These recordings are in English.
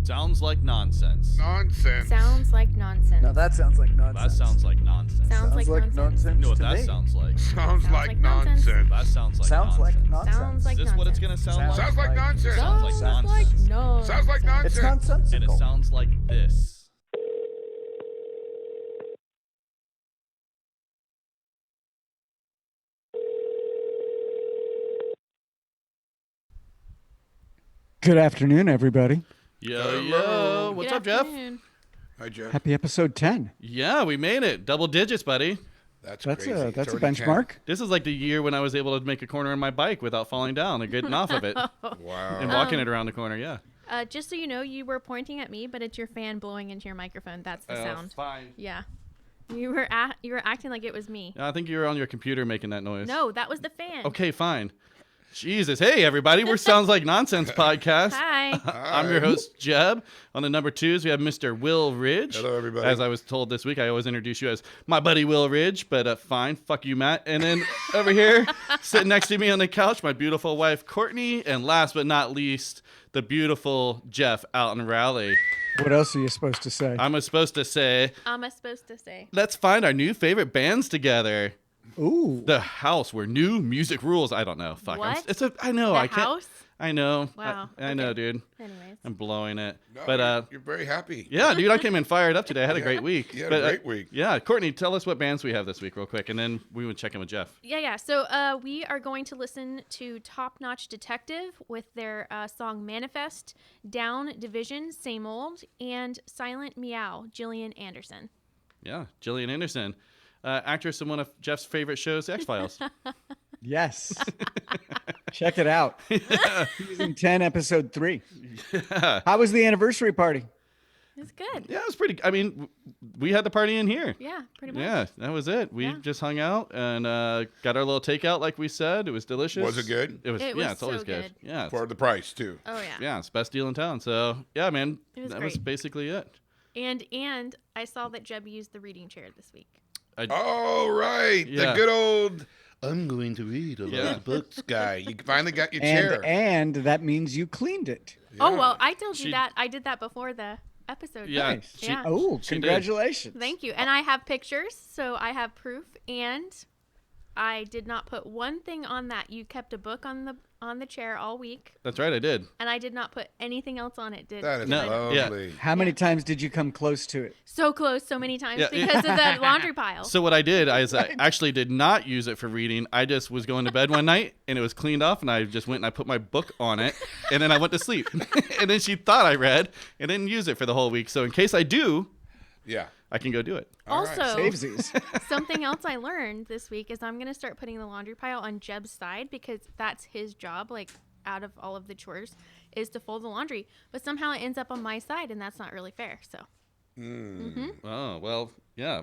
Sounds like nonsense. Nonsense. Sounds like nonsense. Now that sounds like nonsense. That sounds like nonsense. Sounds like nonsense. You know what to that me. sounds like? Sounds like like nonsense. nonsense. That sounds like Sounds like nonsense. nonsense. Sounds like Is this what it's gonna sound like? Sounds like nonsense. Sounds like nonsense. no. Sounds like It's nonsense. nonsensical. And it sounds like this. Good afternoon, everybody. Yo, Hello. yo. What's Good up, Jeff? afternoon. Hi, Jeff. Happy episode 10. Yeah, we made it. Double digits, buddy. That's That's crazy. a It's that's a already 10. benchmark. This is like the year when I was able to make a corner on my bike without falling down and getting off of it Wow. and walking it around the corner. Yeah. Just so you know, you were pointing at me, but it's your fan blowing into your microphone. That's the sound. Fine. Yeah. You were acting like it was me. I think you were on your computer making that noise. No, that was the fan. Okay, fine. Jesus. Hey, everybody. We're Sounds Like Nonsense podcast. Hi. I'm your host, Jeb. On the number twos, we have Mr. Will Ridge. Hello, everybody. As I was told this week, I always introduce you as my buddy Will Ridge, but fine. Fuck you, Matt. And then over here, sitting next to me on the couch, my beautiful wife, Courtney. And last but not least, the beautiful Jeff out in Raleigh. What else are you supposed to say? I'm supposed to say, I'm supposed to say. let's find our new favorite bands together. Ooh. The house where new music rules. I don't know. Fuck. What? I know. The I can't. house? I know. Wow. I know, dude. Anyways. I'm blowing it. No, but you're very happy. yeah, dude, I came in fired up today. I had a great week. You had But, a great week. Yeah, Courtney, tell us what bands we have this week real quick, and then we would check in with Jeff. Yeah. So we are going to listen to Notch Defective with their song Manifest, Down Division, Same Old, and Silent Meow, Gillian Anderson. Yeah, Gillian Anderson, actress in one of Jeff's favorite shows, The X-Files. Yes. Check it out. Season 10, episode 3. Yeah. How was the anniversary party? It's good. Yeah, it was pretty. I mean, we had the party in here. Yeah, pretty much. Yeah, that was it. We Yeah. just hung out and got our little takeout, like we said. It was delicious. Was it good? It was. It yeah, was it's always so good. good. Yeah, For the price, too. Oh yeah. yeah, it's the best deal in town. So yeah, man, It was that was great. basically it. And I saw that Jeb used the reading chair this week. Oh, right. Yeah. The good old, I'm going to read a lot Yeah. of books guy. You finally got your chair. And that means you cleaned it. Oh Yeah. well, I told you She- that. I did that before the episode. Yeah, Nice. she- Yeah. Oh, She did. congratulations. Thank you. And I have pictures, so I have proof. And I did not put one thing on that. You kept a book on the chair all week, That's right, I did. and I did not put anything else on it. That is No, yeah. lovely. How many times did you come close to it? So close, so many times Yeah. because of that laundry pile. So what I did is I actually did not use it for reading. I just was going to bed one night and it was cleaned off, and I just went and I put my book on it, and then I went to sleep. And then she thought I read and didn't use it for the whole week. So in case I do, Yeah. I can go do it. All right. Also, Savesies. something else I learned this week is I'm gonna start putting the laundry pile on Jeb's side because that's his job. Like out of all of the chores, is to fold the laundry. But somehow it ends up on my side, and that's not really fair. So Oh, well, yeah.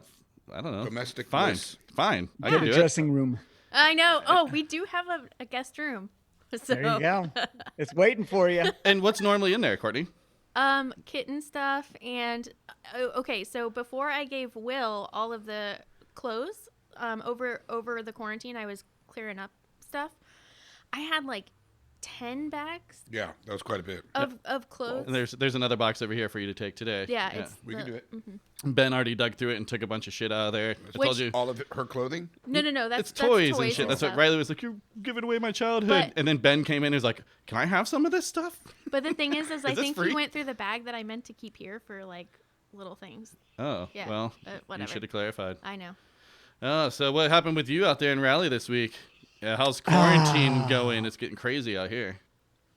I don't know. Domestic Fine. bliss. Fine. I Get can a do it. dressing room. I know. Oh, we do have a guest room. So There you go. It's waiting for you. And what's normally in there, Courtney? kitten stuff and okay, so before I gave Will all of the clothes over the quarantine, I was clearing up stuff. I had like 10 bags Yeah, that was quite a bit. of clothes. And there's another box over here for you to take today. Yeah, it's We can do it. Ben already dug through it and took a bunch of shit out of there. I Which- told you. All of her clothing? No, that's It's toys, that's and shit. That's what stuff. Riley was like, you're giving away my childhood. But- And then Ben came in and was like, can I have some of this stuff? But the thing is I this think free? he went through the bag that I meant to keep here for like little things. Oh, Yeah, well, you whatever. should have clarified. I know. Oh, so what happened with you out there in Raleigh this week? Yeah, how's quarantine going? It's getting crazy out here.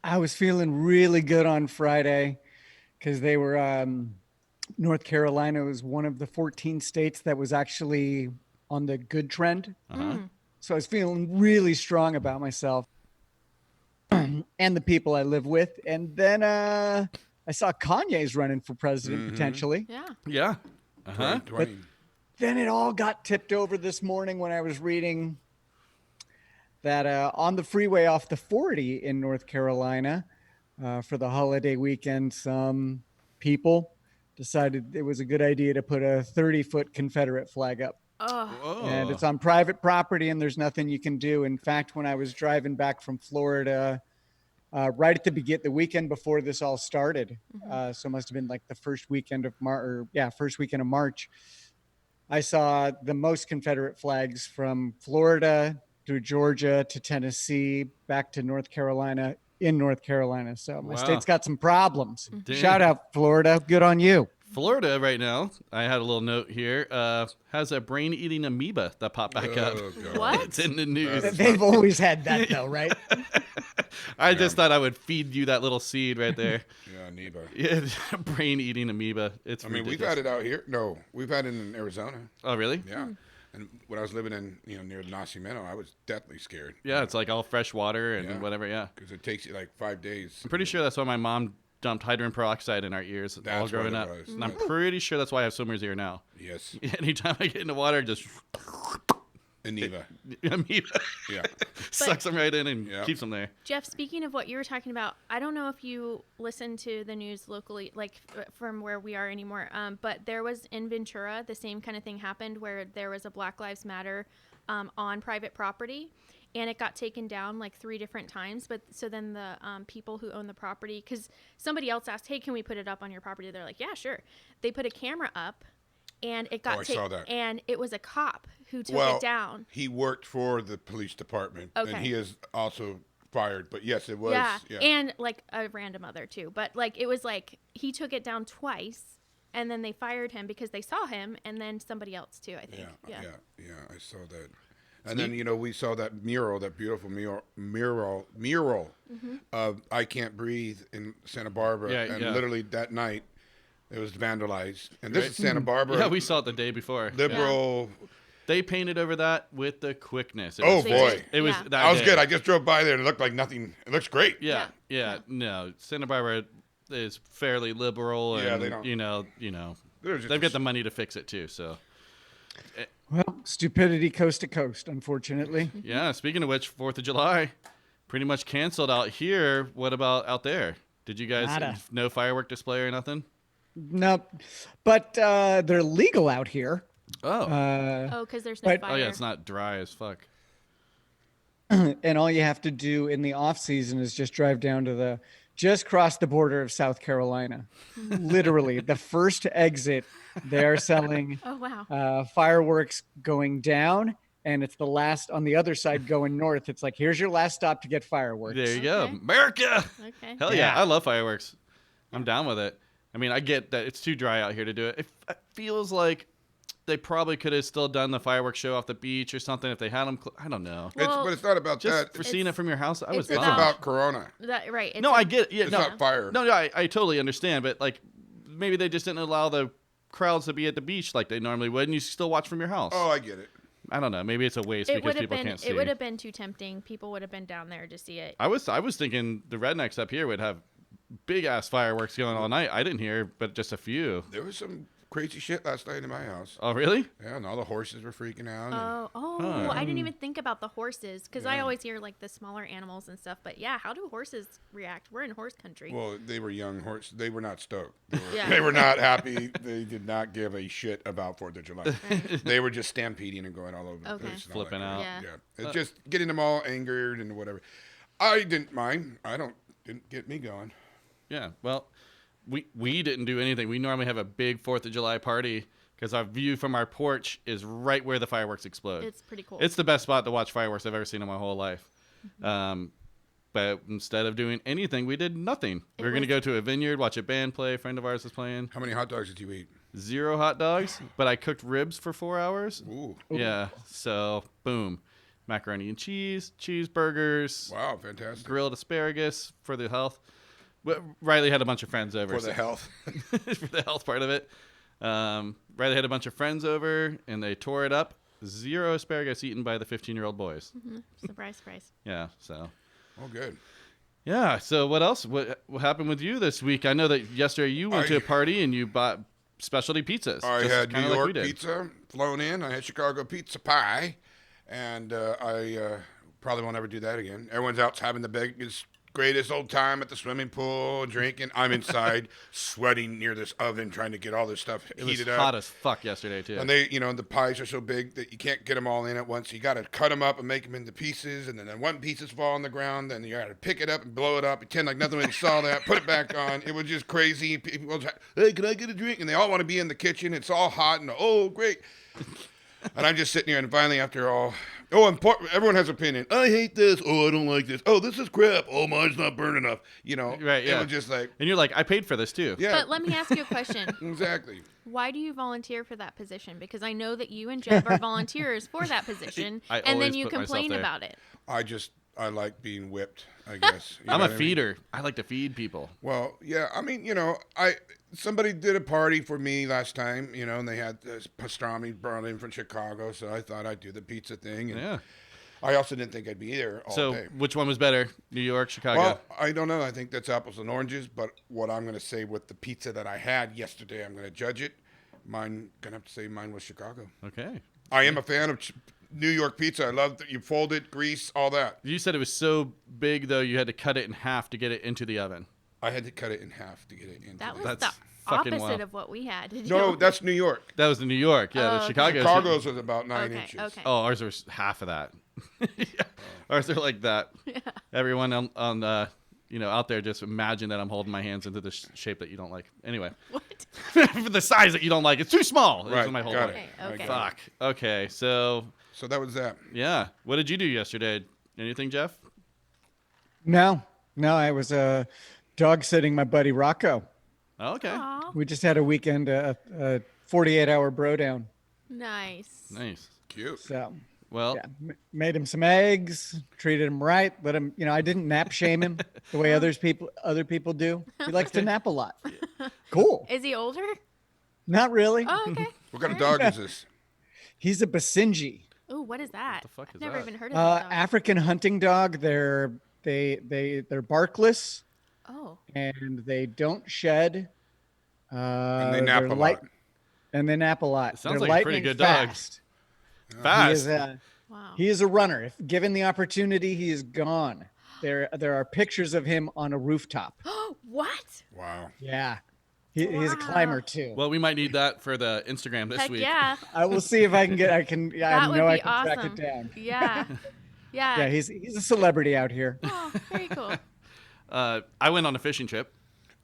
I was feeling really good on Friday because they were North Carolina was one of the 14 states that was actually on the good trend. Uh-huh. So I was feeling really strong about myself and the people I live with. And then I saw Kanye's running for president potentially. Yeah. Yeah. Uh-huh. 2020. Then it all got tipped over this morning when I was reading that on the freeway off the 40 in North Carolina for the holiday weekend, some people decided it was a good idea to put a 30-foot Confederate flag up. Oh, Whoa. And it's on private property and there's nothing you can do. In fact, when I was driving back from Florida right at the weekend before this all started. So it must have been like the first weekend of March. I saw the most Confederate flags from Florida through Georgia to Tennessee, back to North Carolina, in North Carolina. So my Wow. state's got some problems. Damn. Shout out, Florida. Good on you. Florida right now, I had a little note here, has a brain-eating amoeba that popped back up. God. What? It's in the news. They've always had that, though, right? I just thought I would feed you that little seed right there. Yeah, amoeba. Yeah, brain-eating amoeba. It's I mean, ridiculous. we've had it out here. No, we've had it in Arizona. Oh, really? Yeah. And when I was living in, near Nacimiento, I was deathly scared. Yeah, it's like all fresh water and Yeah. whatever, yeah. Because it takes you like 5 days. I'm pretty sure that's why my mom dumped hydrogen peroxide in our ears all That's what growing it up. was. And I'm pretty sure that's why I have swimmers ear now. Yes. Anytime I get in the water, just Amoeba. amoeba Yeah. sucks them right in and Yeah. keeps them there. Jeff, speaking of what you were talking about, I don't know if you listen to the news locally, like from where we are anymore, but there was in Ventura, the same kind of thing happened where there was a Black Lives Matter on private property, and it got taken down like 3 different times. But so then the people who own the property, because somebody else asked, hey, can we put it up on your property? They're like, yeah, sure. They put a camera up, and it got I saw that. and it was a cop who took Well, it down. he worked for the police department. Okay. And he is also fired. But yes, it was. Yeah. Yeah. And like a random other too. But like it was like he took it down twice, and then they fired him because they saw him, and then somebody else too, I think. Yeah, I saw that. And then, we saw that mural, that beautiful mural Mm-hmm. of I Can't Breathe in Santa Barbara. Yeah, and yeah. literally that night, it was vandalized. And this is Santa Barbara. Yeah, we saw it the day before. Liberal. They painted over that with the quickness. It Oh, was, boy. It was Yeah. that I was day. good. I just drove by there and it looked like nothing. It looks great. Yeah. No, Santa Barbara is fairly liberal, and Yeah, they don't- They're just they've got the money to fix it too. So Well, stupidity coast to coast, unfortunately. yeah. Speaking of which, 4th of July, pretty much canceled out here. What about out there? Did you guys Nada. no firework display or nothing? Nope. But they're legal out here. Oh, Oh, because there's no But- fire. oh yeah, it's not dry as fuck. And all you have to do in the off season is just drive down to just cross the border of South Carolina. Literally, the first exit, they're selling Oh wow. fireworks going down, and it's the last on the other side going north. It's like, here's your last stop to get fireworks. There you go, Okay. America. Okay. Hell yeah, Yeah. I love fireworks. I'm down with it. I mean, I get that it's too dry out here to do it. It feels like they probably could have still done the fireworks show off the beach or something if they had them. I don't know. Well, but it's not about Just that. for seeing it from your house, I was it's It's bummed. about Corona. That, right. It's No, I get it. Yeah, It's no, not fire. No, I totally understand, but like maybe they just didn't allow the crowds to be at the beach like they normally would, and you still watch from your house. Oh, I get it. I don't know. Maybe it's a waste It because would have people been. can't see. It would have been too tempting. People would have been down there to see it. I was thinking the rednecks up here would have big ass fireworks going all night. I didn't hear, but just a few. There was some crazy shit last night in my house. Oh, really? Yeah, and all the horses were freaking out. and- Oh, Huh. I didn't even think about the horses because I Yeah. always hear like the smaller animals and stuff. But yeah, how do horses react? We're in horse country. Well, they were young horses. They were not stoked. They were, Yeah. they were not happy. They did not give a shit about 4th of July. They were just stampeding and going all over the Okay. place. and all that Flipping crap. out. Yeah. Yeah. It's just getting them all angered and whatever. I didn't mind. Didn't get me going. Yeah. Well, we didn't do anything. We normally have a big 4th of July party because our view from our porch is right where the fireworks explode. It's pretty cool. It's the best spot to watch fireworks I've ever seen in my whole life. But instead of doing anything, we did nothing. We were going to go to a vineyard, watch a band play. A friend of ours was playing. How many hot dogs did you eat? 0 hot dogs, but I cooked ribs for 4 hours. Ooh. Yeah. So, boom. Macaroni and cheese, cheeseburgers, Wow, fantastic. grilled asparagus for the health. Riley had a bunch of friends over. For the health. for the health part of it. Riley had a bunch of friends over, and they tore it up. 0 asparagus eaten by the 15-year-old boys. Surprise, surprise. Yeah, so. Oh, good. Yeah, so what else? What happened with you this week? I know that yesterday you went to a party and you bought specialty pizzas. I just had kinda New like we York did. pizza flown in. I had Chicago pizza pie. And I probably won't ever do that again. Everyone's out having the biggest greatest old time at the swimming pool, drinking. I'm inside, sweating near this oven, trying to get all this stuff It was heated hot up. as fuck yesterday too. And they, the pies are so big that you can't get them all in at once. You got to cut them up and make them into pieces, and then one pieces fall on the ground. Then you got to pick it up and blow it up, pretend like nothing really saw that, put it back on. It was just crazy. People, hey, can I get a drink? And they all want to be in the kitchen. It's all hot and oh, great. And I'm just sitting here, and finally, after all, everyone has an opinion. I hate this. Oh, I don't like this. Oh, this is crap. Oh, mine's not burn enough. Right? Yeah. It was just like, and you're like, I paid for this too. yeah, But let me ask you a question. exactly. Why do you volunteer for that position? Because I know that you and Jeb are volunteers for that position, I and then always you put myself complain there. about it. I like being whipped, I guess. You I'm know a what I mean? feeder. I like to feed people. Well, yeah, I mean, somebody did a party for me last time, and they had this pastrami brought in from Chicago, so I thought I'd do the pizza thing. And Yeah. I also didn't think I'd be there all So day. which one was better, New York, Chicago? Well, I don't know. I think that's apples and oranges, but what I'm going to say with the pizza that I had yesterday, I'm going to judge it. Going to have to say mine was Chicago. Okay. I am a fan of New York pizza. I love that you fold it, grease, all that. You said it was so big though, you had to cut it in half to get it into the oven. I had to cut it in half to get it into That was That's the fucking opposite wild. of what we had. Did No, you? that's New York. That was in New York. Yeah, Oh, the okay. Chicago. Chicago's was about 9 Okay, inches. okay. Oh, ours was half of that. Yeah. Ours are like that. Everyone on out there, just imagine that I'm holding my hands into the shape that you don't like. Anyway, What? for the size that you don't like, it's too small. This Right, is my whole got point. it. Okay, okay. Fuck. Okay, so So that was that. yeah, what did you do yesterday? Anything, Jeff? No, I was dog sitting my buddy Rocco. Oh, okay, Aw, We just had a weekend, a 48-hour bro down. nice. nice. Cute. So Well, yeah, made him some eggs, treated him right, let him. I didn't nap shame him the way other people do. He likes to nap a lot. Cool. Is he older? Not really. Oh, okay. What kind of dog is this? He's a Basenji, Ooh, what is that? the fuck is I've never that? even heard of that dog. African hunting dog. They're barkless Oh, and they don't shed. And they nap they're a lot. And they nap a lot. Sounds They're like a pretty lightning good dog. fast. He Fast. is, wow. he is a runner. If given the opportunity, he is gone. There are pictures of him on a rooftop. What? Wow. Yeah, he's a Wow. climber too. Well, we might need that for the Instagram this Heck week. yeah. I will see if I can get. I can. Yeah, That I would know be I can track awesome. it down. Yeah. Yeah. Yeah, he's a celebrity out here. Oh, very cool. I went on a fishing trip.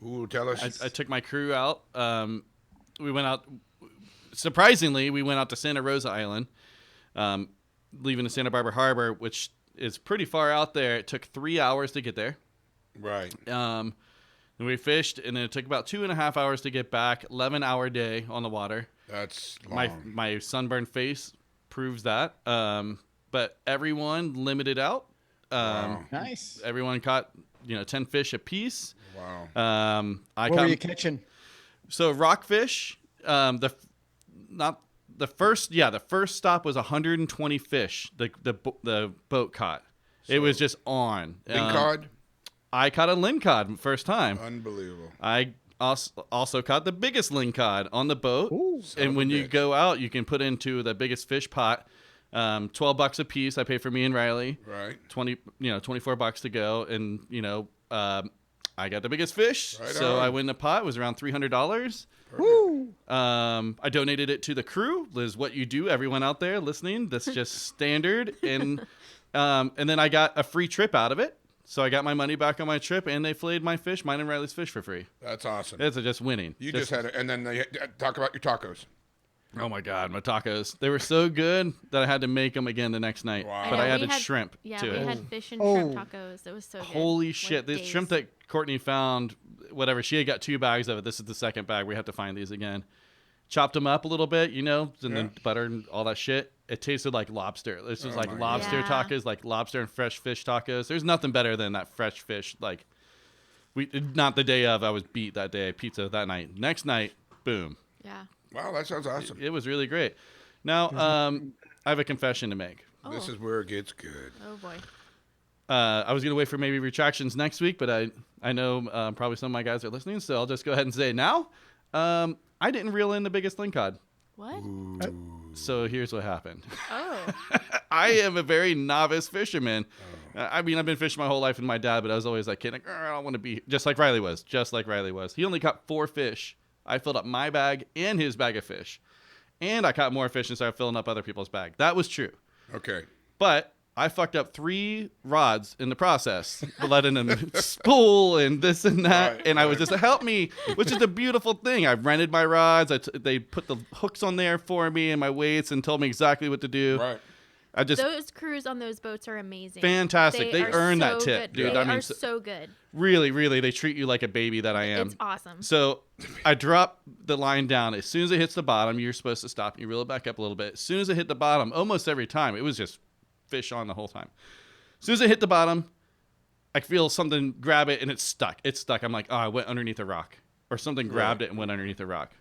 Ooh, tell us. I took my crew out. We went out. Surprisingly, we went out to Santa Rosa Island, leaving the Santa Barbara Harbor, which is pretty far out there. It took 3 hours to get there. Right. And we fished, and then it took about 2.5 hours to get back. 11-hour day on the water. That's long. My sunburned face proves that. But everyone limited out. Wow. Nice. Everyone caught 10 fish apiece. Wow. I What caught were you catching? so rockfish. The first stop was 120 fish. The boat caught. It was just on. Lingcod? I caught a lingcod first time. Unbelievable. I also caught the biggest lingcod on the boat. Ooh. Son of And a when you bitch. go out, you can put into the biggest fish pot. $12 a piece. I pay for me and Riley. Right. 24 bucks to go, and I got the biggest fish. Right so on. I win the pot. It was around $300. Woo. I donated it to the crew. Liz, what you do, everyone out there listening, that's just standard. And then I got a free trip out of it. So I got my money back on my trip, and they filleted my fish, mine and Riley's fish, for free. That's awesome. It's just winning. You just had it. And then they talk about your tacos. Oh my God, my tacos. They were so good that I had to make them again the next night. Wow. But know, I we added had- shrimp Yeah, to we it. had fish and Oh. shrimp tacos. It was so good. Holy Like shit. The days. shrimp that Courtney found, whatever, she had got 2 bags of it. This is the second bag. We have to find these again. Chopped them up a little bit, and then butter and all that shit. It tasted like lobster. This was Oh like my lobster God. tacos, like lobster and fresh fish tacos. There's nothing better than that fresh fish. Like, not the day of, I was beat that day. Pizza that night. Next night, boom. Yeah. Wow, that sounds awesome. It was really great. Now, I have a confession to make. Oh. This is where it gets good. Oh boy. I was going to wait for maybe retractions next week, but I know probably some of my guys are listening, so I'll just go ahead and say now. I didn't reel in the biggest lingcod. What? So here's what happened. Oh. I am a very novice fisherman, I mean, I've been fishing my whole life with my dad, but I was always like, kid, like, I don't want to be just like Riley was. He only caught 4 fish. I filled up my bag and his bag of fish. And I caught more fish and started filling up other people's bag. That was true. Okay. But I fucked up 3 rods in the process, letting them spool and this and that. Right, and I was just, help me, which is a beautiful thing. I rented my rods. They put the hooks on there for me and my weights and told me exactly what to do. Right. Those crews on those boats are amazing. Fantastic. They are earn so that tip, good. dude. They I mean, are so good. Really, really, they treat you like a baby that I am. It's awesome. So I drop the line down. As soon as it hits the bottom, you're supposed to stop and you reel it back up a little bit. As soon as it hit the bottom, almost every time, it was just fish on the whole time. As soon as it hit the bottom, I feel something grab it and it's stuck. I'm like, oh, I went underneath a rock. Or something grabbed it and went underneath a rock.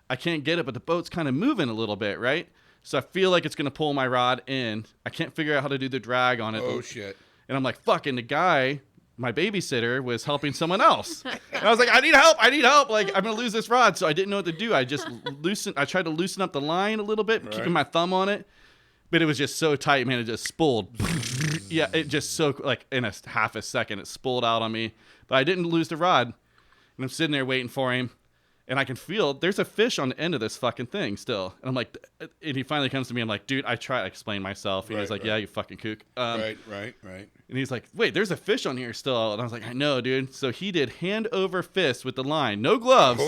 I can't get it, but the boat's kind of moving a little bit, right? So I feel like it's going to pull my rod in. I can't figure out how to do the drag on it. Oh, shit. And I'm like, fuck. And the guy, my babysitter, was helping someone else. And I was like, I need help. Like, I'm going to lose this rod. So I didn't know what to do. I tried to loosen up the line a little bit, keeping my thumb on it. But it was just so tight, man. It just spooled. Yeah, it just so, like, in a half a second, it spooled out on me. But I didn't lose the rod. And I'm sitting there waiting for him. And I can feel there's a fish on the end of this fucking thing still. And I'm like, and he finally comes to me. I'm like, dude, I try to explain myself. And he's like, yeah, you fucking kook. Right. And he's like, wait, there's a fish on here still. And I was like, I know, dude. So he did hand over fist with the line. No gloves.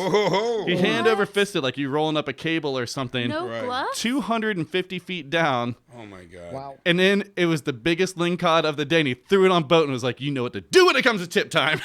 He hand over fisted like you rolling up a cable or something. No gloves? 250 feet down. Oh, my God. Wow. And then it was the biggest lingcod of the day. And he threw it on boat and was like, you know what to do when it comes to tip time.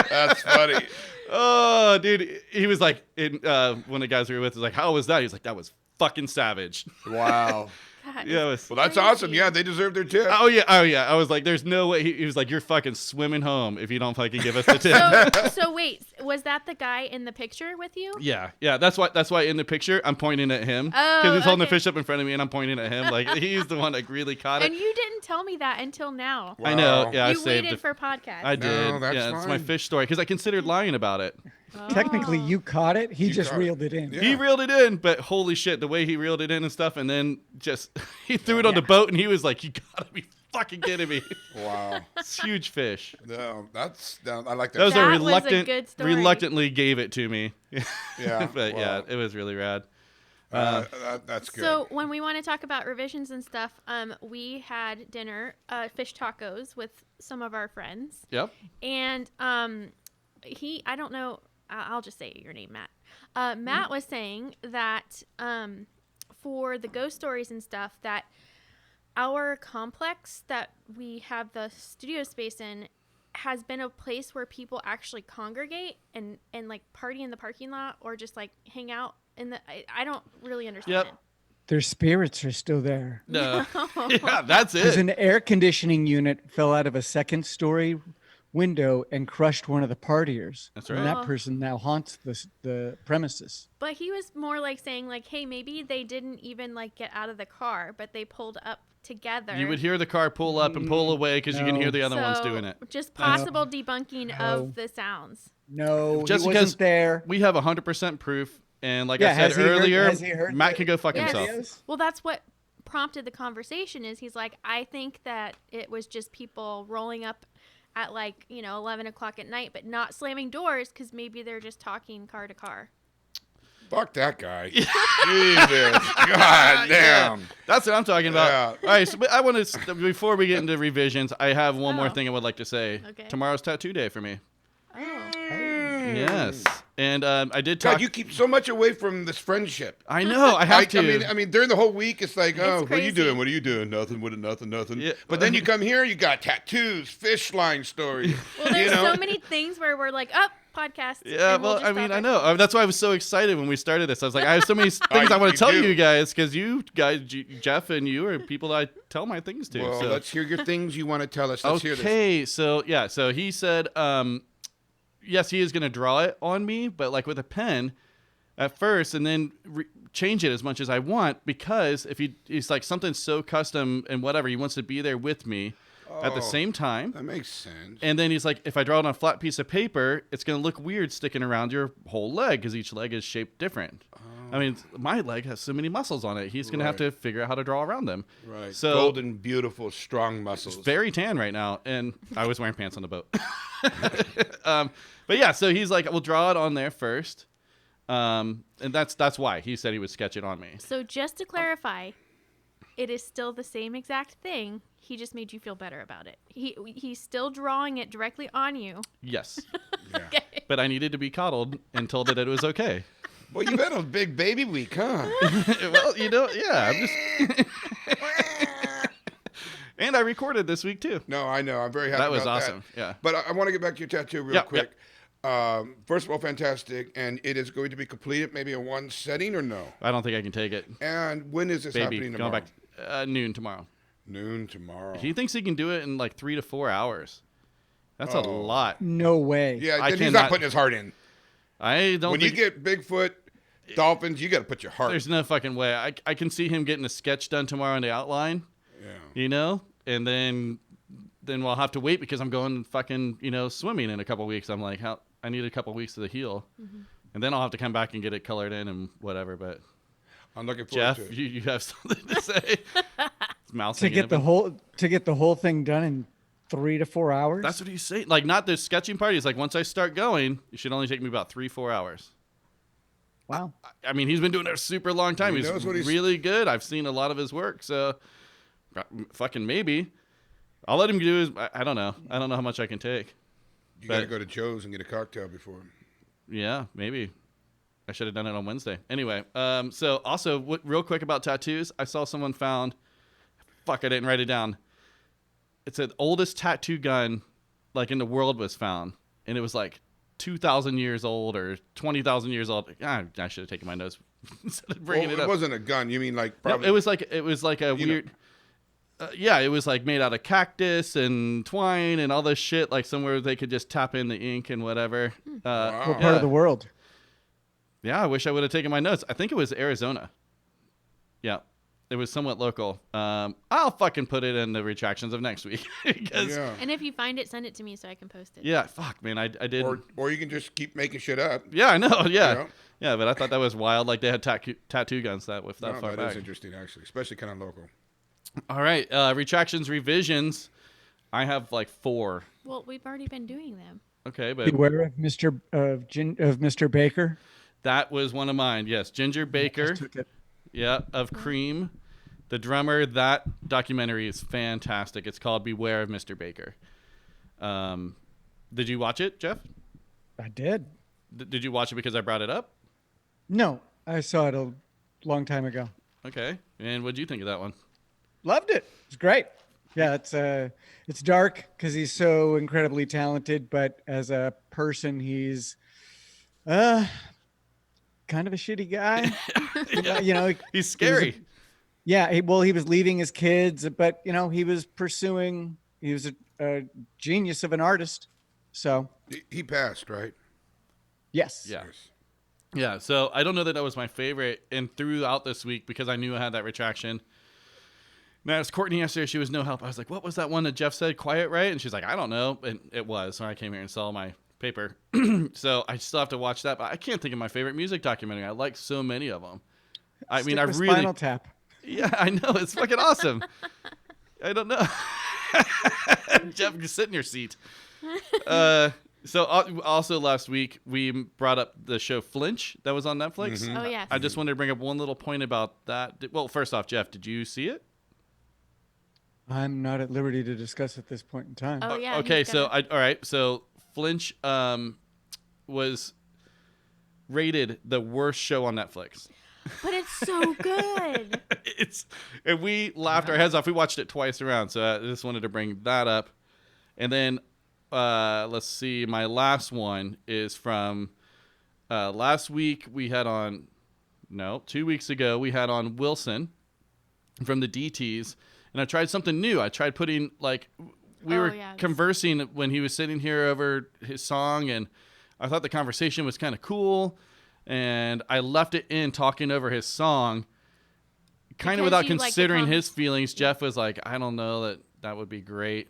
That's funny. Oh, dude. He was like, when the guys we were with was like, how was that? He was like, that was fucking savage. Wow. God, Yeah, it was. Well, that's awesome. Yeah, they deserve their tip. Oh yeah. I was like, there's no way. He was like, you're fucking swimming home if you don't fucking give us the tip. So wait, was that the guy in the picture with you? Yeah. That's why in the picture I'm pointing at him Oh, because he's holding the okay. fish up in front of me and I'm pointing at him. Like he's the one that really caught it. And you didn't tell me that until now. I know. Wow. Yeah, I You saved waited it. for podcast. I did. No, that's yeah, it's my fine. fish story because I considered lying about it. Technically, Oh. you caught it. He just caught it. reeled it in. Yeah. He reeled it in, but holy shit, the way he reeled it in and stuff, and then just he threw it on the boat and he was like, "You gotta be fucking kidding me!" Wow. It's huge fish. No, I like that. That was That a was a reluctant, good story. reluctantly gave it to me. Yeah, but yeah, wow. it was really rad. That's good. So when we want to talk about revisions and stuff, we had dinner, fish tacos with some of our friends, Yep. and I don't know. I'll just say your name, Matt. Matt was saying that for the ghost stories and stuff, that our complex that we have the studio space in has been a place where people actually congregate and like party in the parking lot or just like hang out in the. I don't really understand. Yep. Their spirits are still there. No. Yeah, that's Because it. an air conditioning unit fell out of a second-story window and crushed one of the partiers. That's And right. that person now haunts the premises. But he was more like saying like, hey, maybe they didn't even like get out of the car, but they pulled up together. You would hear the car pull up and pull away because you can hear the other ones So, doing it. Just possible debunking No. of the sounds. No, Just he because wasn't there. we have 100% proof, and like Yeah, I said has he heard- earlier, has he heard Matt the- can go fuck Yes. himself. Well, that's what prompted the conversation is he's like, I think that it was just people rolling up at like, 11 o'clock at night, but not slamming doors because maybe they're just talking car to car. Fuck that guy. Jesus. God damn. That's what I'm talking about. Yeah. All right, so but I want to before we get into revisions, I have one more Oh. thing I would like to say. Okay. Tomorrow's tattoo day for me. Oh. Yes, and I did talk. God, you keep so much away from this friendship. I know I have Like, to. I mean, during the whole week, it's like, oh, what are you crazy. doing? What are you doing? Nothing. Nothing. Yeah. But then you come here, you got tattoos, fish line stories. Well, there's you know? so many things where we're like, oh, podcast. Yeah, and we'll well, just I mean, stop I it. know. That's why I was so excited when we started this. I was like, I have so many things I want you to tell do. you guys because you guys, Jeff and you, are people that I tell my things to. Well, so. let's hear your things you want to tell us. Let's hear this. Okay, so yeah, so he said, yes, he is going to draw it on me, but like with a pen at first, and then change it as much as I want because if he's like something so custom and whatever, he wants to be there with me at the Oh. same time. That makes sense. And then he's like, if I draw it on a flat piece of paper, it's going to look weird sticking around your whole leg because each leg is shaped different. I mean, my leg has so many muscles on it. He's gonna have to figure out how to draw around them. Right. So Golden, beautiful, strong muscles. very tan right now, and I was wearing pants on the boat. But yeah, so he's like, we'll draw it on there first, and that's why he said he would sketch it on me. So just to clarify, it is still the same exact thing. He just made you feel better about it. He's still drawing it directly on you. Yes, Yeah. Okay. but I needed to be coddled and told that it was okay. Well, you've had a big baby week, huh? Well, yeah, I'm just. And I recorded this week too. No, I know. I'm very happy That was about awesome. that. Yeah. But I want to get back to your tattoo real Yep, quick. First of all, fantastic. And it is going to be completed maybe in one setting or no? I don't think I can take it. And when is this happening Baby, tomorrow? going back noon tomorrow. Noon tomorrow. He thinks he can do it in like 3 to 4 hours. That's a Oh. lot. No way. Yeah, I then he's cannot- not putting his heart in. I don't When think you get Bigfoot, dolphins, you got to put your heart. there's no fucking way. I can see him getting a sketch done tomorrow in the outline, Yeah. And then we'll have to wait because I'm going fucking, swimming in a couple weeks. I'm like, I need a couple weeks to heal. Mm-hmm. And then I'll have to come back and get it colored in and whatever. But I'm looking forward Jeff, to it. you have something to say? It's mouth To singing get a the bit. whole thing done in 3 to 4 hours. That's what he's saying. Like, not the sketching part. He's like, once I start going, it should only take me about 3-4 hours. Wow. I mean, he's been doing it a super long time. He He's knows what he's- really good. I've seen a lot of his work, so fucking maybe. I'll let him do his. I don't know. I don't know how much I can take. You got to but- go to Joe's and get a cocktail before. Yeah, maybe. I should have done it on Wednesday. Anyway, so also, real quick about tattoos. I saw someone found. Fuck, I didn't write it down. It's the oldest tattoo gun, like in the world, was found, and it was like 2,000 years old or 20,000 years old. I should have taken my notes instead of bringing Well, it it up. wasn't a gun. You mean like No, probably? it was like a weird. Yeah, it was like made out of cactus and twine and all this shit. Like somewhere they could just tap in the ink and whatever. Wow. What part of the world? Yeah, I wish I would have taken my notes. I think it was Arizona. Yeah, it was somewhat local. I'll fucking put it in the retractions of next week because Yeah. And if you find it, send it to me so I can post it. yeah, fuck man, I did. Or you can just keep making shit up. Yeah, I know. Yeah, know? yeah, but I thought that was wild. Like they had tattoo guns that with that No, far that is back. interesting, actually, especially kind of local. All right, retractions revisions. I have like 4. Well, we've already been doing them. Okay, but Beware of Mr. Baker. that was one of mine. Yes, Ginger Baker. Just took it. Yeah, of Cream, the drummer. That documentary is fantastic. It's called Beware of Mr. Baker. Did you watch it, Jeff? I did. Did you watch it because I brought it up? No, I saw it a long time ago. Okay. And what did you think of that one? Loved it. It's great. Yeah, it's dark because he's so incredibly talented, but as a person, he's kind of a shitty guy. He's scary. He was leaving his kids, but he was pursuing. He was a genius of an artist. So He passed, right? yes. Yeah. Yes. Yeah. So I don't know that was my favorite. And throughout this week, because I knew I had that retraction. Now, as Courtney yesterday, she was no help. I was like, what was that one that Jeff said? Quiet, right? And she's like, I don't know. And it was. So I came here and saw my paper. So I still have to watch that. But I can't think of my favorite music documentary. I like so many of them. I mean, I Stick with really. Spinal Tap. Yeah, I know. It's fucking awesome. I don't know. Jeff, just sit in your seat. So also last week, we brought up the show Flinch that was on Netflix. Mm-hmm. Oh, yes. I just wanted to bring up one little point about that. Well, first off, Jeff, did you see it? I'm not at liberty to discuss at this point in time. Oh, yeah. Okay, he's so gonna- all right. So Flinch was rated the worst show on Netflix. But it's so good. And we laughed our heads off. We watched it twice around, so I just wanted to bring that up. And then let's see, my last one is from last week. We had on 2 weeks ago we had on Wilson from the DTs, and I tried something new. I tried putting we were conversing when he was sitting here over his song, and I thought the conversation was kind of cool. And I left it in talking over his song, kind of Because without you like the considering his comments. feelings. Jeff was like, I don't know that would be great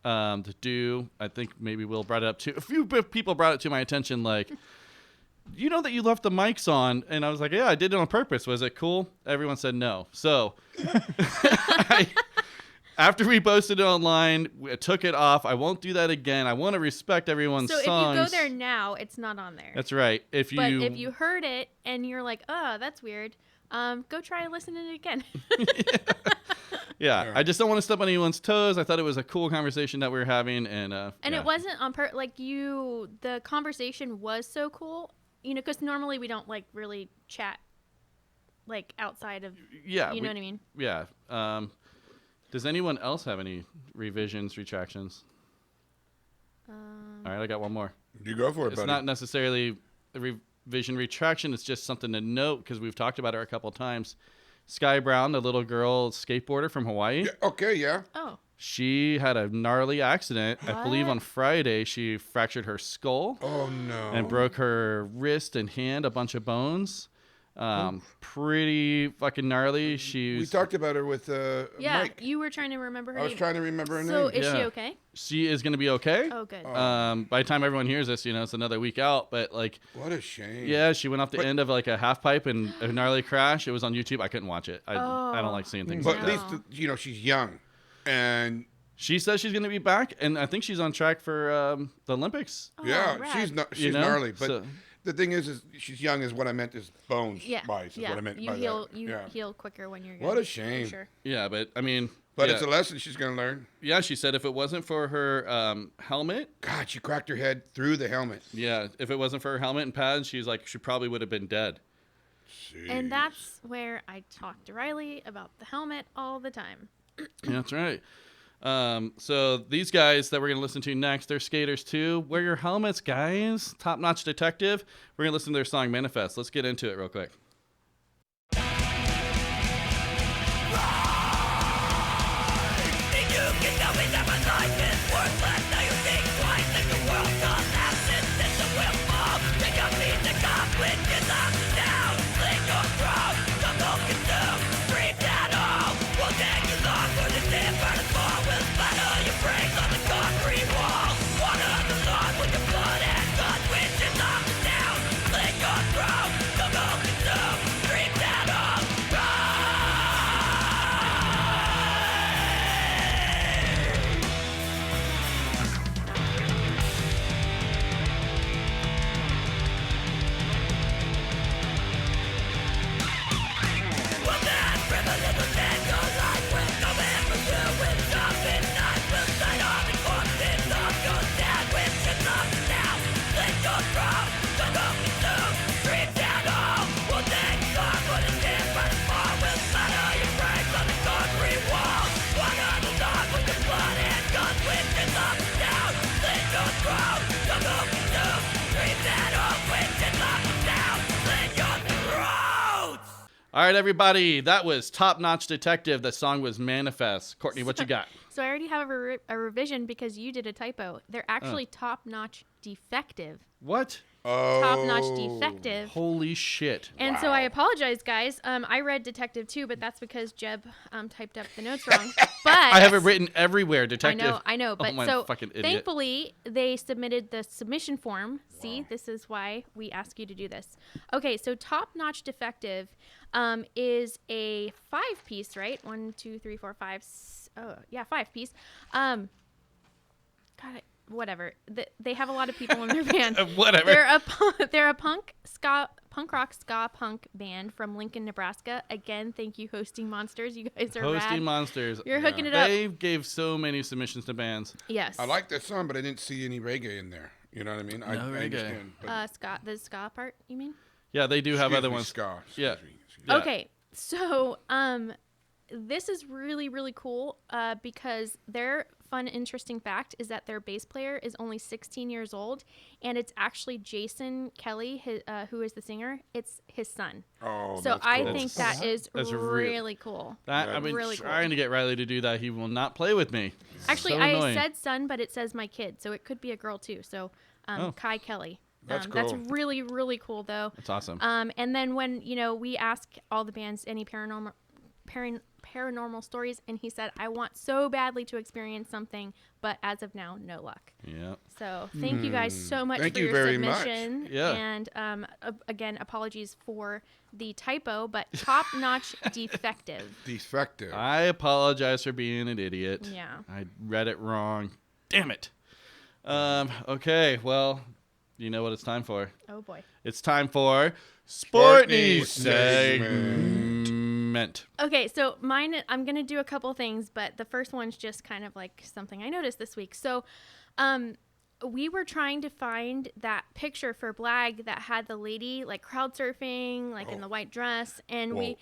to do. I think maybe Will brought it up too. A few people brought it to my attention, like, you know that you left the mics on, and I was like, yeah, I did it on purpose. Was it cool? Everyone said no. So after we posted it online, we took it off. I won't do that again. I want to respect everyone's So songs. if you go there now, it's not on there. That's right. But if you heard it and you're like, oh, that's weird, go try and listen to it again. Yeah, I just don't want to step on anyone's toes. I thought it was a cool conversation that we were having, and it wasn't on the conversation was so cool, because normally we don't like really chat like outside of, yeah, you know what I mean? Yeah. Does anyone else have any revisions, retractions? All right, I got one more. You go for it, It's buddy. not necessarily a revision, retraction. It's just something to note because we've talked about her a couple of times. Sky Brown, the little girl skateboarder from Hawaii. Yeah, okay, yeah. Oh. She had a gnarly accident. I believe on Friday she fractured her skull Oh, no. and broke her wrist and hand, a bunch of bones. Pretty fucking gnarly. We talked about her with Yeah, Mike. you were trying to remember her I was name. trying to remember her So name. is she Yeah. okay? She is going to be okay. Oh, good. By the time everyone hears this, it's another week out. But like, What a shame. yeah, she went off the end of like a half pipe and a gnarly crash. It was on YouTube. I couldn't watch it. I don't like seeing things But like at that. least, she's young. And She says she's going to be back, and I think she's on track for the Olympics. yeah, rad. she's gnarly. But So- the thing is she's young is what I meant is bones Yeah. wise is yeah. what I meant you by heal, that. You Yeah. heal quicker when you're young. What a for shame. Sure. Yeah, but I mean, But yeah. it's a lesson she's going to learn. Yeah, she said if it wasn't for her helmet, God, she cracked her head through the helmet. yeah, if it wasn't for her helmet and pads, she's like, she probably would have been dead. And that's where I talk to Riley about the helmet all the time. Yeah, that's right. So these guys that we're going to listen to next, they're skaters too. Wear your helmets, guys. Top Notch Detective. We're going to listen to their song Manifest. Let's get into it real quick. All right, everybody. That was Top Notch Detective. The song was Manifest. Courtney, what you got? So I already have a revision because you did a typo. They're actually top-notch defective. What? Oh. Top-notch defective. Holy shit. And so I apologize, guys. I read detective too, but that's because Jeb typed up the notes wrong. But I have it written everywhere, Detective. I know. But oh, my so fucking idiot. thankfully they submitted the submission form. See, this is why we ask you to do this. Okay, so top-notch defective is a 5-piece, right? 1, 2, 3, 4, 5. Oh, yeah, 5-piece. God, whatever. They have a lot of people in their band. Whatever. They're a punk rock ska punk band from Lincoln, Nebraska. Again, thank you, Hosting Monsters. You guys are Hosting rad. Monsters. You're hooking it up. They gave so many submissions to bands. Yes. I like that song, but I didn't see any reggae in there. You know what I mean? I reggae. understand. But the ska part. You mean? Yeah, they do have excuse other me, ones. ska. Yeah. Excuse me. Yeah. Okay, so this is really, really cool because their fun, interesting fact is that their bass player is only 16 years old, and it's actually Jason Kelly, who is the singer. It's his son. Oh, So that's I cool. think that is That's really cool. I've been Really cool. trying to get Riley to do that. He will not play with me. Actually, So I annoying. said son, but it says my kid, so it could be a girl too. So Kai Kelly. That's That's cool. really, really cool, though. That's awesome. And then when we ask all the bands any paranormal stories, and he said, I want so badly to experience something, but as of now, no luck. Yeah. So thank you guys so much Thank for you your very much. submission. Yeah. And again, apologies for the typo, but top-notch defective. Defective. I apologize for being an idiot. Yeah. I read it wrong. Damn it. Okay, well, you know what it's time for. Oh boy. It's time for Sportney Sportney segment. segment. Okay, so mine, I'm going to do a couple things, but the first one's just kind of like something I noticed this week. So, we were trying to find that picture for Blag that had the lady like crowd surfing, like in the white dress, and Whoa.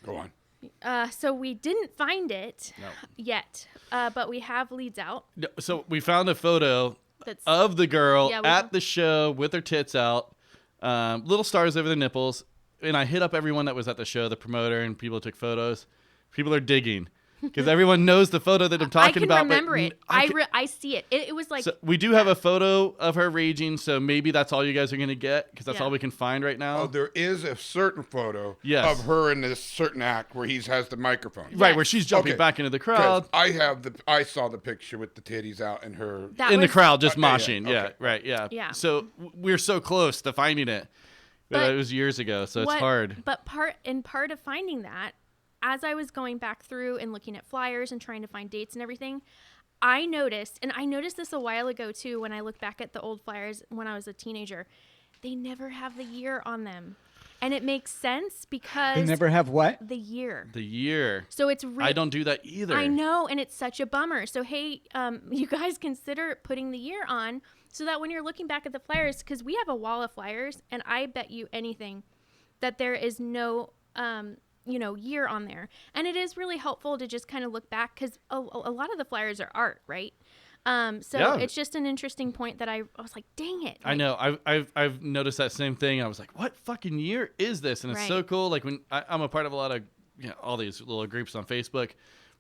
Go on. so we didn't find it No. yet, but we have leads out. No, so we found a photo That's of the girl Yeah, we at found- the show with her tits out, little stars over the nipples. And I hit up everyone that was at the show, the promoter, and people who took photos. People are digging because everyone knows the photo that I'm I talking can about. remember but it. I see it. It was like So we do have a photo of her raging, so maybe that's all you guys are going to get because that's Yeah. all we can find right now. Oh, there is a certain photo Yes. of her in this certain act where he has the microphone. Right, Yes. where she's jumping Okay. back into the 'Cause crowd. I saw the picture with the titties out and her. that In the was- crowd, just Okay, yeah, moshing. Yeah, okay. right, yeah. Yeah. So we're so close to finding it. But But it was years ago, so it's what- hard. But part of finding that, as I was going back through and looking at flyers and trying to find dates and everything, I noticed this a while ago too, when I look back at the old flyers when I was a teenager, they never have the year on them. And it makes sense because They never have what? the year. The year. So it's I don't do that either. I know, and it's such a bummer. So hey, you guys consider putting the year on so that when you're looking back at the flyers, because we have a wall of flyers, and I bet you anything that there is no year on there. And it is really helpful to just kind of look back because a lot of the flyers are art, right? So Yeah. it's just an interesting point that I was like, dang it. I know. I've noticed that same thing. I was like, "What fucking year is this?" And it's so Right. cool. Like when I'm a part of a lot of all these little groups on Facebook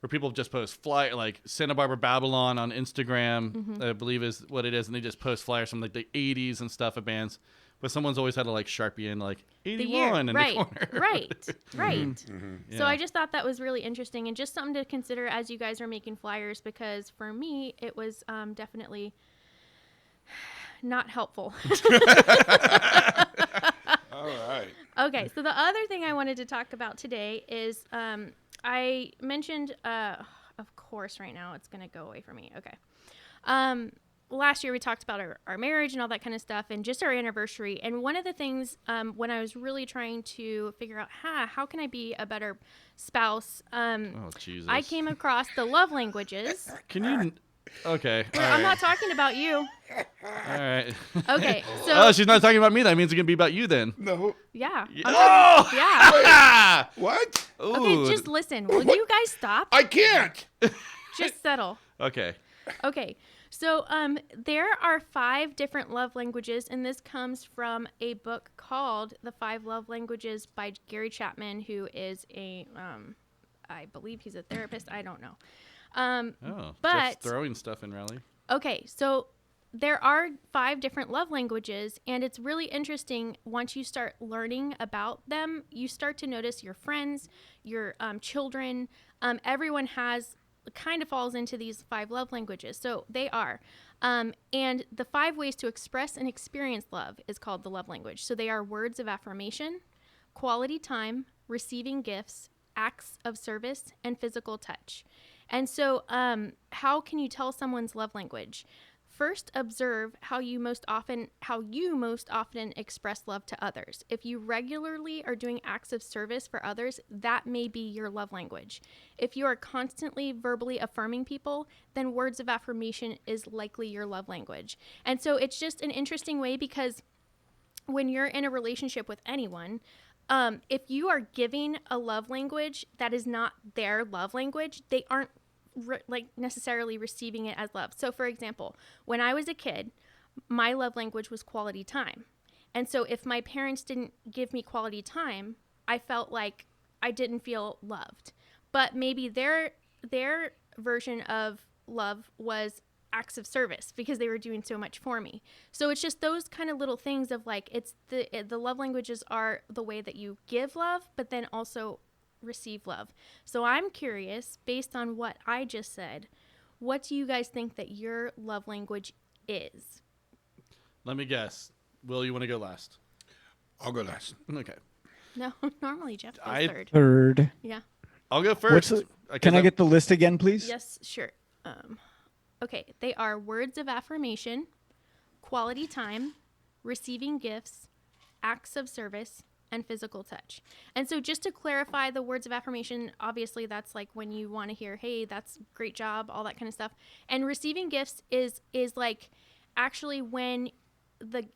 where people just post like Santa Barbara Babylon on Instagram, Mm-hmm. I believe is what it is, and they just post flyers from like the 80s and stuff of bands. But someone's always had to like Sharpie in like the 81 year. in Right, the corner. right. Yeah. So I just thought that was really interesting and just something to consider as you guys are making flyers, because for me, it was definitely not helpful. All right. Okay, so the other thing I wanted to talk about today is I mentioned, of course, right now it's going to go away from me. Okay. Last year we talked about our marriage and all that kind of stuff and just our anniversary. And one of the things when I was really trying to figure out how can I be a better spouse, Oh Jesus. I came across the love languages. Can you? Okay. All I'm right. not talking about you. All right. Okay, so Oh, she's not talking about me. That means it's gonna be about you then. No. yeah, Oh! yeah. What? Okay, Ooh. just listen. Will you guys stop? I can't. Just settle. Okay. Okay, so there are 5 different love languages, and this comes from a book called The 5 Love Languages by Gary Chapman, who is a, I believe he's a therapist. I don't know. Oh, But- just throwing stuff in Raleigh. Okay, so there are 5 different love languages, and it's really interesting. Once you start learning about them, you start to notice your friends, your children, everyone kind of falls into these 5 love languages. So they are. And the 5 ways to express and experience love is called the love language. So they are words of affirmation, quality time, receiving gifts, acts of service, and physical touch. And so how can you tell someone's love language? First, observe how you most often express love to others. If you regularly are doing acts of service for others, that may be your love language. If you are constantly verbally affirming people, then words of affirmation is likely your love language. And so it's just an interesting way, because when you're in a relationship with anyone, if you are giving a love language that is not their love language, they aren't necessarily receiving it as love. So for example, when I was a kid, my love language was quality time. And so if my parents didn't give me quality time, I felt like I didn't feel loved. But maybe their version of love was acts of service because they were doing so much for me. So it's just those kind of little things of like, it's the love languages are the way that you give love, but then also receive love. So I'm curious, based on what I just said, what do you guys think that your love language is? Let me guess. Will, you want to go last? I'll go last. Okay. No, normally Jeff goes I- third. Third. Yeah. I'll go What's first. the, 'cause can I I'm- get the list again, please? Yes, sure. Okay, they are words of affirmation, quality time, receiving gifts, acts of service, and physical touch. And so just to clarify the words of affirmation, obviously that's like when you want to hear, hey, that's great job, all that kind of stuff. And receiving gifts is like actually when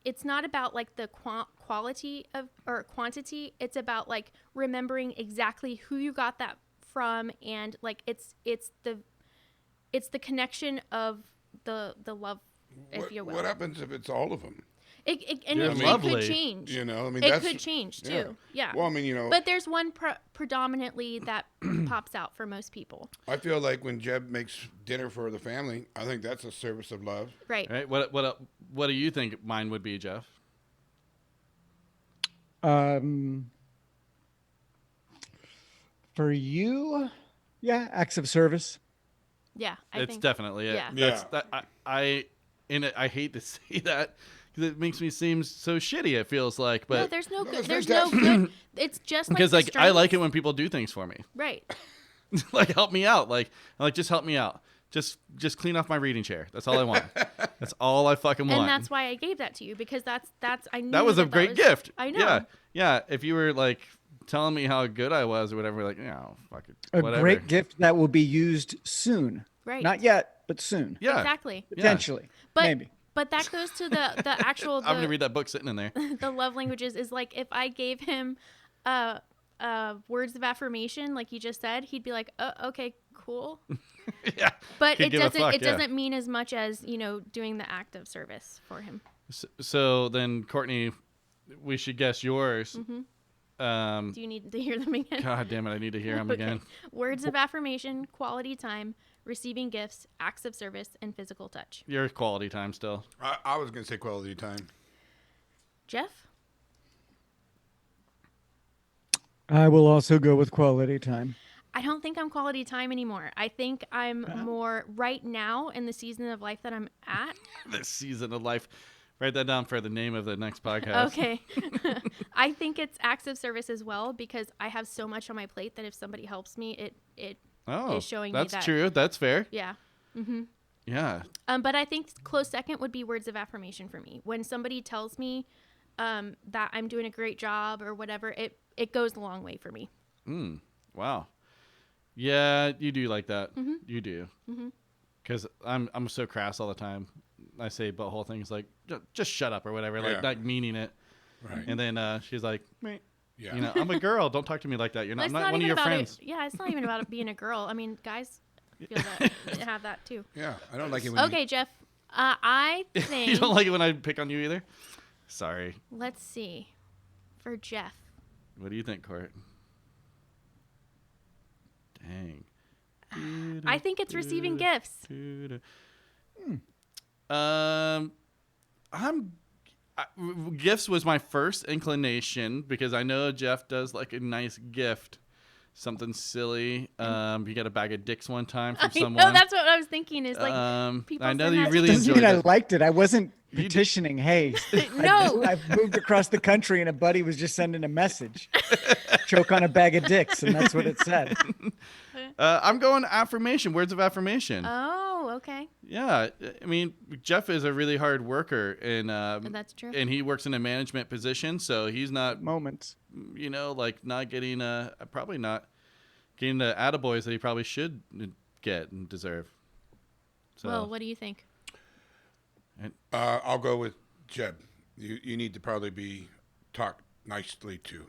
it's not about like the quality of or quantity, it's about like remembering exactly who you got that from, and like it's the connection of the love, if you will. What happens if it's all of them? It lovely. could change. You know, I mean, it could change too. Yeah. Well, I mean, you know, But there's one predominantly that pops out for most people. I feel like when Jeb makes dinner for the family, I think that's a service of love. Right. Right. What do you think mine would be, Jeff? For you, yeah, acts of service. Yeah. I It's think. definitely it. Yeah. That's, I hate to say that because it makes me seem so shitty. It feels like, No, but there's no good. there's There's no good. It's just like because the like I strengths. like it when people do things for me. Right. Like help me out. Like just help me out. Just clean off my reading chair. That's all I want. That's all I fucking want. And that's why I gave that to you, because that's I knew that was a great gift. I know. Yeah. Yeah. If you were like telling me how good I was or whatever, like, no, fuck it. A Whatever. great gift that will be used soon. Right. Not yet, but soon. Yeah. Exactly. Yeah. Potentially. But Maybe. but that goes to the actual I'm gonna read that book sitting in there. the love languages is like if I gave him words of affirmation like you just said, he'd be like, oh, okay, cool. Yeah. But Could it give a doesn't fuck, it yeah. doesn't mean as much as, doing the act of service for him. So then, Courtney, we should guess yours. Do you need to hear them again? God damn it, I need to hear them Okay. again. Words of affirmation, quality time, receiving gifts, acts of service, and physical touch. Your quality time still. I was going to say quality time. Jeff? I will also go with quality time. I don't think I'm quality time anymore. I think I'm more right now in the season of life that I'm at. This season of life. Write that down for the name of the next podcast. Okay. I think it's acts of service as well, because I have so much on my plate that if somebody helps me, it Oh, is showing me that's that. true. That's fair. Yeah. Yeah. But I think close second would be words of affirmation for me. When somebody tells me that I'm doing a great job or whatever, it goes a long way for me. Wow. Yeah, you do like that. You do. Because I'm so crass all the time. I say butthole things like just shut up or whatever, like Yeah. not meaning it. Right. And then she's like, meh. Yeah. I'm a girl. Don't talk to me like that. It's I'm not one of even your about friends. it's not even about it being a girl. I mean, guys feel that have that too. Yeah. I don't like it when Okay, Jeff. I You think. don't like it when I pick on you either? Sorry. Let's see. For Jeff. What do you think, Court? Dang. I think it's receiving gifts. Gifts was my first inclination because I know Jeff does like a nice gift, something silly. He got a bag of dicks one time from someone. No, that's what I was thinking. Is like people. I know send that you that- really Doesn't enjoyed mean I it. liked it. I wasn't petitioning. Hey, No. I've moved across the country and a buddy was just sending a message. Choke on a bag of dicks, and that's what it said. I'm going affirmation, words of affirmation. Oh, okay. Yeah, I mean Jeff is a really hard worker, and That's true. And he works in a management position, so he's not, Moments. like not getting probably not getting the attaboys that he probably should get and deserve. So Well, what do you think? I'll go with Jeb. You need to probably be talked nicely to.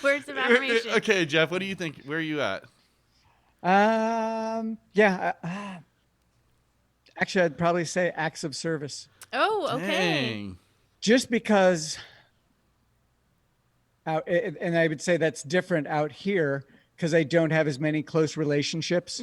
Words of affirmation. Okay, Jeff, what do you think? Where are you at? Yeah. Actually, I'd probably say acts of service. Oh, okay. Dang. Just because and I would say that's different out here because I don't have as many close relationships.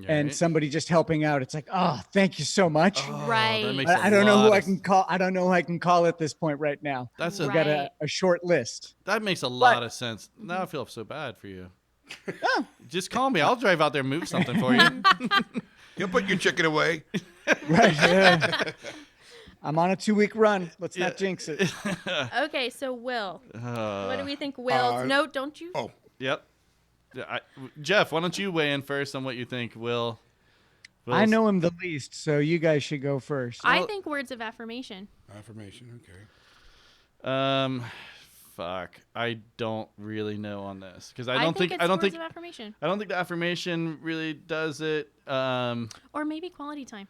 and Right. somebody just helping out. It's like, oh, thank you so much. Oh, Right. that makes I a don't know who lot I of- can call. I don't know who I can call at this point right now. That's I've a got Right. a short list. That makes a lot of sense. Now I feel so bad for you. Just call me. I'll drive out there and move something for you. You'll put your chicken away. Right. Yeah. I'm on a 2-week run. Let's not jinx it. Okay, so Will. What do we think Will? No, don't you? Oh, Yep. Yeah, Jeff, why don't you weigh in first on what you think Will? I Will's- know him the least, so you guys should go first. I think words of affirmation. affirmation. Okay. Fuck. I don't really know on this because I I don't think think it's I don't words think of affirmation. I don't think the affirmation really does it. Or maybe quality time.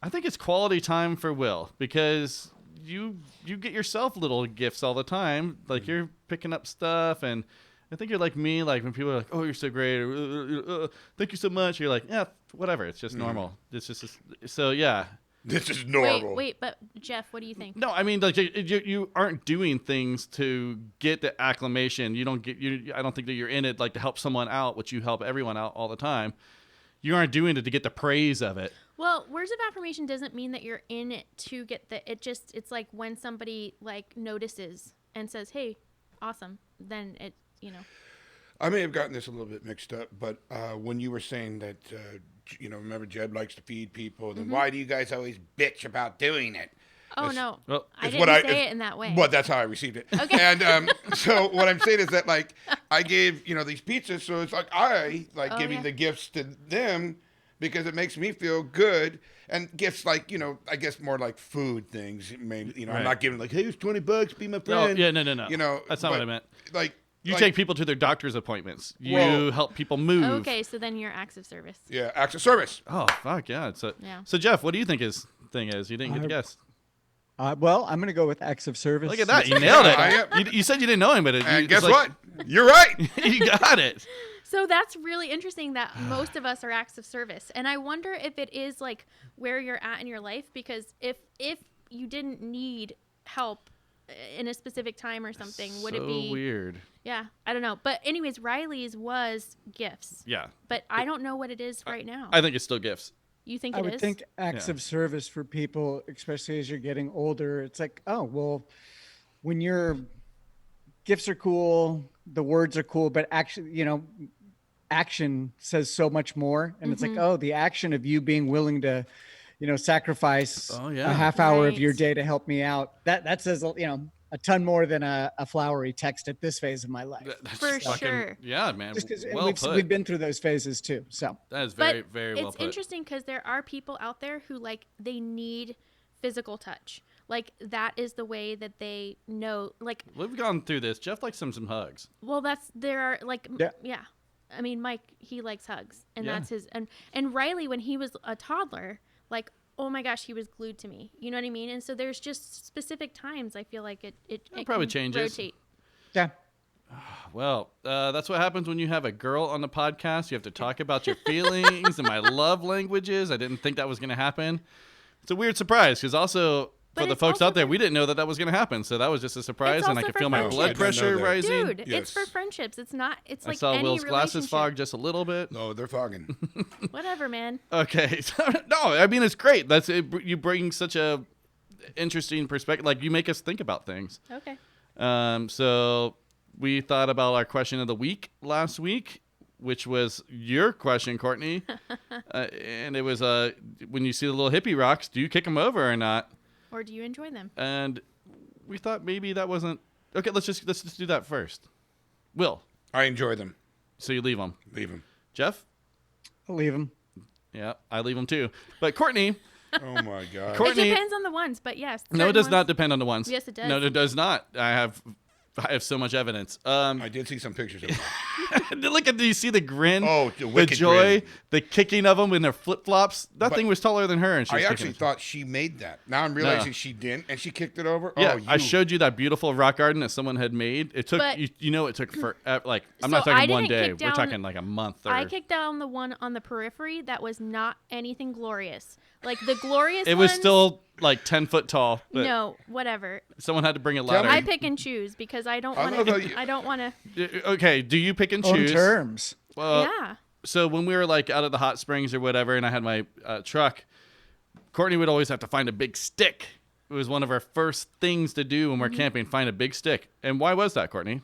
I think it's quality time for Will because you get yourself little gifts all the time. Like you're picking up stuff, and I think you're like me. Like when people are like, "Oh, you're so great," or "Thank you so much," you're like, "Yeah, whatever. It's just normal. It's just so yeah." This is normal. Wait, but Jeff, what do you think? No, I mean like you aren't doing things to get the acclamation. You don't get you. I don't think that you're in it like to help someone out, which you help everyone out all the time. You aren't doing it to get the praise of it. Well, words of affirmation doesn't mean that you're in it to get it's like when somebody like notices and says, "Hey, awesome." Then it, I may have gotten this a little bit mixed up, but when you were saying that, remember Jed likes to feed people, then why do you guys always bitch about doing it? Oh It's- no. well, I it's didn't what say it in that way. Well, that's how I received it. Okay. And so what I'm saying is that, like, I gave, these pizzas, so it's like I like Oh, giving yeah. the gifts to them because it makes me feel good. And gifts like, I guess more like food things. Maybe, I'm Right. not giving like, hey, it's $20, be my No, friend. yeah, no. That's not what I but, meant. Like, You like, take people to their doctor's appointments. You Well- help people move. Okay, so then you're acts of service. Yeah, acts of service. Oh fuck yeah! Yeah. So Jeff, what do you think his thing is? You didn't get to guess. Well, I'm going to go with acts of service. Look at that! You nailed Yeah, it. You said you didn't know him, but And it's guess like- what? You're right. you got it. So that's really interesting that most of us are acts of service. And I wonder if it is like where you're at in your life, because if you didn't need help in a specific time or something, would it be weird? Yeah, I don't know. But anyways, Riley's was gifts. Yeah, But I don't know what it is right now. I think it's still gifts. You think I it would is? think acts Yeah. of service for people, especially as you're getting older. It's like, oh, well, when your gifts are cool, the words are cool, but actually, action says so much more. And it's like, oh, the action of you being willing to, sacrifice Oh, yeah. a half hour of Right. your day to help me out. That says, a ton more than a flowery text at this phase of my life. That's For fucking- sure. Yeah, man. Just because Well put. we've been through those phases too. So That is But very, very well it's put. interesting because there are people out there who like they need physical touch. Like that is the way that they know. Like, We've gone through this. Jeff likes some hugs. well, there are like Yeah. yeah. I mean, Mike, he likes hugs, and Yeah. that's his. And Riley, when he was a toddler, like, oh my gosh, he was glued to me. You know what I mean? And so there's just specific times I feel like it probably can changes. Rotate. yeah. Well, that's what happens when you have a girl on the podcast. You have to talk about your feelings and my love languages. I didn't think that was going to happen. It's a weird surprise because also But for the it's folks also out there, for- we didn't know that was going to happen. So that was just a surprise, It's and I also could for feel my friendship. blood I didn't know pressure that. rising. Dude, Yes. it's for friendships. It's not. It's I like saw any Will's glasses relationship. fog just a little bit. No, they're fogging. Whatever, man. Okay, so, no, I mean it's great. That's it, you bring such a interesting perspective. Like you make us think about things. Okay. So we thought about our question of the week last week, which was your question, Courtney, and it was when you see the little hippie rocks, do you kick them over or not? Or do you enjoy them? And we thought maybe that wasn't okay. Let's just do that first. Will, I enjoy them. so you leave them. Leave them. Jeff, I'll leave them. yeah, I leave them too. But Courtney, Oh my God. Courtney- It depends on the ones, but yes. no, it certain does ones- not depend on the ones. Yes, it does. No, it does not. I have so much evidence. I did see some pictures of them. Look at, do you see the grin? Oh, the the wicked joy, grin. the kicking of them in their flip flops. That But thing was taller than her, and she I was actually kicking it. thought she made that. Now I'm realizing she didn't, and she kicked it over. Yeah, Oh, I showed you that beautiful rock garden that someone had made. It took But- it took forever. Like I'm So not I talking one didn't day. kick We're down- talking like a month. Or, I kicked down the one on the periphery that was not anything glorious. Like the glorious it was ones, still like 10 foot tall. But no, whatever. someone had to bring a me- ladder. I pick and choose because I don't I want love how to. you- I don't want to. Okay, do you pick and On choose? terms. Well, Yeah. So when we were like out at the hot springs or whatever, and I had my truck, Courtney would always have to find a big stick. It was one of our first things to do when we're camping, find a big stick. And why was that, Courtney?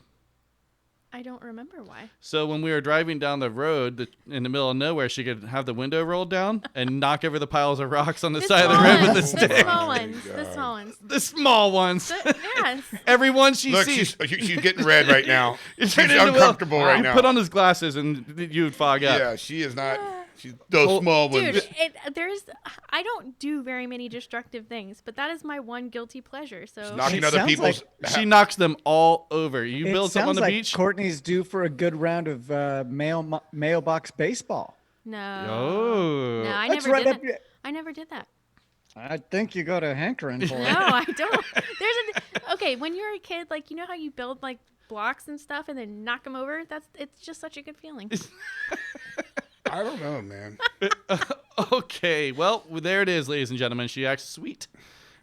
I don't remember why. So when we were driving down the road in the middle of nowhere, she could have the window rolled down and knock over the piles of rocks on the side of the road with the stick. The small ones. Oh my The God. small ones. The small ones. Yes. Everyone she Look, sees. she's getting red right now. It's She's turned into uncomfortable right You now. put on his glasses and you'd fog up. Yeah, she is not. She's those small ones. Dude, I don't do very many destructive things, but that is my one guilty pleasure. So Knocking It other sounds people's. She knocks them all over. You It build something on sounds the like beach. Courtney's due for a good round of mailbox baseball. no. Oh. No, I That's never right did up that. your- I never did that. I think you got a hankering for No, it. I don't. Okay, when you're a kid, like, you know how you build like blocks and stuff and then knock them over? It's just such a good feeling. I don't know, man. Okay, well, there it is, ladies and gentlemen. She acts sweet,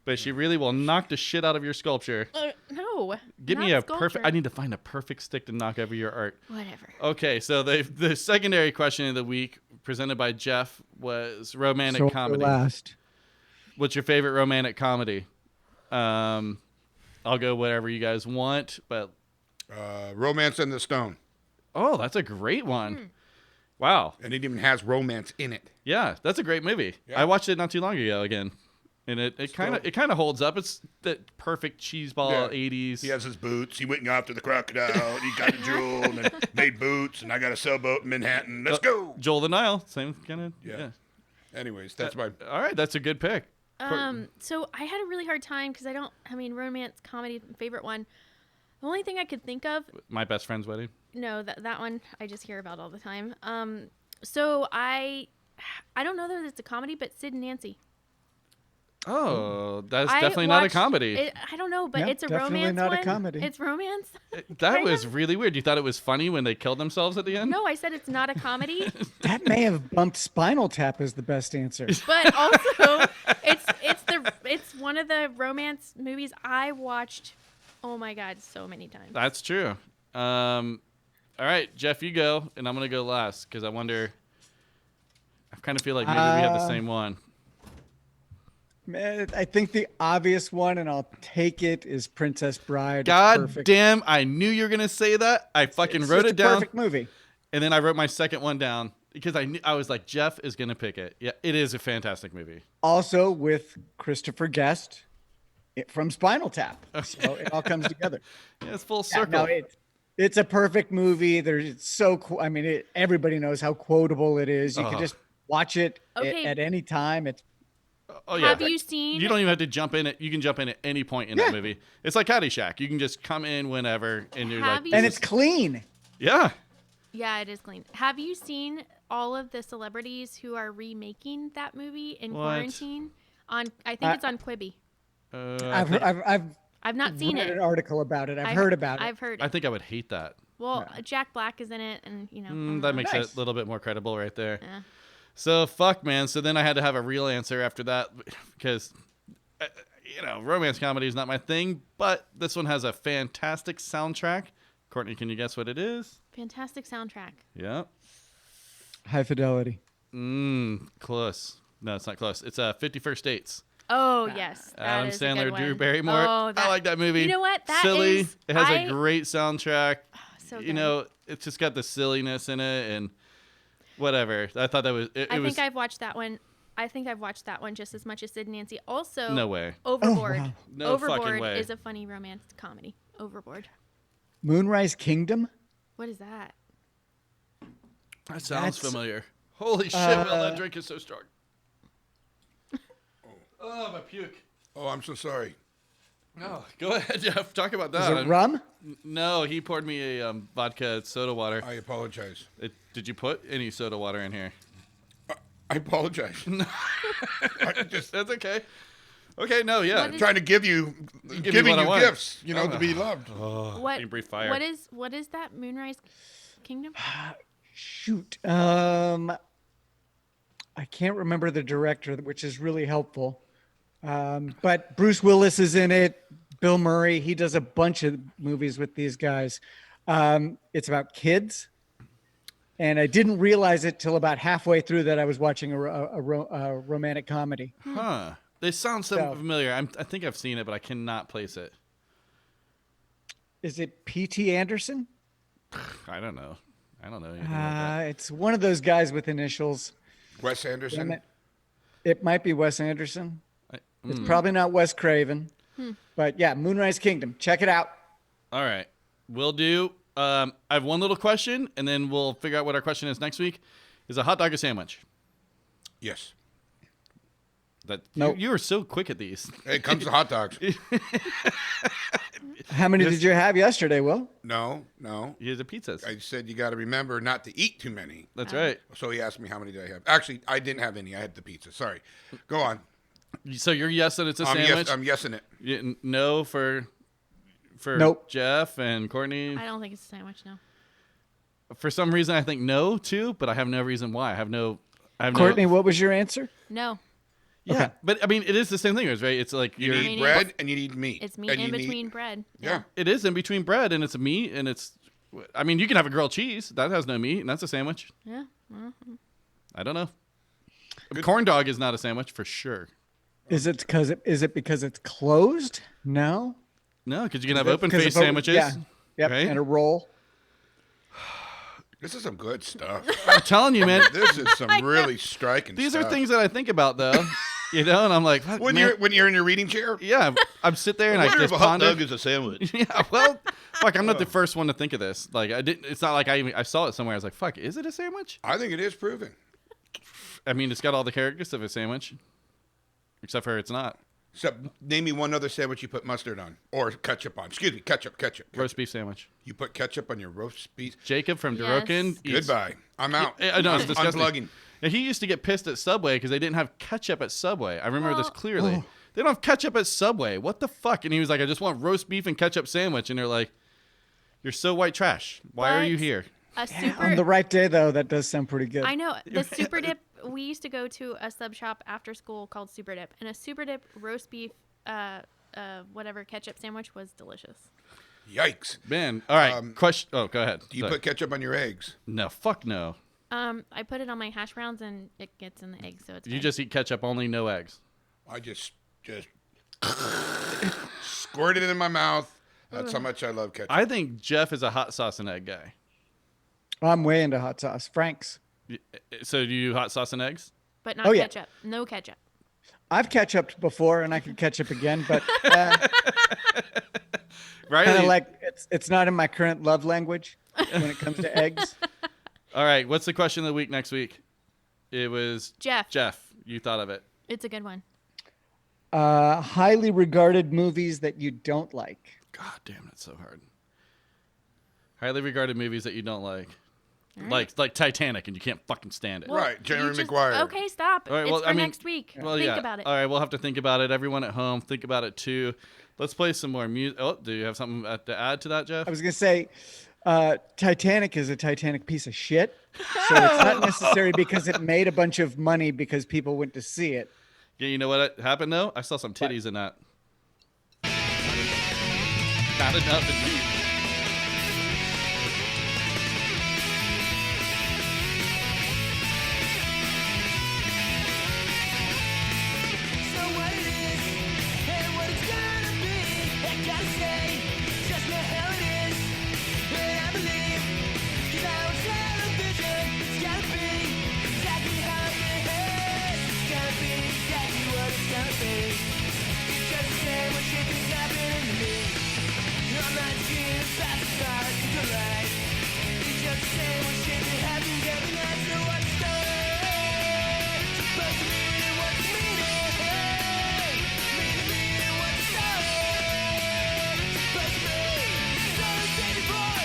but she really will knock the shit out of your sculpture. No. Give me not a perfect. sculpture. I need to find a perfect stick to knock over your art. Whatever. Okay, so the secondary question of the week presented by Jeff was romantic So for comedy. last. What's your favorite romantic comedy? I'll go whatever you guys want, but Romance in the Stone, oh, that's a great one. Wow. and it even has romance in it. Yeah, that's a great movie. Yeah. I watched it not too long ago again. And it kind of holds up. It's that perfect cheeseball Yeah. 80s. He has his boots. He went and got after the crocodile. He got a jewel and then made boots. And I got a sailboat in Manhattan. Let's go. Joel the Nile, same kind of. Yeah. Anyways, that's my. All right, that's a good pick. So I had a really hard time because romance comedy, favorite one. The only thing I could think of, My best friend's wedding. no, that one I just hear about all the time. So I don't know that it's a comedy, but Sid and Nancy. Oh, that's I definitely not a watched comedy. I don't know, but Yeah, it's a definitely romance not a one. comedy. It's romance. That kind was of. really weird. You thought it was funny when they killed themselves at the end? No, I said it's not a comedy, That may have bumped Spinal Tap as the best answer. but also it's one of the romance movies I watched. Oh my God, so many times. That's true. All right, Jeff, you go, and I'm going to go last because I wonder. I kind of feel like maybe we have the same one. Man, I think the obvious one, and I'll take it, is Princess Bride. It's God perfect. damn, I knew you were going to say that. I fucking It's wrote just it a down. Perfect movie. And then I wrote my second one down because I was like, Jeff is going to pick it. Yeah, it is a fantastic movie. Also with Christopher Guest from Spinal Tap. So it all comes together. Yeah, it's full Yeah, circle. no, it's a perfect movie. It's so cool. I mean, everybody knows how quotable it is. You can just watch it Okay. at any time. It's Oh yeah. Have you seen? You don't even have to jump in it. You can jump in at any point in that movie. It's like Caddyshack. You can just come in whenever, and you're Have like, you- and it's clean. yeah. Yeah, it is clean. Have you seen all of the celebrities who are remaking that movie in What? quarantine? I think it's on Quibi. I've I've not seen read it. an article about it. I've heard about it. I've heard. I think I would hate that. Well, Jack Black is in it, and I don't That know. makes Nice. it a little bit more credible right there. Yeah. So fuck, man. So then I had to have a real answer after that because, romance comedy is not my thing. But this one has a fantastic soundtrack. Courtney, can you guess what it is? Fantastic soundtrack. Yeah. High Fidelity. Close. No, it's not close. It's 51st Dates. Oh yes, that Adam is a Sandler, good Drew one. Barrymore. Oh, I like that movie. You know what? That Silly. is- It has I- a great soundtrack. So You good. know, it's just got the silliness in it and whatever. I thought that was. It I was think I've watched that one. I think I've watched that one just as much as Sid and Nancy. Also, no way. Overboard. wow. No fucking Overboard way. is a funny romance comedy. Overboard. Moonrise Kingdom. What is that? That sounds That's- familiar. Holy shit! Will, that drink is so strong. Oh, my puke. Oh, I'm so sorry. No, go ahead, Jeff. Talk about Is that. it rum? No, he poured me a vodka soda water. I apologize. Did you put any soda water in here? I apologize. I just That's okay. Okay, no, yeah. What is- trying to give you, me giving what I you want. gifts, to be loved. What? can breathe fire. What is that? Moonrise Kingdom? Shoot. I can't remember the director, which is really helpful. But Bruce Willis is in it. Bill Murray. He does a bunch of movies with these guys. It's about kids. and I didn't realize it till about halfway through that I was watching a romantic comedy. Huh. They sound so So- familiar. I think I've seen it, but I cannot place it. Is it P.T. Anderson? I don't know. I don't know anything like that. It's one of those guys with initials. Wes Damn Anderson. it. It might be Wes Anderson. I- It's probably not Wes Craven. But yeah, Moonrise Kingdom. Check it out. All right. We'll do. I have one little question, and then we'll figure out what our question is next week. Is a hot dog a sandwich? Yes. That Nope. you are so quick at these. Hey, it comes to hot dogs. How many did you have yesterday, Will? No. Here's the pizzas. I said you got to remember not to eat too many. That's right. So he asked me how many did I have. Actually, I didn't have any. I had the pizza. Sorry. Go on. So you're yes that it's a sandwich. I'm yesing it. No for Nope. Jeff and Courtney. I don't think it's a sandwich. No. For some reason, I think no too, but I have no reason why. I have no. Courtney, what was your answer? No. Yeah, Okay. but I mean, it is the same thing, right? It's like You you're. need mean, bread and you need meat. It's meat And in you need- between bread. Yeah. It is in between bread, and it's a meat, and it's. I mean, you can have a grilled cheese that has no meat, and that's a sandwich. Yeah. I don't know. A corn dog is not a sandwich for sure. Is it because it's closed? No. No, because you can have Is it open because face of a- sandwiches. Yeah. Yep. right? And a roll. This is some good stuff. I'm telling you, man. This is some really striking These stuff. are things that I think about, though. You know, and I'm like, fuck, When man. you're in your reading chair? Yeah, I'm sit there and I wonder just if a hot ponder. dog is a sandwich. Yeah, well, fuck, I'm not the first one to think of this. Like, I didn't. It's not like I saw it somewhere. I was like, fuck, is it a sandwich? I think it is proven. I mean, it's got all the characteristics of a sandwich, except for it's not. Except, name me one other sandwich you put mustard on. Or ketchup on. Excuse me, ketchup. Roast beef sandwich. You put ketchup on your roast beef? Jacob from Yes. Dorokin. eats- Goodbye. I'm out. Yeah, no, it's disgusting. Unplugging. And he used to get pissed at Subway because they didn't have ketchup at Subway. I remember this Well- clearly. They don't have ketchup at Subway. What the fuck? And he was like, I just want roast beef and ketchup sandwich. And they're like, you're so white trash. Why are you But here? A super. On the right day, though, that does sound pretty good. I know the Super Dip. We used to go to a sub shop after school called Super Dip, and a Super Dip roast beef, whatever ketchup sandwich was delicious. Yikes. Man, all right. Question. Oh, go ahead. Do you Sorry. put ketchup on your eggs? No, fuck no. I put it on my hash browns, and it gets in the egg, so it's. You good. just eat ketchup only, no eggs. I just squirt it in my mouth. That's how much I love ketchup. I think Jeff is a hot sauce and egg guy. I'm way into hot sauce. Frank's. So do you hot sauce and eggs? But not Oh, yeah. ketchup. No ketchup. I've ketchuped before, and I could ketchup again, but Right? kind of like it's not in my current love language when it comes to eggs. All right. What's the question of the week next week? It was Jeff. Jeff. You thought of it. It's a good one. Highly regarded movies that you don't like. God damn, that's so hard. Highly regarded movies that you don't like. Like Titanic, and you can't fucking stand it. Right, You Jeremy just- Maguire. Okay, stop. All right, it's well, for I mean- next week. Well, Think yeah. about it. All right, we'll have to think about it. Everyone at home, think about it too. Let's play some more music. Oh, do you have something to add to that, Jeff? I was gonna say, Titanic is a Titanic piece of shit. So it's not necessary because it made a bunch of money because people went to see it. Yeah, you know what happened though? I saw some titties in that. Not enough indeed. So what it is and what it's gonna be, I gotta say, just know how it is. But I believe, 'cause I was television, it's gotta be exactly how it is. It's gonna be exactly what it's gonna be. It's just the same when shit is happening to me. I'm not seeing it fast as far as to the right. It's just the same when shit that happens every night. So what's going supposed to mean and what's meaning? Meaning what's supposed to be? So baby boy,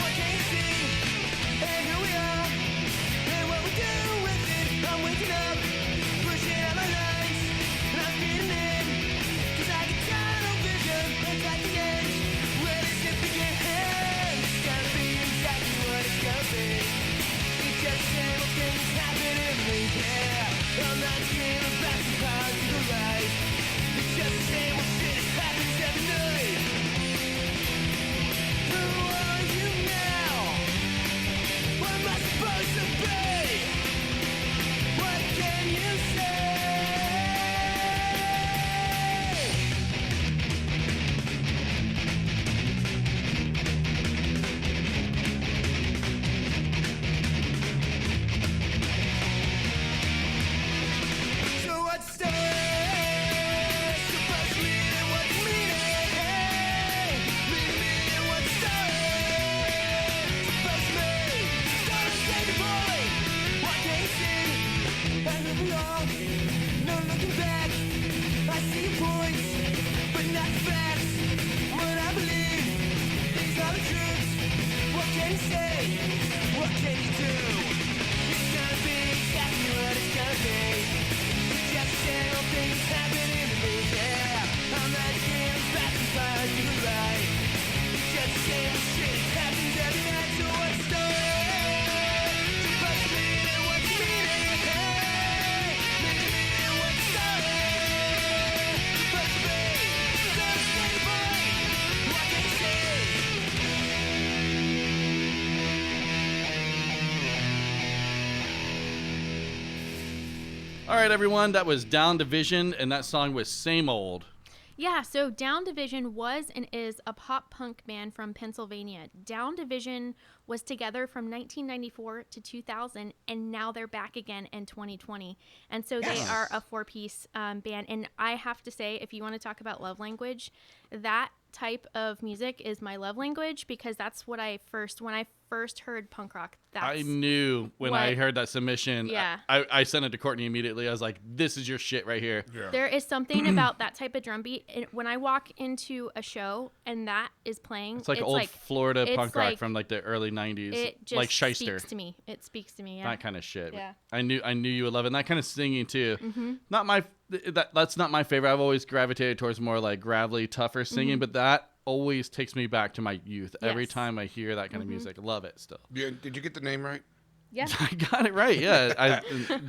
what can you see? And here we are, and what we do with it. I'm waking up, pushing out my lines, and I'm feeling in. 'Cause I get tunnel vision and like the edge. Where does it begin? It's gonna be exactly what it's gonna be. It's just the same old things happening to me, yeah. I'm not dreaming back to cars to the right. It's just the same old shit that happens every night. Who are you now? What must All right, everyone, that was Down Division, and that song was Same Old. Yeah, so Down Division was and is a pop punk band from Pennsylvania. Down Division was together from 1994 to 2000, and now they're back again in 2020. And so they are a 4-piece band. And I have to say, if you want to talk about love language, that type of music is my love language, because that's what when I first heard punk rock, I knew when I heard that submission. Yeah. I sent it to Courtney immediately. I was like, this is your shit right here. Yeah. There is something about that type of drum beat. When I walk into a show and that is playing, It's like old Florida it's punk rock like- from like the early 90s. it just like Shyster. speaks to me. It speaks to me, yeah. That kind of shit. Yeah. I knew you would love it. And that kind of singing too. Not my that's not my favorite. I've always gravitated towards more like gravelly, tougher singing, but that always takes me back to my youth. Every Yes. time I hear that kind of music, I love it still. Yeah, did you get the name right? Yeah. I got it right. Yeah.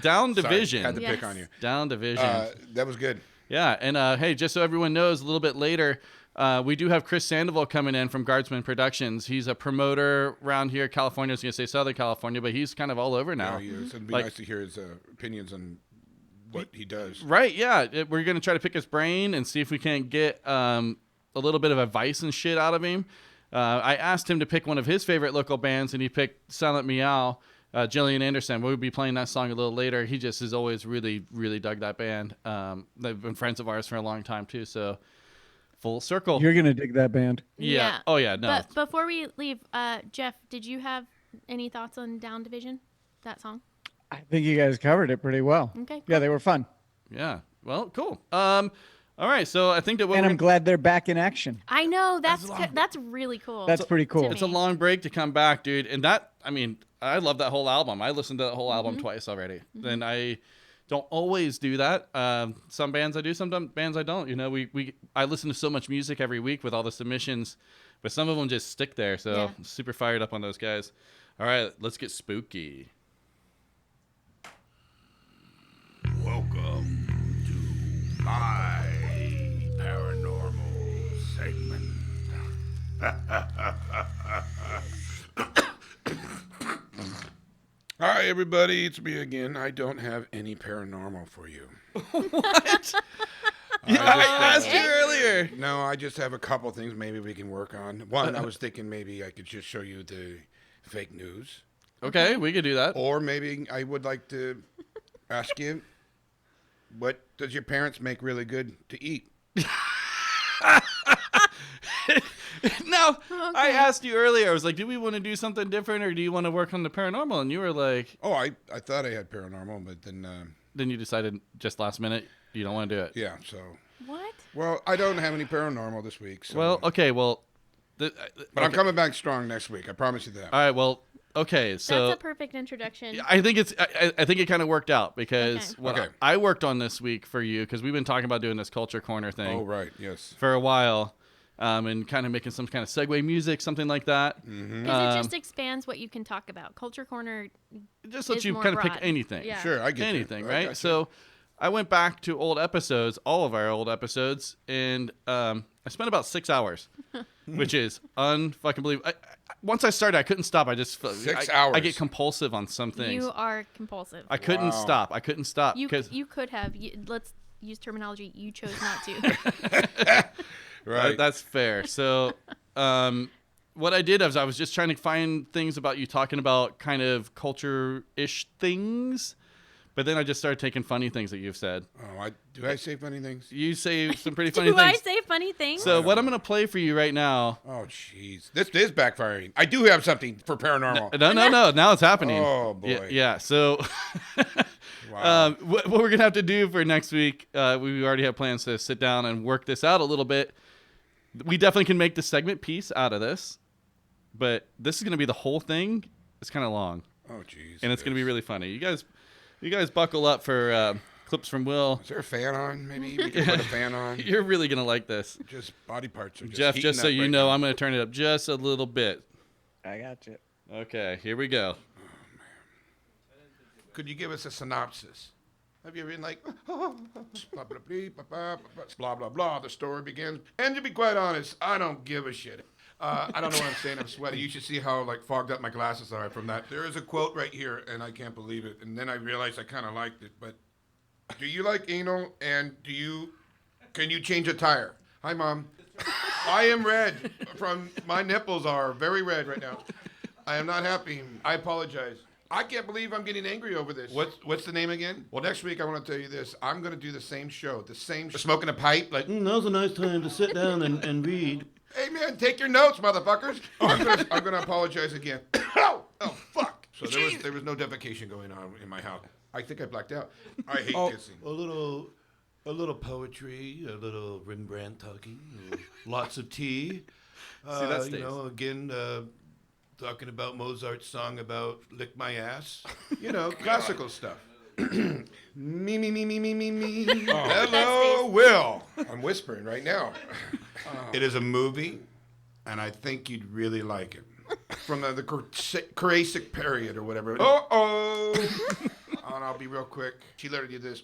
Down Sorry, Division. had to pick Yes. on you. Down Division. That was good. Yeah, and hey, just so everyone knows, a little bit later, we do have Chris Sandoval coming in from Guardsmen Productions. He's a promoter around here, California. I was going to say Southern California, but he's kind of all over now. Yeah, he is. It'd be Like- nice to hear his opinions on what he does. Right, yeah. We're going to try to pick his brain and see if we can't get a little bit of advice and shit out of him. I asked him to pick one of his favorite local bands, and he picked Silent Meow. Jillian Anderson. We'll be playing that song a little later. He just has always really, really dug that band. They've been friends of ours for a long time too. So full circle. You're gonna dig that band. Yeah. Oh yeah. No. But before we leave, Jeff, did you have any thoughts on Down Division, that song? I think you guys covered it pretty well. Okay, Yeah, they were fun, Yeah. Well, cool. All right. So I think that what and we're I'm glad they're back in action. I know that's really cool. That's pretty cool. to it's a me. long break to come back, dude. And that, I mean, I love that whole album. I listened to that whole album twice already. And I don't always do that. Some bands I do, some bands I don't. You know, I listen to so much music every week with all the submissions, but some of them just stick there. So Yeah. I'm super fired up on those guys. All right, let's get spooky. Welcome to my paranormal segment. Hi, everybody. It's me again. I don't have any paranormal for you. What? I asked you earlier. No, I just have a couple things maybe we can work on. One, I was thinking maybe I could just show you the fake news. Okay, we could do that. Or maybe I would like to ask you, what does your parents make really good to eat? No, I asked you earlier. I was like, do we want to do something different, or do you want to work on the paranormal? And you were like, Oh, I thought I had paranormal, but then you decided just last minute you don't want to do it. yeah, so. What? Well, I don't have any paranormal this week. So. Well, okay, well, But I'm okay. coming back strong next week. I promise you that. All right, well, okay, so That's a perfect introduction. I think I think it kind of worked out because Okay. what Okay. I worked on this week for you, because we've been talking about doing this culture corner thing Oh, right. Yes. for a while, and kind of making some kind of segue music, something like that. Mm-hmm. Because it just expands what you can talk about. Culture Corner. Just let is you more kind of broad. pick anything. Yeah. Sure, I get you. Anything, I right? got you. So I went back to old episodes, all of our old episodes, and I spent about 6 hours, which is unfucking believable. Once I started, I couldn't stop. I just 6 I hours. get compulsive on some things. You are compulsive. I couldn't Wow. stop. I couldn't stop You because you could have. Let's use terminology. You chose not to. Right. that's fair. So, what I did was I was just trying to find things about you talking about kind of culture-ish things, but then I just started taking funny things that you've said. Oh, do I say funny things? You say some pretty funny Do I things. say funny things? So what I'm gonna play for you right now. Oh, jeez. This is backfiring. I do have something for paranormal. No. Now it's happening. Oh, boy. Yeah. So, Wow. what we're gonna have to do for next week, we already have plans to sit down and work this out a little bit. We definitely can make the segment piece out of this, but this is gonna be the whole thing. It's kind of long, Oh, jeez. and it's gonna be really funny. You guys buckle up for clips from Will. Is there a fan on? Maybe we can put a fan on. You're really gonna like this, Just body parts are just Jeff. heating Just so up you right know, now. I'm gonna turn it up just a little bit. I got you. Okay, here we go. Could you give us a synopsis? Have you been like, blah, blah, blah, blah, blah, blah, the story begins. And to be quite honest, I don't give a shit. I don't know what I'm saying. I'm sweaty. You should see how like fogged up my glasses are from that. There is a quote right here, and I can't believe it. And then I realized I kind of liked it, but Do you like anal? And can you change a tire? Hi, Mom. I am red. My nipples are very red right now. I am not happy. I apologize. I can't believe I'm getting angry over this. What's the name again? Well, next week I want to tell you this. I'm going to do the same show. Smoking a pipe. Like, Now's a nice time to sit down and read. hey, man, take your notes, motherfuckers. I'm going to apologize again. Oh, fuck. So there was no defecation going on in my house. I think I blacked out. I hate kissing. A little poetry, a little Rembrandt talking, lots of tea. See, that stays. Again, talking about Mozart's song about lick my ass. Classical stuff. Me. Hello, Will. I'm whispering right now. It is a movie, and I think you'd really like it. From the Crasic period or whatever. And I'll be real quick. She literally did this.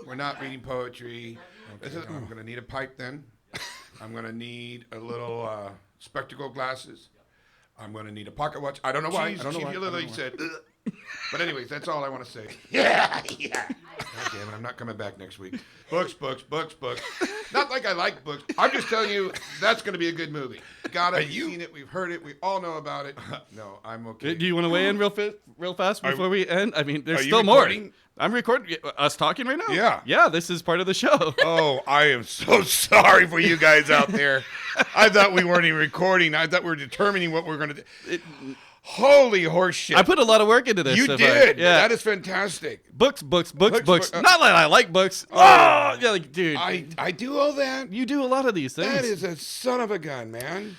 We're not reading poetry. I'm going to need a pipe then. I'm going to need a little spectacle glasses. I'm going to need a pocket watch. I don't know why. I don't know why. She literally said, ugh. But anyways, that's all I want to say. Yeah. God damn it, I'm not coming back next week. Books. Not like I like books. I'm just telling you, that's going to be a good movie. We've seen it, we've heard it, we all know about it. No, I'm okay. Do you want to weigh in real fast before we end? I mean, there's Are you still more. recording? I'm recording. Us talking right now? Yeah. Yeah, this is part of the show. Oh, I am so sorry for you guys out there. I thought we weren't even recording. I thought we were determining what we're going to do. Holy horseshit. I put a lot of work into this. You so did. far. Yeah. That is fantastic. Books. Books. Not that I like books. Oh. Yeah, like, dude. I do all that? You do a lot of these things. That is a son of a gun, man.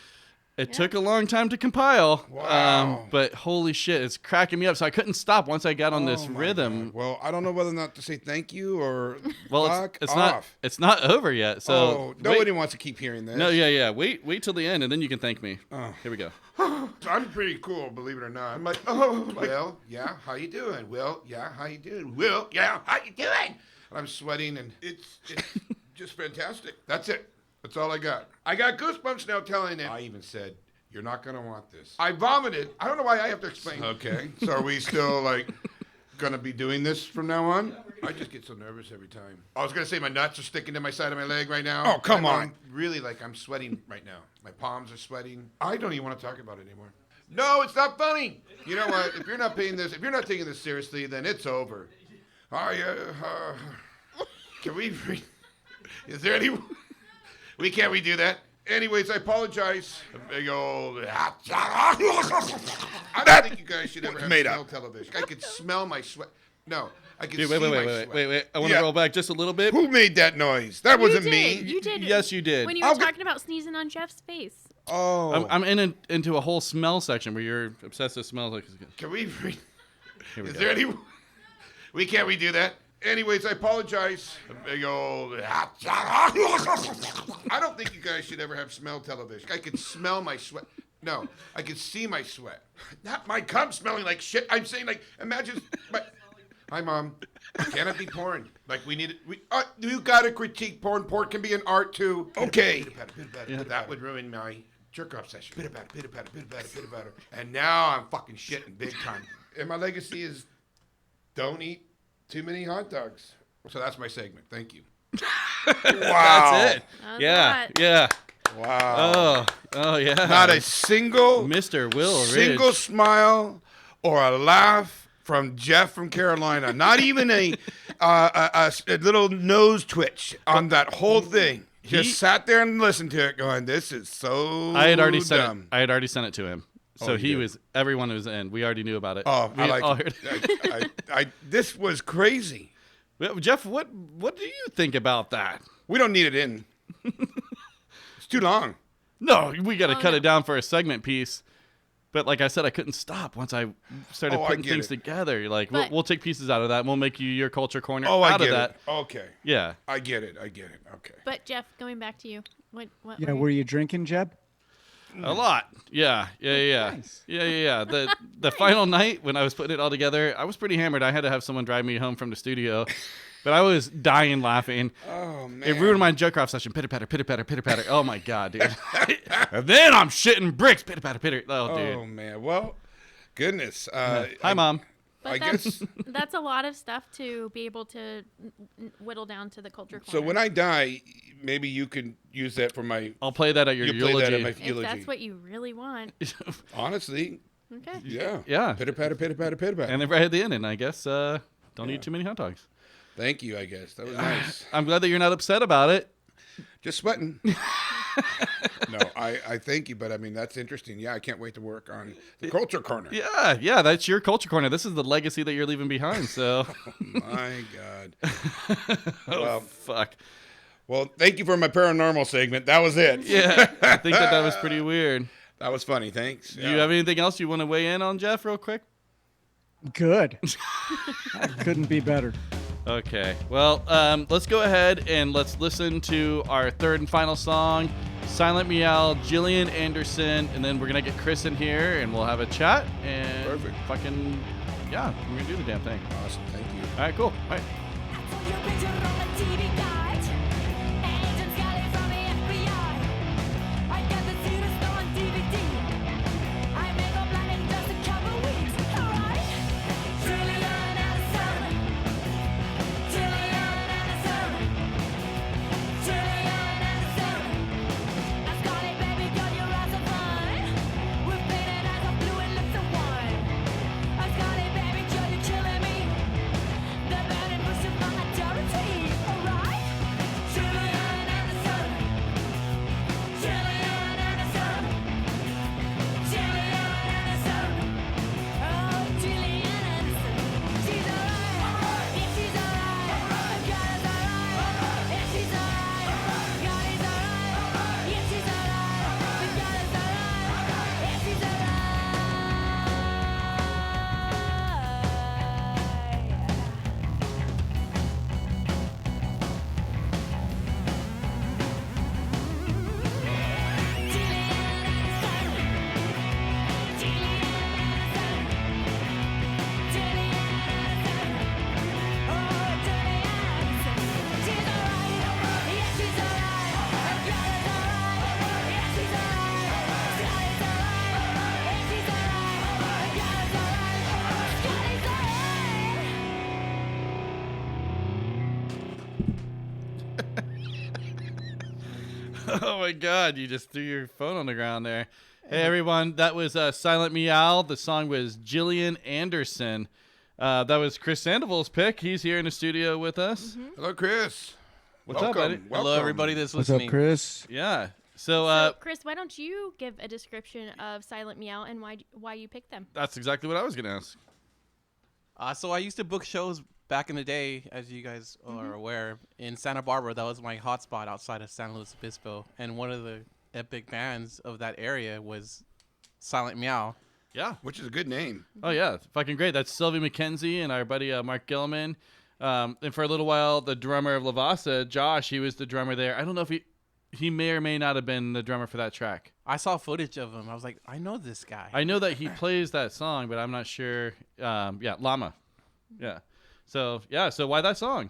It took a long time to compile. Wow. But holy shit, it's cracking me up. So I couldn't stop once I got on this my rhythm. God. Well, I don't know whether or not to say thank you or Well, fuck it's off. It's not over yet. So nobody wants to keep hearing this. No, yeah. Wait till the end, and then you can thank me. Oh. Here we go. So I'm pretty cool, believe it or not. I'm like, oh, Will, yeah, how you doing? Will, yeah, how you doing? Will, yeah, how you doing? And I'm sweating, and it's just fantastic. That's it. That's all I got. I got goosebumps now telling it. I even said, you're not going to want this. I vomited. I don't know why I have to explain. Okay. So are we still, going to be doing this from now on? I just get so nervous every time. I was going to say my nuts are sticking to my side of my leg right now. Oh, come on. Really, I'm sweating right now. My palms are sweating. I don't even want to talk about it anymore. No, it's not funny. You know what? If you're not taking this seriously, then it's over. Can we... Is there any... Can't we do that? Anyways, I apologize. A big old... I don't think you guys should ever have smell television. I could smell my sweat. No, I could see my sweat. Wait. I want to roll back just a little bit. Who made that noise? That wasn't me. You did. Yes, you did. When you were talking about sneezing on Jeff's face. Oh. I'm into a whole smell section where you're obsessed with smells. Can we... Here we Is go. there any... Can't we do that? Anyways, I apologize. A big old... I don't think you guys should ever have smell television. I could smell my sweat. No, I could see my sweat. Not my cum smelling like shit. I'm saying, imagine... Hi, Mom. Can it be porn? We need it. You gotta critique porn. Porn can be an art, too. Okay. That would ruin my jerk-off session. Pitter-patter. And now I'm fucking shitting big time. And my legacy is don't eat too many hot dogs. So that's my segment. Thank you. Wow. That's it. Yeah. Wow. Oh, yeah. Not a single Mr. Will Ridge. smile or a laugh from Jeff from Carolina. Not even a little nose twitch on that whole thing. Just sat there and listened to it going, this is so I had already dumb. sent it to him. So everyone was in. We already knew about it. Oh, we I like all it. heard. This was crazy. Well, Jeff, what do you think about that? We don't need it in. It's too long. No, we got to cut it down for a segment piece. But like I said, I couldn't stop once I started putting things together. We'll take pieces out of that, and we'll make you your culture corner out of that. Okay. Yeah. I get it. Okay. But Jeff, going back to you, what Were you drinking, Jeb? A lot. Yeah. Nice. Yeah. The final night when I was putting it all together, I was pretty hammered. I had to have someone drive me home from the studio. But I was dying laughing. Oh, man. It ruined my joke off session. Pitter patter, pitter patter, pitter patter. Oh my god, dude. And then I'm shitting bricks. Pitter patter, pitter. Oh, dude. Oh, man. Well, goodness. Hi, Mom. But I that's, guess. that's a lot of stuff to be able to whittle down to the culture corner. So when I die, maybe you can use that for my. I'll play that at your You play eulogy. that at my if eulogy. that's what you really want. Honestly, Okay. yeah. Yeah. Pitter patter, pitter patter, pitter patter. And then right at the end, and I guess don't eat too many hot dogs. Thank you. I guess that was nice. I'm glad that you're not upset about it. Just sweating. No, I thank you, but I mean that's interesting. Yeah, I can't wait to work on the culture corner. Yeah, that's your culture corner. This is the legacy that you're leaving behind. So, My God. oh Well, fuck. well, thank you for my paranormal segment. That was it. Yeah, I think that was pretty weird. That was funny. Thanks. Do you have anything else you want to weigh in on, Jeff, real quick? Good. That couldn't be better. Okay. Well, let's go ahead and let's listen to our third and final song, Silent Meow, Gillian Anderson, and then we're going to get Chris in here and we'll have a chat and Perfect. fucking, yeah, we're going to do the damn thing. Awesome. Thank you. All right, cool. All right. Your picture on the TV guide. Agent Scully from the FBI. I got the series on DVD. I may go blind in just a couple weeks. Alright. Gillian Anderson. Gillian Anderson. Gillian Anderson. Now Scully, baby, girl, your eyes are fine. With faded eyes of blue and lips of wine. Now Scully, baby, girl, you're killing me. The burning bush of my authority, alright? Gillian Anderson. Gillian Anderson. Gillian Anderson. Oh, Gillian Anderson. She's alright. Yeah, she's alright. God is alright. Yeah, she's alright. God is alright. Yeah, she's alright. God is alright. Yeah, she's alright. Oh my God, you just threw your phone on the ground there. Hey everyone, that was Silent Meow. The song was Gillian Anderson. That was Chris Sandoval's pick. He's here in the studio with us. Hello, Chris. What's up, buddy? Hello, everybody that's What's up, listening. Chris? Yeah. So, So, Chris, why don't you give a description of Silent Meow and why you picked them? that's exactly what I was going to ask. So I used to book shows back in the day, as you guys are aware, in Santa Barbara. That was my hotspot outside of San Luis Obispo. And one of the epic bands of that area was Silent Meow. Yeah. Which is a good name. Oh, yeah. Fucking great. That's Sylvie McKenzie and our buddy Mark Gilliman. And for a little while, the drummer of Lavasa, Josh, he was the drummer there. I don't know if he may or may not have been the drummer for that track. I saw footage of him. I was like, I know this guy. I know that he plays that song, but I'm not sure. Yeah, Llama. Yeah. So why that song?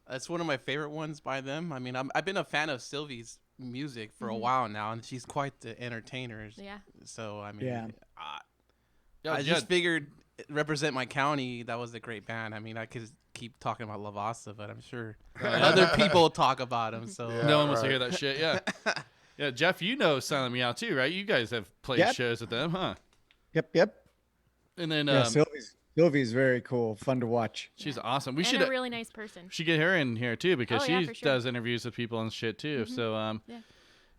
That's one of my favorite ones by them. I mean, I've been a fan of Sylvie's music for a while now, and she's quite the entertainer. Yeah. So, I mean, Yeah. I just figured represent my county. That was a great band. I mean, I could keep talking about Lavasa, but I'm sure other people talk about him. So No one wants to hear that shit. Yeah. Yeah, Jeff, you know Silent Meow too, right? You guys have played Yep. shows with them, huh? Yep. And then Yeah, Sylvie's very cool. Fun to watch. she's awesome. We And should a really nice person. get her in here too because Oh, yeah, she for sure. does interviews with people and shit too. So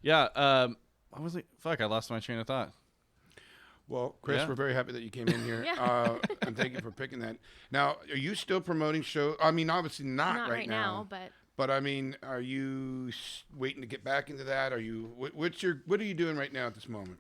Yeah. I was like, fuck, I lost my train of thought. Well, Chris, Yeah. we're very happy that you came in here. Yeah. And thank you for picking that. Now, are you still promoting shows? I mean, obviously Not right now, but But I mean, are you waiting to get back into that? Are you? What are you doing right now at this moment?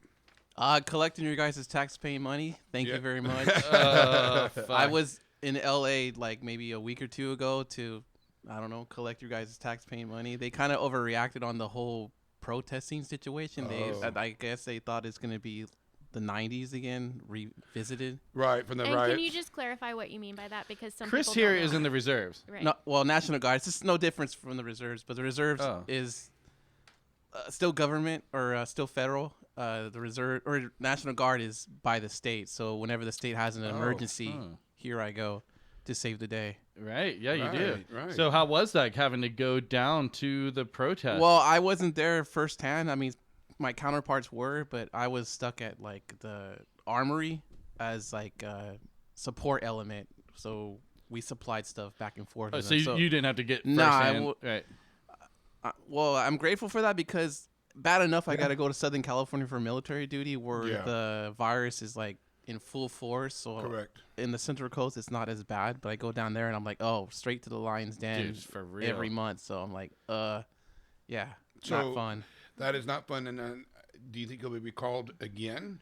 collecting your guys' tax-paying money. Thank Yeah. you very much. Fuck. I was in LA like maybe a week or two ago to, I don't know, collect your guys' tax-paying money. They kind of overreacted on the whole protesting situation. Oh. I guess they thought it's going to be the 90s again, revisited. Right from the and riots. can you just clarify what you mean by that? Because some Chris people here don't is know. in the reserves. Right. No, well, National Guard. It's just no difference from the reserves, but the reserves Oh. is still government or still federal. The reserve or National Guard is by the state. So whenever the state has an emergency, here I go to save the day. Right. Yeah, you do. Right. So how was that having to go down to the protest? Well, I wasn't there firsthand. I mean, my counterparts were, but I was stuck at like the armory as like a support element. So we supplied stuff back and forth. Oh, with so them. you didn't have to get Nah, firsthand. Right. Well, I'm grateful for that because bad enough I got to go to Southern California for military duty where Yeah. the virus is like in full force. So Correct. in the Central Coast, it's not as bad. But I go down there and I'm like, oh, straight to the lion's den Dude, for real. every month. So I'm like, yeah, So- not fun. That is not fun. And do you think he'll be recalled again?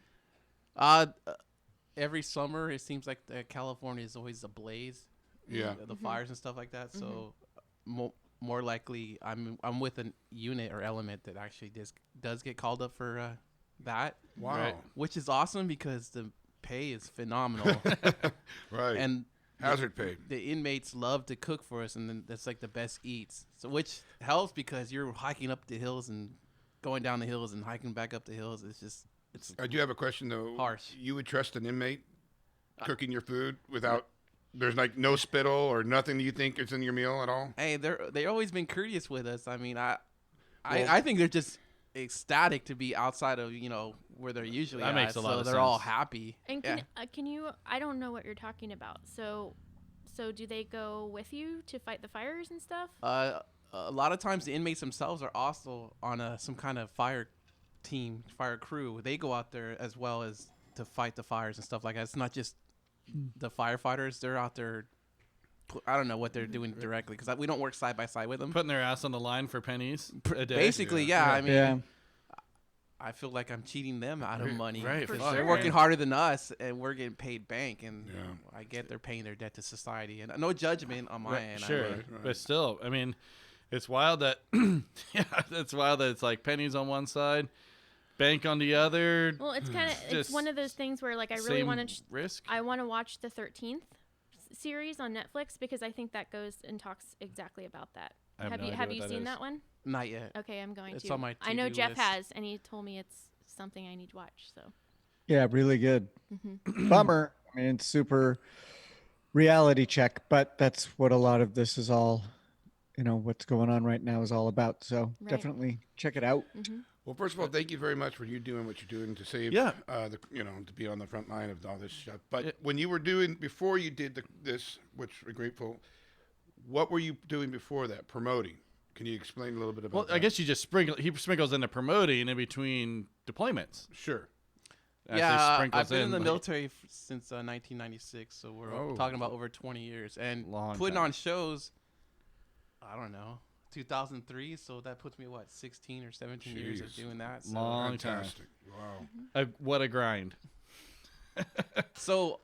Every summer it seems like California is always ablaze. Yeah. The fires and stuff like that. So more likely, I'm with a unit or element that actually does get called up for that, Wow. Right. which is awesome because the pay is phenomenal, Right. and hazard pay. the inmates love to cook for us, and then that's like the best eats. So which helps because you're hiking up the hills and going down the hills and hiking back up the hills. It's I do have a question though. Harsh. You would trust an inmate cooking your food without? There's like no spittle or nothing you think is in your meal at all? hey, they've always been courteous with us. I mean, I think they're just ecstatic to be outside of where they're usually That at, makes a lot so of they're all sense. happy. And Yeah. can you? I don't know what you're talking about. So do they go with you to fight the fires and stuff? A lot of times the inmates themselves are also on some kind of fire team, fire crew. They go out there as well as to fight the fires and stuff like that. It's not just the firefighters. They're out there. I don't know what they're doing directly because we don't work side by side with them. Putting their ass on the line for pennies a day. Basically, yeah. I mean, Yeah. I feel like I'm cheating them out of money. right, for They're sure. working harder than us, and we're getting paid bank. And Yeah. I get they're paying their debt to society, and no judgment on my end. I Sure, mean, Right. but still, I mean, it's wild that it's wild that it's like pennies on one side, bank on the other. Well, it's kind of it's Just one of those things where like I really same want to risk. I want to watch the 13th series on Netflix because I think that goes and talks exactly about that. I have no idea have what you that seen is. that one? not yet. Okay, I'm going It's to. on my I know to-do Jeff list. has, and he told me it's something I need to watch. So Yeah, really good. Bummer. I mean, it's super reality check, but that's what a lot of this is all, what's going on right now is all about. So Right. definitely check it out. Well, first of all, thank you very much for you doing what you're doing to save, Yeah. to be on the front line of all this stuff. But when you were doing, before you did this, which we're grateful, what were you doing before that? Promoting. Can you explain a little bit about Well, that? I guess you just he sprinkles into promoting in between deployments. Sure. Actually Yeah, sprinkles I've been in the like- military since 1996, so we're Oh. talking about over 20 years. And Long putting time. on shows, I don't know, 2003, so that puts me, 16 or 17 years of Jeez. doing that. So, Long time. Fantastic. Wow. What a grind. so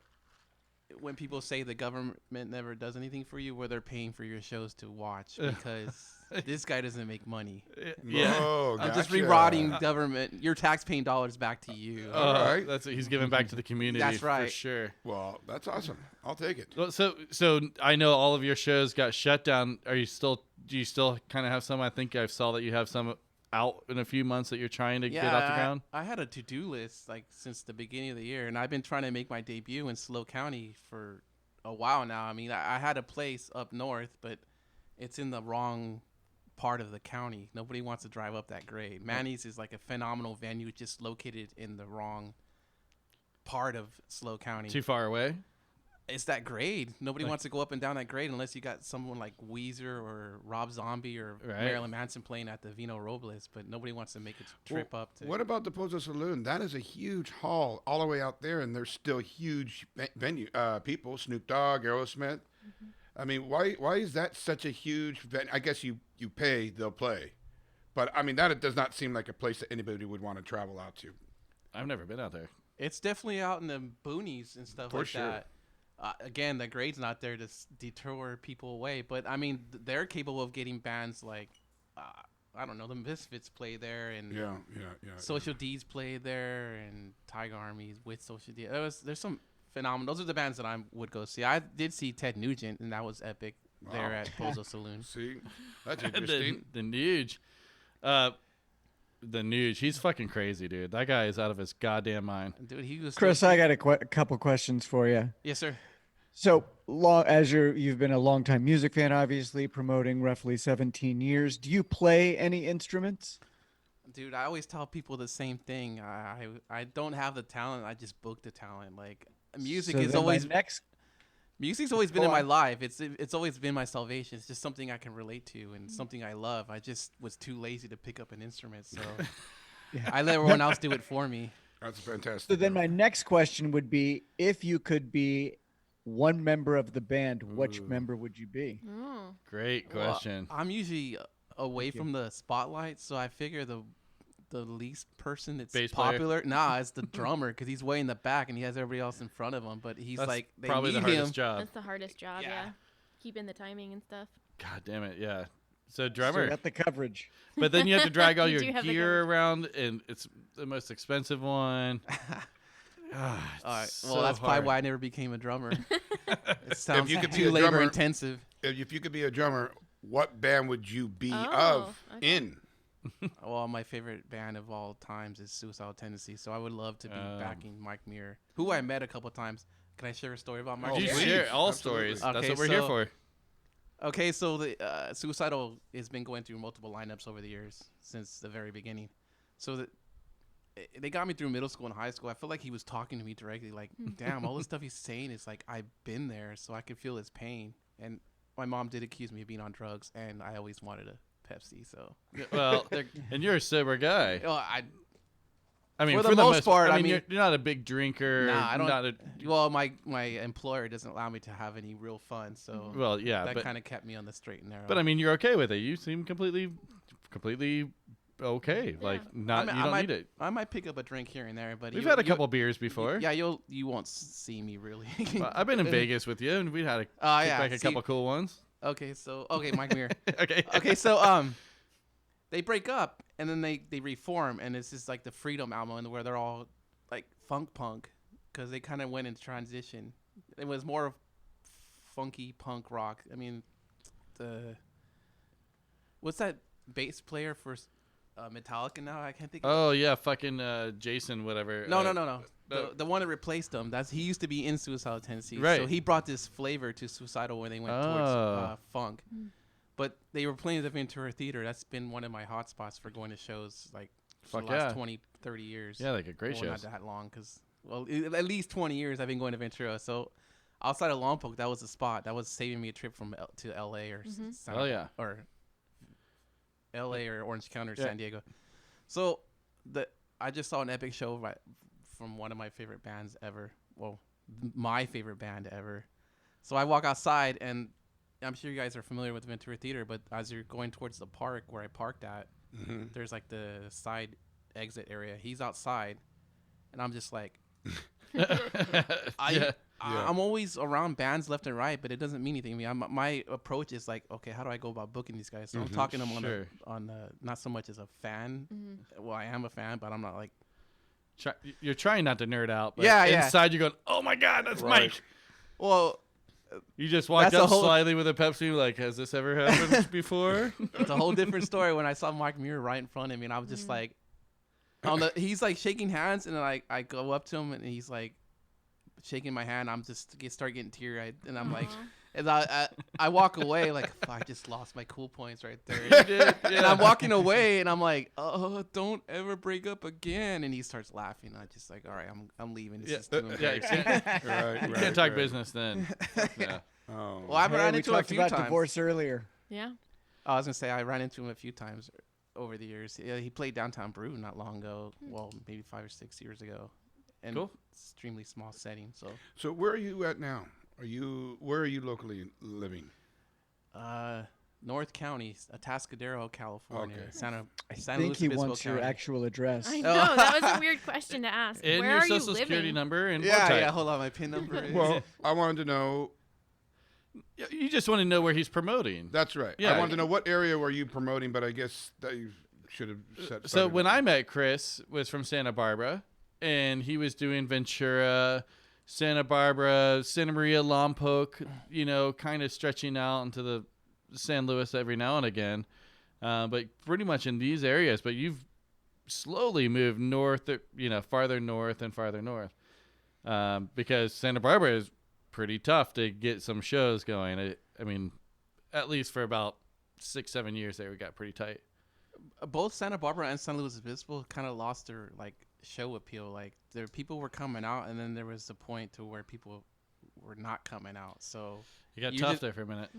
when people say the government never does anything for you, where they're paying for your shows to watch because this guy doesn't make money. Yeah. Oh, I'm just gotcha. rerotting government, your tax-paying dollars back to you. All right. That's what he's giving back to the community. That's for right. sure. Well, that's awesome. I'll take it. Well, so I know all of your shows got shut down. Do you still kind of have some? I think I saw that you have some out in a few months that you're trying to get off the ground. I had a to-do list since the beginning of the year, and I've been trying to make my debut in SLO County for a while now. I mean, I had a place up north, but it's in the wrong part of the county. Nobody wants to drive up that grade. Manny's is like a phenomenal venue, just located in the wrong part of SLO County. Too far away. It's that grade. Nobody wants to go up and down that grade unless you got someone like Weezer or Rob Zombie or Right. Marilyn Manson playing at the Vino Robles, but nobody wants to make a trip up to. What about the Pozo Saloon? That is a huge hall all the way out there, and there's still huge venue people. Snoop Dogg, Aerosmith. I mean, why is that such a huge venue? I guess you pay, they'll play, but I mean that does not seem like a place that anybody would want to travel out to. I've never been out there. It's definitely out in the boonies and stuff For like sure. that. Again, the grade's not there to deter people away, but I mean, they're capable of getting bands like, I don't know, the Misfits play there, and Yeah. Social D's play there, and Tiger Army with Social D. There's some phenomenal. Those are the bands that I would go see. I did see Ted Nugent, and that was epic there Wow. at Pozo Saloon. See, that's interesting. the Nuge. The Nuge. He's fucking crazy, dude. That guy is out of his goddamn mind. Dude, he was Chris, I got a couple questions for you. Yes, sir. So long as you've been a longtime music fan, obviously promoting roughly 17 years. Do you play any instruments? Dude, I always tell people the same thing. I don't have the talent. I just book the talent. Like music So is then my always next. music's always been Go in my on. life. It's always been my salvation. It's just something I can relate to and something I love. I just was too lazy to pick up an instrument, so Yeah. I let everyone else do it for me. That's fantastic. So then my next question would be, if you could be one member of the band, which member would you be? Mm. Great Well, question. I'm usually away Thank you. from the spotlight, so I figure the least person that's Bass player? popular. Nah, it's the drummer because he's way in the back and he has everybody else in front of him. But he's That's like they probably need the hardest him. job. That's the hardest job. Yeah. Yeah. Keeping the timing and stuff. God damn it, yeah. So So drummer, got the coverage. but then you have to drag all You your do have the gear around, and it's the most expensive one. It's All right. so Well, that's probably hard. why I never became a drummer. It sounds you could be too a labor drummer- intensive. If you could be a drummer, what band would you be Oh, of okay. in? Well, my favorite band of all times is Suicidal Tendencies, so I would love to be backing Mike Muir, who I met a couple times. Can I share a story about Mike Oh, You Muir? please. share all Absolutely. stories. That's Okay, what we're here so- for. Okay, so the Suicidal has been going through multiple lineups over the years since the very beginning. So they got me through middle school and high school. I feel like he was talking to me directly, like, damn, all the stuff he's saying is like I've been there, so I could feel his pain. And my mom did accuse me of being on drugs, and I always wanted a Pepsi. So, Well, and you're a sober guy. oh, I mean, For the most part, I I mean, mean- you're not a big drinker. Nah, I don't. Not a, Well, my employer doesn't allow me to have any real fun, so well, yeah, that but kind of kept me on the straight and narrow. I mean, you're okay with it. You seem completely okay. Like, not I you don't might, need it. I might pick up a drink here and there, but We've you- had a you- couple beers before. Yeah, you won't see me really. Well, I've been in Vegas with you, and we had a kick yeah, back a see- couple cool ones. Okay, Mike Muir. Okay. Okay, so they break up and then they reform, and it's just like the Freedom album, and where they're all like funk punk, because they kind of went into transition. It was more of funky punk rock. I mean, what's that bass player for Metallica now? I can't think. of Oh yeah, fucking Jason, whatever. No. no. The one that replaced him. He used to be in Suicidal Tendencies. Right. So he brought this flavor to Suicidal when they went towards Oh. funk. But they were playing at the Ventura Theater. That's been one of my hot spots for going to shows like for Fuck the last yeah. 20, 30 years. Yeah, they get great Well, shows. not that long, because at least 20 years I've been going to Ventura. So outside of Lompoc, that was the spot. That was saving me a trip from to L.A. or Oh, yeah. or L.A. or Orange County or Yeah. San Diego. So I just saw an epic show from one of my favorite bands ever. Well, my favorite band ever. So I walk outside, and I'm sure you guys are familiar with Ventura Theater, but as you're going towards the park where I parked at, there's like the side exit area. He's outside, and I'm just like, I'm always around bands left and right, but it doesn't mean anything to me. My approach is like, okay, how do I go about booking these guys? So I'm talking to them Sure. on not so much as a fan. Well, I am a fan, but I'm not like. You're trying not to nerd out, but Yeah, yeah. inside you're going, oh my God, that's Right. Mike. Well, You just walked That's a up whole- slyly with a Pepsi, like, has this ever happened before? it's a whole different story when I saw Mike Muir right in front of me, and I was just like, he's like shaking hands, and then I go up to him, and he's like shaking my hand. I'm just start getting teary eyed, and I'm like, and I walk away like, I just lost my cool points right there. And I'm walking away, and I'm like, oh, don't ever break up again. And he starts laughing. I just like, all right, I'm leaving. This is too Yeah, you embarrassing. can't, you can't talk business then. Yeah. Oh. Well, I've Hey, ran we into him a talked few about times. divorce earlier. Yeah. I was gonna say I ran into him a few times over the years. Yeah, he played Downtown Brew not long ago. Well, maybe 5 or 6 years ago. And Cool. extremely small setting. So, So where are you at now? Where are you locally living? North County, Atascadero, California. Okay. I San think Luis he Obispo wants your County. actual address. I know. That was a weird question to ask. And Where your are you social security living? number and Yeah, type. yeah. Hold on, my pin number is. Well, I wanted to know. You just want to know where he's promoting. That's right. Yeah. I wanted to know what area were you promoting, but I guess that you should have said. So when I met Chris was from Santa Barbara, and he was doing Ventura, Santa Barbara, Santa Maria, Lompoc, kind of stretching out into the San Luis every now and again, but pretty much in these areas. But you've slowly moved north, farther north and farther north, because Santa Barbara is pretty tough to get some shows going. I mean, at least for about 6-7 years there, we got pretty tight. Both Santa Barbara and San Luis Obispo kind of lost their like show appeal. Like people were coming out, and then there was a point to where people were not coming out. So It got You tough just- there for a minute.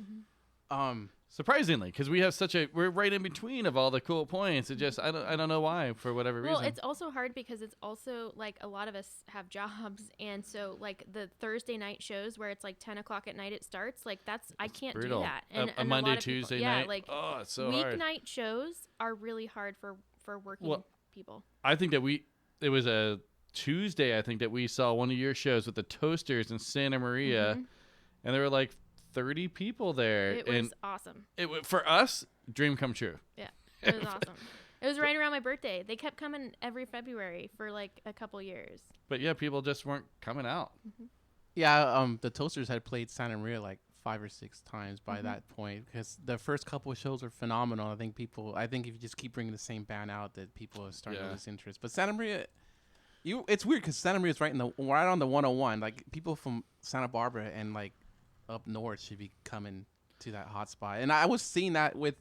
um, Surprisingly, because we have we're right in between of all the cool points. It just I don't know why, for whatever Well, reason. it's also hard because it's also like a lot of us have jobs, and so like the Thursday night shows where it's like 10 o'clock at night it starts. Like I can't brutal. do that. A And, and Monday, lot of people- Tuesday yeah, night. like Oh, it's so hard. weeknight shows are really hard for working Well, people. I think that it was a Tuesday, I think, that we saw one of your shows with the Toasters in Santa Maria, and there were like 30 people there. It and was awesome. for us, dream come true. Yeah, it was awesome. It was right around my birthday. They kept coming every February for like a couple years. But yeah, people just weren't coming out. yeah, the Toasters had played Santa Maria like 5 or 6 times by that point, because the first couple of shows were phenomenal. I think if you just keep bringing the same band out, that people are starting Yeah. to lose interest. But Santa Maria, it's weird because Santa Maria is right on the 101. Like people from Santa Barbara and like up north should be coming to that hot spot. And I was seeing that with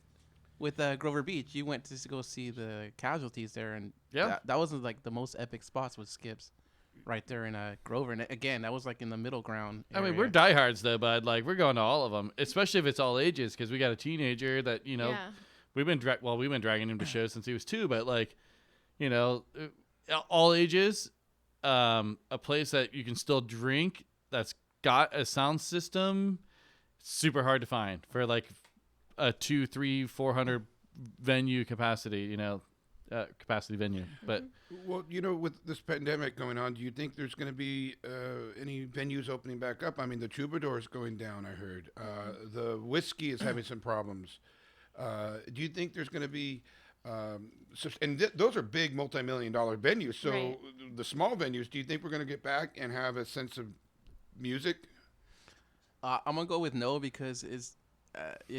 Grover Beach. You went to go see the Casualties there, and Yeah. that wasn't like the most epic spots with Skips. Right there in Grover, and again, that was like in the middle ground. I mean, area. we're diehards though, bud. Like we're going to all of them, especially if it's all ages, because we got a teenager that Yeah. we've been dragging him to shows since he was 2, but like, all ages, a place that you can still drink that's got a sound system, super hard to find for like a 200, 300, 400 venue capacity, capacity venue. But Well, with this pandemic going on, do you think there's going to be any venues opening back up? I mean, the Troubadour's going down, I heard. The Whiskey is having some problems. Do you think there's going to be... those are big multi-million-dollar venues. So Right. the small venues, do you think we're going to get back and have a sense of music? I'm gonna go with no, because as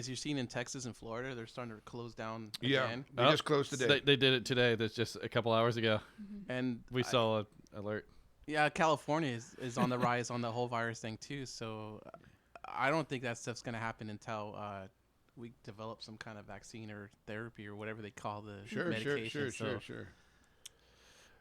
you're seeing in Texas and Florida, they're starting to close down Yeah, again. they just closed today. They did it today. That's just a couple hours ago. And We saw an alert. yeah, California is on the rise on the whole virus thing too. So I don't think that stuff's gonna happen until we develop some kind of vaccine or therapy or whatever they call the Sure. medication. So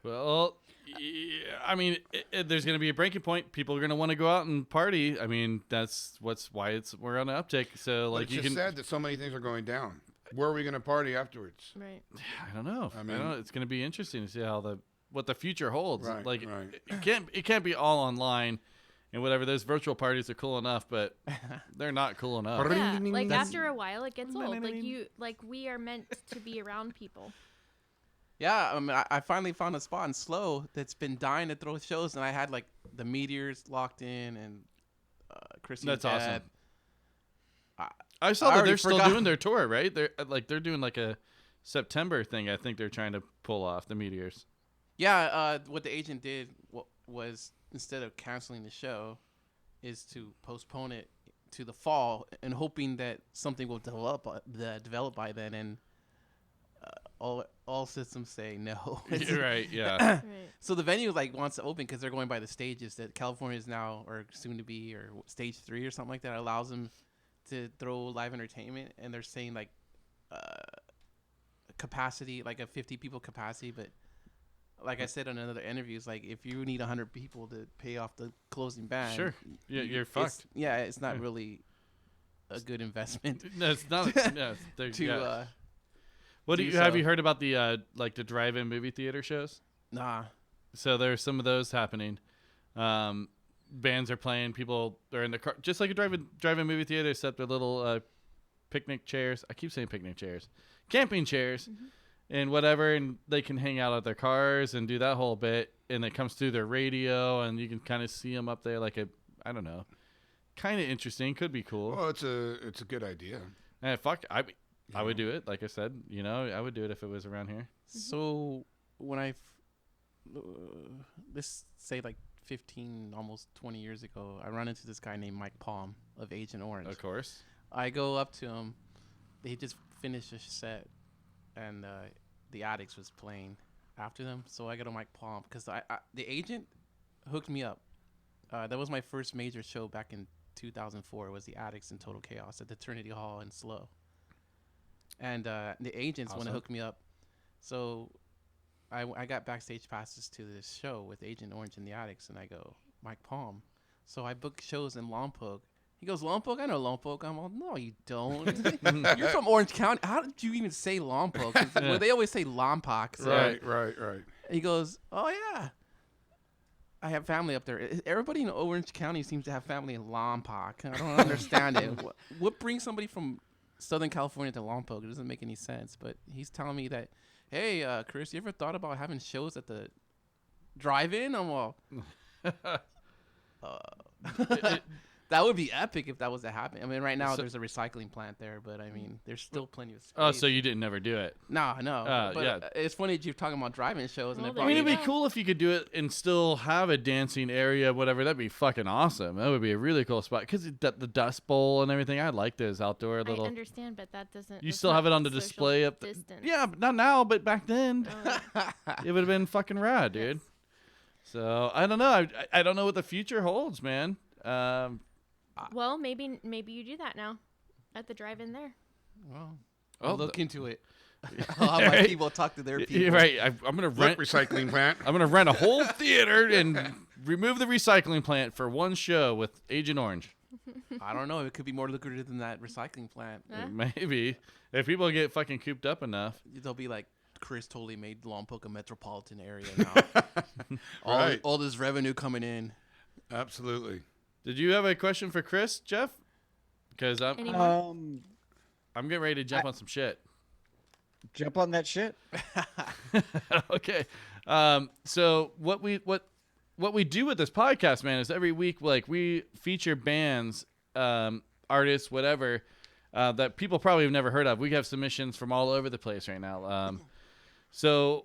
Well, yeah, I mean, there's going to be a breaking point. People are going to want to go out and party. I mean, that's why we're on an uptick. So, But like, it's you just can. sad that so many things are going down. Where are we going to party afterwards? Right. I don't know. I I mean- don't know. It's going to be interesting to see what the future holds. Right, like, right. it can't be all online and whatever. Those virtual parties are cool enough, but they're not cool enough. Yeah, like That's- after a while it gets old. Like we are meant to be around people. yeah, I mean, I finally found a spot in Slow that's been dying to throw shows, and I had like the Meteors locked in and Chrissy. That's and awesome. Dad. I saw I that already they're still forgot. doing their tour, right? They're doing like a September thing. I think they're trying to pull off the Meteors. Yeah, what the agent did was, instead of canceling the show, is to postpone it to the fall, and hoping that something will develop by then. And all systems say no. You're right. Yeah. Right. So the venue wants to open because they're going by the stages that California is now, or soon to be, or stage 3 or something like that, allows them to throw live entertainment, and they're saying like capacity, like a 50 people capacity, but like I said in another interviews, like if you need 100 people to pay off the closing band, Sure. Yeah, you're it's- fucked. Yeah, it's not really a good investment No, it's not. Yeah, to yeah. What do do you have? so. You heard about the the drive-in movie theater shows? nah. So there's some of those happening. Bands are playing. People are in the car, just like a drive-in movie theater. Set their little picnic chairs. I keep saying picnic chairs, camping chairs, and whatever, and they can hang out at their cars and do that whole bit. And it comes through their radio, and you can kind of see them up there, like I don't know, kind of interesting. Could be cool. Well, it's a good idea. Fuck, I would do it. Like I said, I would do it if it was around here. So when let's say like 15, almost 20 years ago, I run into this guy named Mike Palm of Agent Orange. Of course. I go up to him. He just finished a set, and the Addicts was playing after them. So I go to Mike Palm because the agent hooked me up That was my first major show back in 2004. It was the Addicts in Total Chaos at the Trinity Hall in SLO. And the agents want to Awesome. hook me up. So I got backstage passes to this show with Agent Orange and the Addicts, and I go, Mike Palm. So I booked shows in Lompoc. He goes, Lompoc? I know Lompoc. I'm all, no, you don't. You're from Orange County. How did you even say Lompoc? 'Cause, well, they always say Lompoc. So Right. he goes, oh, yeah. I have family up there. Everybody in Orange County seems to have family in Lompoc. I don't understand it. What brings somebody from Southern California to Lompoc? It doesn't make any sense. But he's telling me that, hey, Chris, you ever thought about having shows at the drive-in? I'm all, that would be epic if that was to happen. I mean, right now there's a recycling plant there, but I mean, there's still plenty of space. Oh, so you didn't never do it? No. But yeah. it's funny that you're talking about drive-in shows. Well, And there I mean, you it'd be go. cool if you could do it and still have a dancing area, whatever. That'd be fucking awesome. That would be a really cool spot because the Dust Bowl and everything. I like those outdoor I little. understand, but that doesn't. You that's still not have it on the social display up. distance. Yeah, but not now, but back then, Oh, it would have been fucking rad, dude. So I don't know. I don't know what the future holds, man. well, maybe you do that now, at the drive-in there. Well, Oh, I'll look the- into it. I'll have my people talk to their people. You're right. I'm gonna Look, rent. recycling plant. I'm gonna rent a whole theater and remove the recycling plant for one show with Agent Orange. I don't know. It could be more lucrative than that recycling plant. Huh? Maybe if people get fucking cooped up enough. They'll be like, Chris totally made Lompoc a metropolitan area now. Right. all this revenue coming in. Absolutely. Did you have a question for Chris, Jeff? Because Anyone? I'm getting ready to jump on some shit. Jump on that shit. Okay. So what we do with this podcast, man, is every week we feature bands, artists, whatever, that people probably have never heard of. We have submissions from all over the place right now. So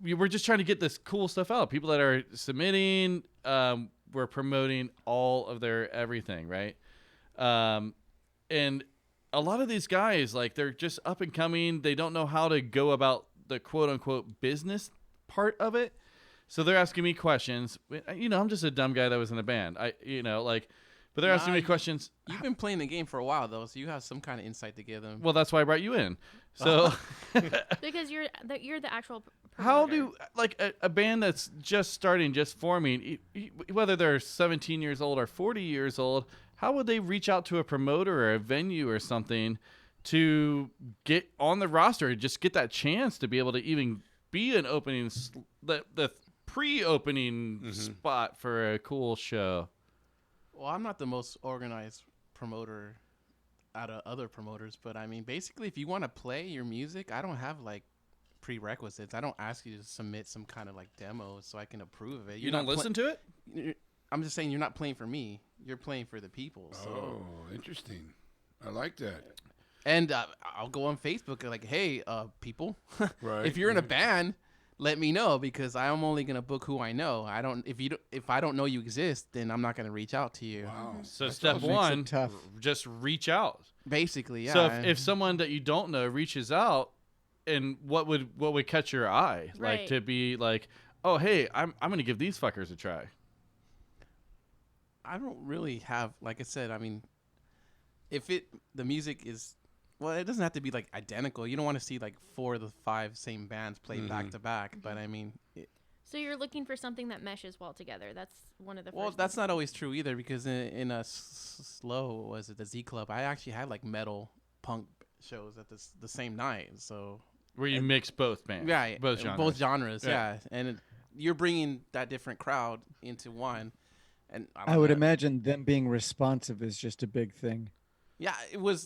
we're just trying to get this cool stuff out. People that are submitting, we're promoting all of their everything, right? And a lot of these guys, they're just up and coming. They don't know how to go about the quote unquote business part of it. So they're asking me questions. I'm just a dumb guy that was in a band. But they're asking me questions. You've been playing the game for a while, though, so you have some kind of insight to give them. Well, that's why I brought you in. So Because you're the actual. how promoter. do a band that's just starting, just forming, whether they're 17 years old or 40 years old, how would they reach out to a promoter or a venue or something to get on the roster, just get that chance to be able to even be an opening, the pre-opening spot for a cool show? Well, I'm not the most organized promoter out of other promoters, but I mean, basically, if you want to play your music, I don't have prerequisites. I don't ask you to submit some kind of demo so I can approve of it. You don't listen to it? I'm just saying you're not playing for me. You're playing for the people. So. Oh, interesting. I like that. And I'll go on Facebook hey, people, Right. if you're in a band, let me know because I'm only gonna book who I know. If I don't know you exist, then I'm not gonna reach out to you. Wow. So That's step awesome. Makes it one, tough. just reach out. Basically, yeah. So if someone that you don't know reaches out, and what would catch your eye, Right. to be oh hey, I'm gonna give these fuckers a try. I don't really have, like I said, I mean, if the music is, well, it doesn't have to be identical. You don't want to see 4 of the 5 same bands play back to back, but I mean, So you're looking for something that meshes well together. That's one of the. well, first that's things. not always true either because in a slow, was it the Z Club? I actually had metal punk shows at the same night, so. Where you mix both bands, Right. both genres. Both genres, Yeah. yeah. And you're bringing that different crowd into one. And I would imagine them being responsive is just a big thing. Yeah,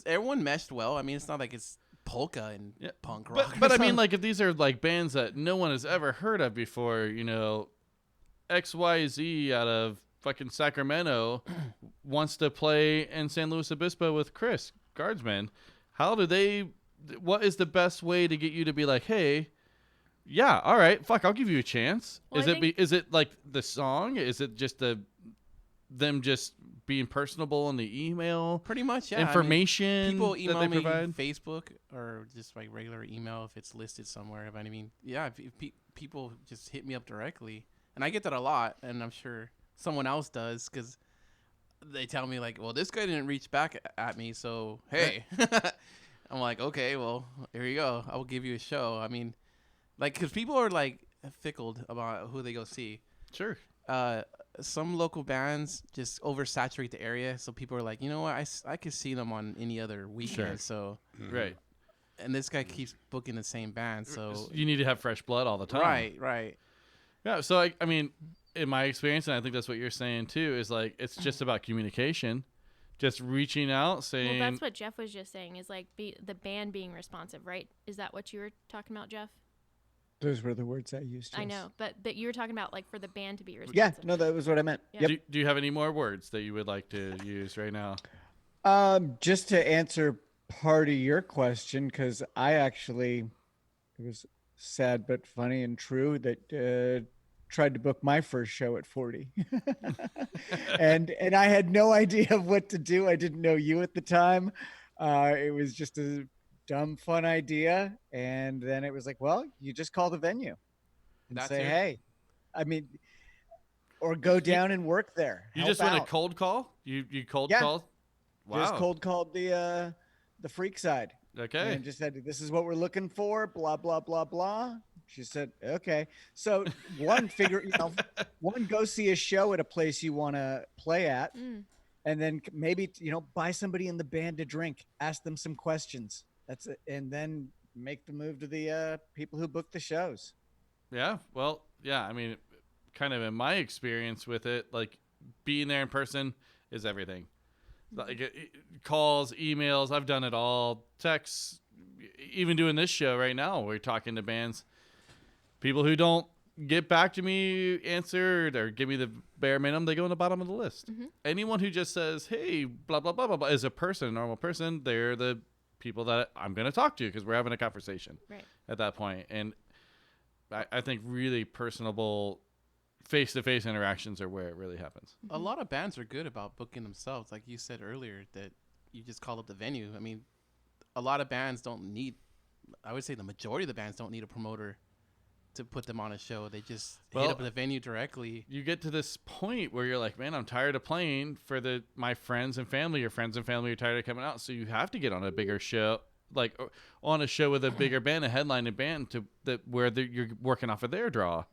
everyone meshed well. I mean, it's not like it's polka and Yeah. punk rock. But I mean, if these are bands that no one has ever heard of before, XYZ out of fucking Sacramento wants to play in San Luis Obispo with Chris Guardsmen. What is the best way to get you to be hey, yeah, all right, fuck, I'll give you a chance. Well, Is it the song? Is it just them just being personable in the email? Pretty much, yeah. I mean, Information people that email they me provide? Facebook or just regular email if it's listed somewhere. But I mean, yeah, if people just hit me up directly, and I get that a lot, and I'm sure someone else does, because they tell me like, well, this guy didn't reach back at me, so hey. I'm like, okay, well, here you go. I will give you a show. I mean, like, because people are like fickle about who they go see. Sure. Some local bands just oversaturate the area, so people are like, you know what, I could see them on any other weekend. So Right. and this guy keeps booking the same band, so You need to have fresh blood all the time. right. Yeah. So I mean, in my experience, and I think that's what you're saying too, is like it's just about communication, just reaching out, saying. Well, that's what Jeff was just saying. Is like the band being responsive, right? Is that what you were talking about, Jeff? Those were the words I used. I yes. know, but you were talking about like for the band to be responsive. Yeah, no, that was what I meant. Yeah. Yep. Do you have any more words that you would like to use right now? Just to answer part of your question, because I actually, it was sad but funny and true that tried to book my first show at 40, and I had no idea of what to do. I didn't know you at the time. It was just a dumb, fun idea, and then it was like, well, you just call the venue and That's say, it? hey, I mean, or go down and work there. You help just went a out. cold call. You cold Yeah. called. Wow. Just cold called the freak side. Okay. And just said, this is what we're looking for, blah, blah, blah, blah. She said, okay. So one, go see a show at a place you want to play at. And then maybe, buy somebody in the band a drink, ask them some questions. That's it. And then make the move to the people who book the shows. Yeah. Well, yeah. I mean, kind of in my experience with it, like being there in person is everything. Like calls, emails, I've done it all. Texts, even doing this show right now, we're talking to bands. People who don't get back to me, answer, or give me the bare minimum, they go on the bottom of the list. Anyone who just says, hey, blah, blah, blah, blah, blah, is a person, a normal person, they're the people that I'm going to talk to because we're having a conversation at that point. And I think really personable face-to-face interactions are where it really happens. A lot of bands are good about booking themselves, like you said earlier, that you just call up the venue. I mean, a lot of bands don't need, I would say the majority of the bands don't need a promoter to put them on a show. They just hit up the venue directly. You get to this point where you're like, man, I'm tired of playing for my friends and family. Your friends and family are tired of coming out, so you have to get on a bigger show, like on a show with a bigger band, a headlining band, where you're working off of their draw.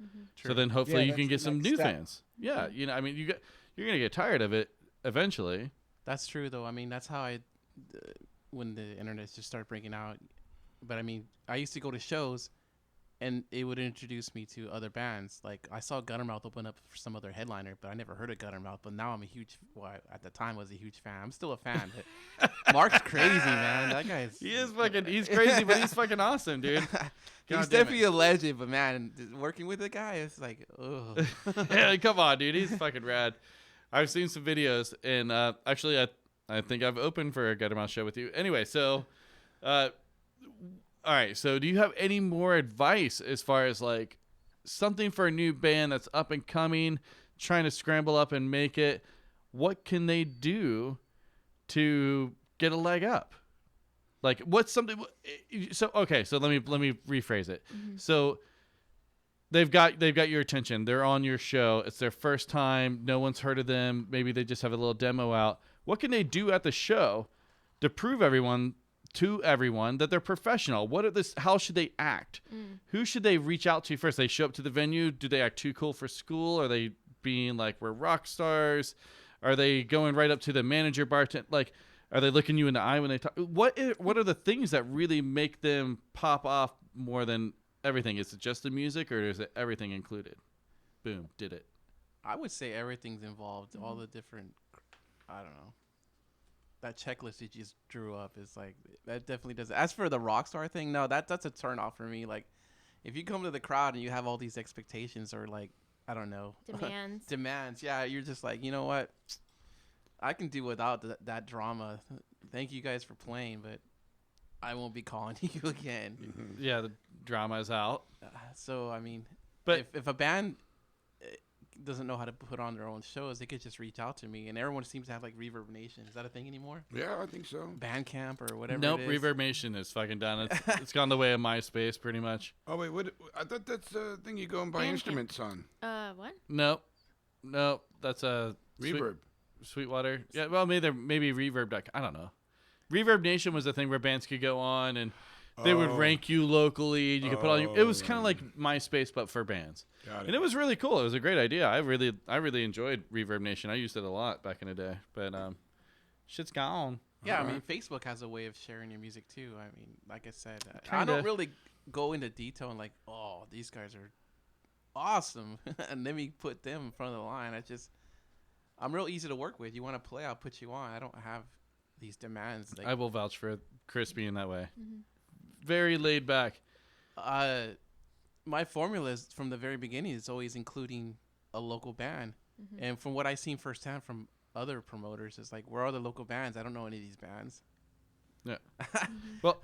So then hopefully you can get some new fans. Yeah, I mean, you're gonna get tired of it eventually. That's true, though. I mean, that's how when the internet just started breaking out. But I mean, I used to go to shows, and it would introduce me to other bands. Like I saw Guttermouth open up for some other headliner, but I never heard of Guttermouth. But now I'm at the time was a huge fan. I'm still a fan. But Mark's crazy, man. That guy's He's crazy, but he's fucking awesome, dude. he's definitely a legend. But man, working with the guy, it's like, oh. Yeah, come on, dude. He's fucking rad. I've seen some videos, and actually, I think I've opened for a Guttermouth show with you. Anyway, so, all right. So, do you have any more advice as far as like something for a new band that's up and coming, trying to scramble up and make it? What can they do to get a leg up? Like, what's something? So, okay. So let me rephrase it. So. They've got your attention. They're on your show. It's their first time. No one's heard of them. Maybe they just have a little demo out. What can they do at the show to prove to everyone that they're professional? How should they act? Who should they reach out to first? They show up to the venue. Do they act too cool for school? Are they being like, we're rock stars? Are they going right up to the manager, bartender? Like, are they looking you in the eye when they talk? What are the things that really make them pop off more than everything? Is it just the music, or is it everything included? Boom, did it. I would say everything's involved. All the different, I don't know. That checklist you just drew up is like, that definitely does it. As for the rock star thing, no, that's a turn off for me. Like, if you come to the crowd and you have all these expectations or like, I don't know. Demands. Yeah, you're just like, you know what? I can do without that drama. Thank you guys for playing, but I won't be calling you again. Yeah, the drama is out. So, I mean, but if a band doesn't know how to put on their own shows, they could just reach out to me. And everyone seems to have like Reverb Nation. Is that a thing anymore? Yeah, I think so. Bandcamp or whatever. Nope, it is. Reverb Nation is fucking done. It's gone the way of MySpace pretty much. Oh wait, what? I thought that's the thing you go and buy Bandcamp. instruments on. What? Nope. No, that's a Reverb. Sweetwater. Yeah, well, maybe Reverb. I don't know. Reverb Nation was a thing where bands could go on and they would rank you locally. You could put on. It was kind of like MySpace, but for bands. Got it. And it was really cool. It was a great idea. I really enjoyed Reverb Nation. I used it a lot back in the day, but shit's gone. Yeah, I mean, Facebook has a way of sharing your music too. I mean, like I said, I Kinda. don't really go into detail and like, oh, these guys are awesome, and let me put them in front of the line. I'm real easy to work with. You want to play, I'll put you on. I don't have these demands. Like, I will vouch for Chris being that way. Very laid back. my formula is from the very beginning is always including a local band, and from what I've seen firsthand from other promoters, it's like, where are the local bands? I don't know any of these bands. Yeah. Well,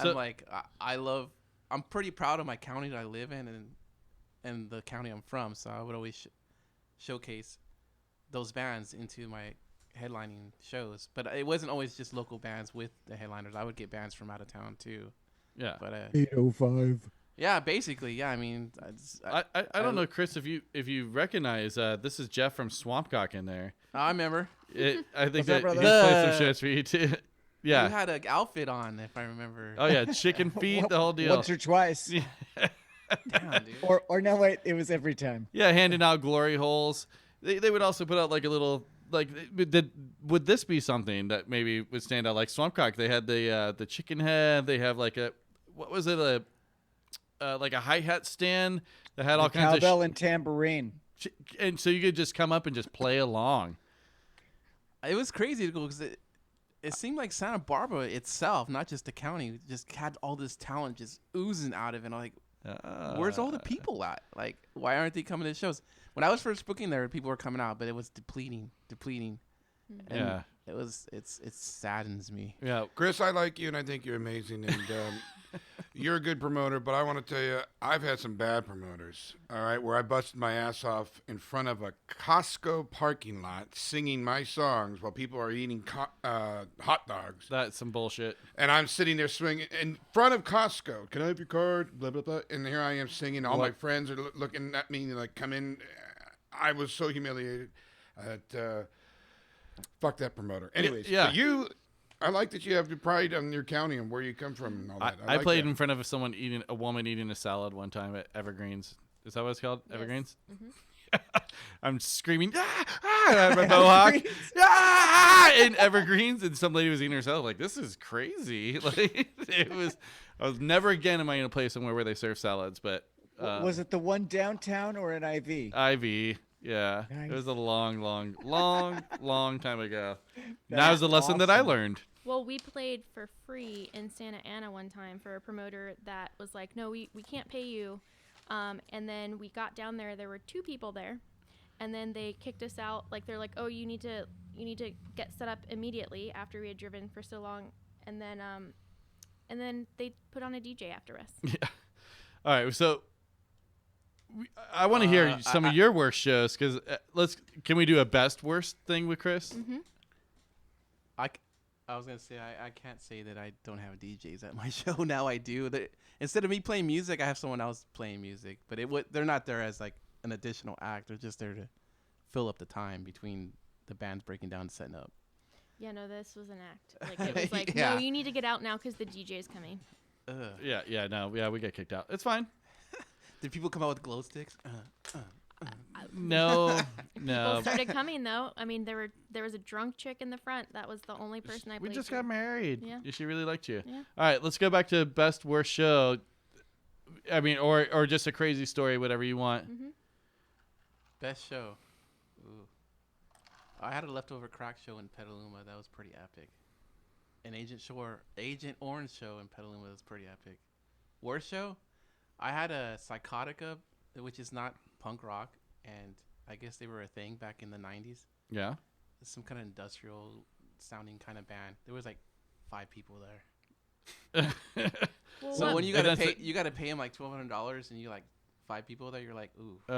so- I'm like, I'm pretty proud of my county that I live in and the county I'm from. So I would always showcase those bands into my headlining shows. But it wasn't always just local bands with the headliners. I would get bands from out of town too. Yeah. But 805. yeah, basically, yeah. I mean, I don't know, Chris, if you recognize this is Jeff from Swampcock in there. I remember I think What's up, that he brother? played some shows for you too. you Yeah. had an outfit on, if I remember. Oh yeah, chicken feet, the whole deal. Once or twice. Damn, dude. Or no, wait, it was every time. Yeah, handing out glory holes. They would also put out like a little like would this be something that maybe would stand out like Swampcock? They had the chicken head. They have like a what was it like a hi-hat stand that had all kinds of Cowbell and tambourine. and so you could just come up and just play along. It was crazy to go because it seemed like Santa Barbara itself, not just the county, just had all this talent just oozing out of it. And I'm like, where's all the people at? Like, why aren't they coming to shows? When I was first booking there, people were coming out, but it was depleting. And Yeah. it saddens me. Yeah. Chris, I like you, and I think you're amazing, and you're a good promoter. But I want to tell you, I've had some bad promoters. All right, where I busted my ass off in front of a Costco parking lot, singing my songs while people are eating hot dogs, That's some bullshit. and I'm sitting there swinging in front of Costco. Can I have your card? Blah blah blah. And here I am singing. All my friends are looking at me like, "Come in." I was so humiliated. Fuck that promoter. Anyways, yeah. but I like that you have your pride on your county and where you come from and all that. I like played that. in front of a woman eating a salad one time at Evergreens. Is that what it's called? Yes. Evergreens? I'm screaming, I have my mohawk, in Evergreens, and some lady was eating her salad. Like, this is crazy. Like, I was never again am I going to play somewhere where they serve salads, but Was it the one downtown or an IV? Ivy. Yeah, Nice. it was a long time ago. That That's was a lesson that I awesome. learned. Well, we played for free in Santa Ana one time for a promoter that was like, no, we can't pay you. And then we got down there. There were 2 people there, and then they kicked us out. Like, they're like, oh, you need to get set up immediately after we had driven for so long. And then they put on a DJ after us. Yeah. All right. So I want to hear some of your worst shows because can we do a best worst thing with Chris? Mm-hmm. I was gonna say I can't say that I don't have DJs at my show. Now I do. Instead of me playing music, I have someone else playing music. But they're not there as like an additional act. They're just there to fill up the time between the bands breaking down and setting up. Yeah, no, this was an act. Like, it was like, Yeah. no, you need to get out now because the DJ is coming. Ugh. Yeah, we get kicked out. It's fine. Did people come out with glow sticks? No, People started coming though. I mean, there was a drunk chick in the front. That was the only person I We played just for. got married. Yeah. She really liked you. Yeah. All right, let's go back to best worst show. I mean, or just a crazy story, whatever you want. Mm-hmm. Best show. Ooh. I had a leftover crack show in Petaluma. That was pretty epic. An Agent Orange show in Petaluma was pretty epic. Worst show? I had a Psychotica, which is not punk rock, and I guess they were a thing back in the 90s. Yeah. It's some kind of industrial sounding kind of band. There was like 5 people there. Well, So what- when you And gotta that's pay, you gotta pay them like $1,200, and you like 5 people there. You're like, ooh, Oh.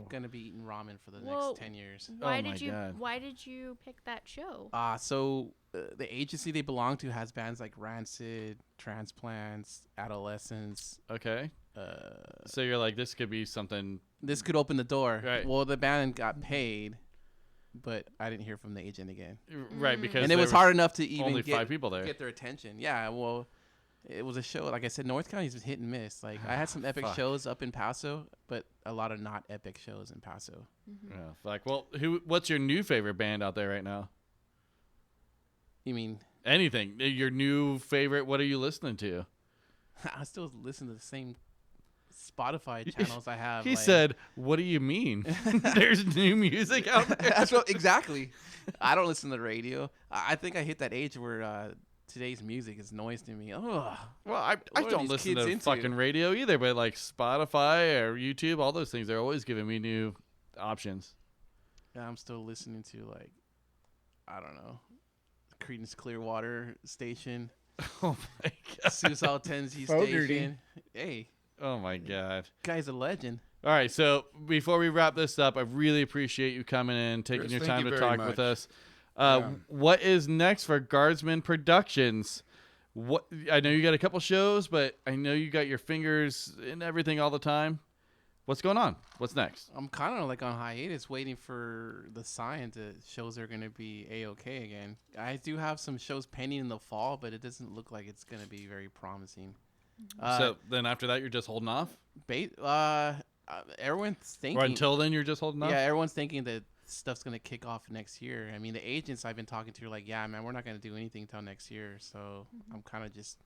I'm gonna be eating ramen for the Well, next 10 years. why Oh did my you God. Why did you pick that show? So the agency they belong to has bands like Rancid, Transplants, Adolescents, Okay. So you're like, this could be something. This could open the door. Right. Well, the band got paid, but I didn't hear from the agent again. Right, because And it there was hard enough to even only get 5 people there. get their attention. Yeah, well, it was a show. Like I said, North County's hit and miss. Like I had some epic Fuck. shows up in Paso, but a lot of not epic shows in Paso. Yeah, like, well, what's your new favorite band out there right now? You mean Anything. Your new favorite, what are you listening to? I still listen to the same Spotify channels I have. He like- said, what do you mean? There's new music out there? That's what exactly. I don't listen to the radio. I think I hit that age where today's music is noise to me. Oh, Well, I What are don't these listen kids to into? fucking radio either, but like Spotify or YouTube, all those things, they're always giving me new options. yeah, I'm still listening to like, I don't know, Creedence Clearwater Station, Oh my god. Suicide Tendency Fogarty. Station. Hey, Oh my god. guy's a legend. All right, so before we wrap this up, I really appreciate you coming in, taking Chris, your thank time you to very talk with much. us. Yeah. What is next for Guardsmen Productions? What I know you got a couple shows, but I know you got your fingers in everything all the time. What's going on? What's next? I'm kind of like on hiatus, waiting for the sign that shows are gonna be a-okay again. I do have some shows pending in the fall, but it doesn't look like it's gonna be very promising. So then after that, you're just holding off? Everyone's thinking. Or until then, you're just holding off? Yeah, everyone's thinking that stuff's gonna kick off next year. I mean, the agents I've been talking to are like, "Yeah, man, we're not gonna do anything till next year." So I'm kind of just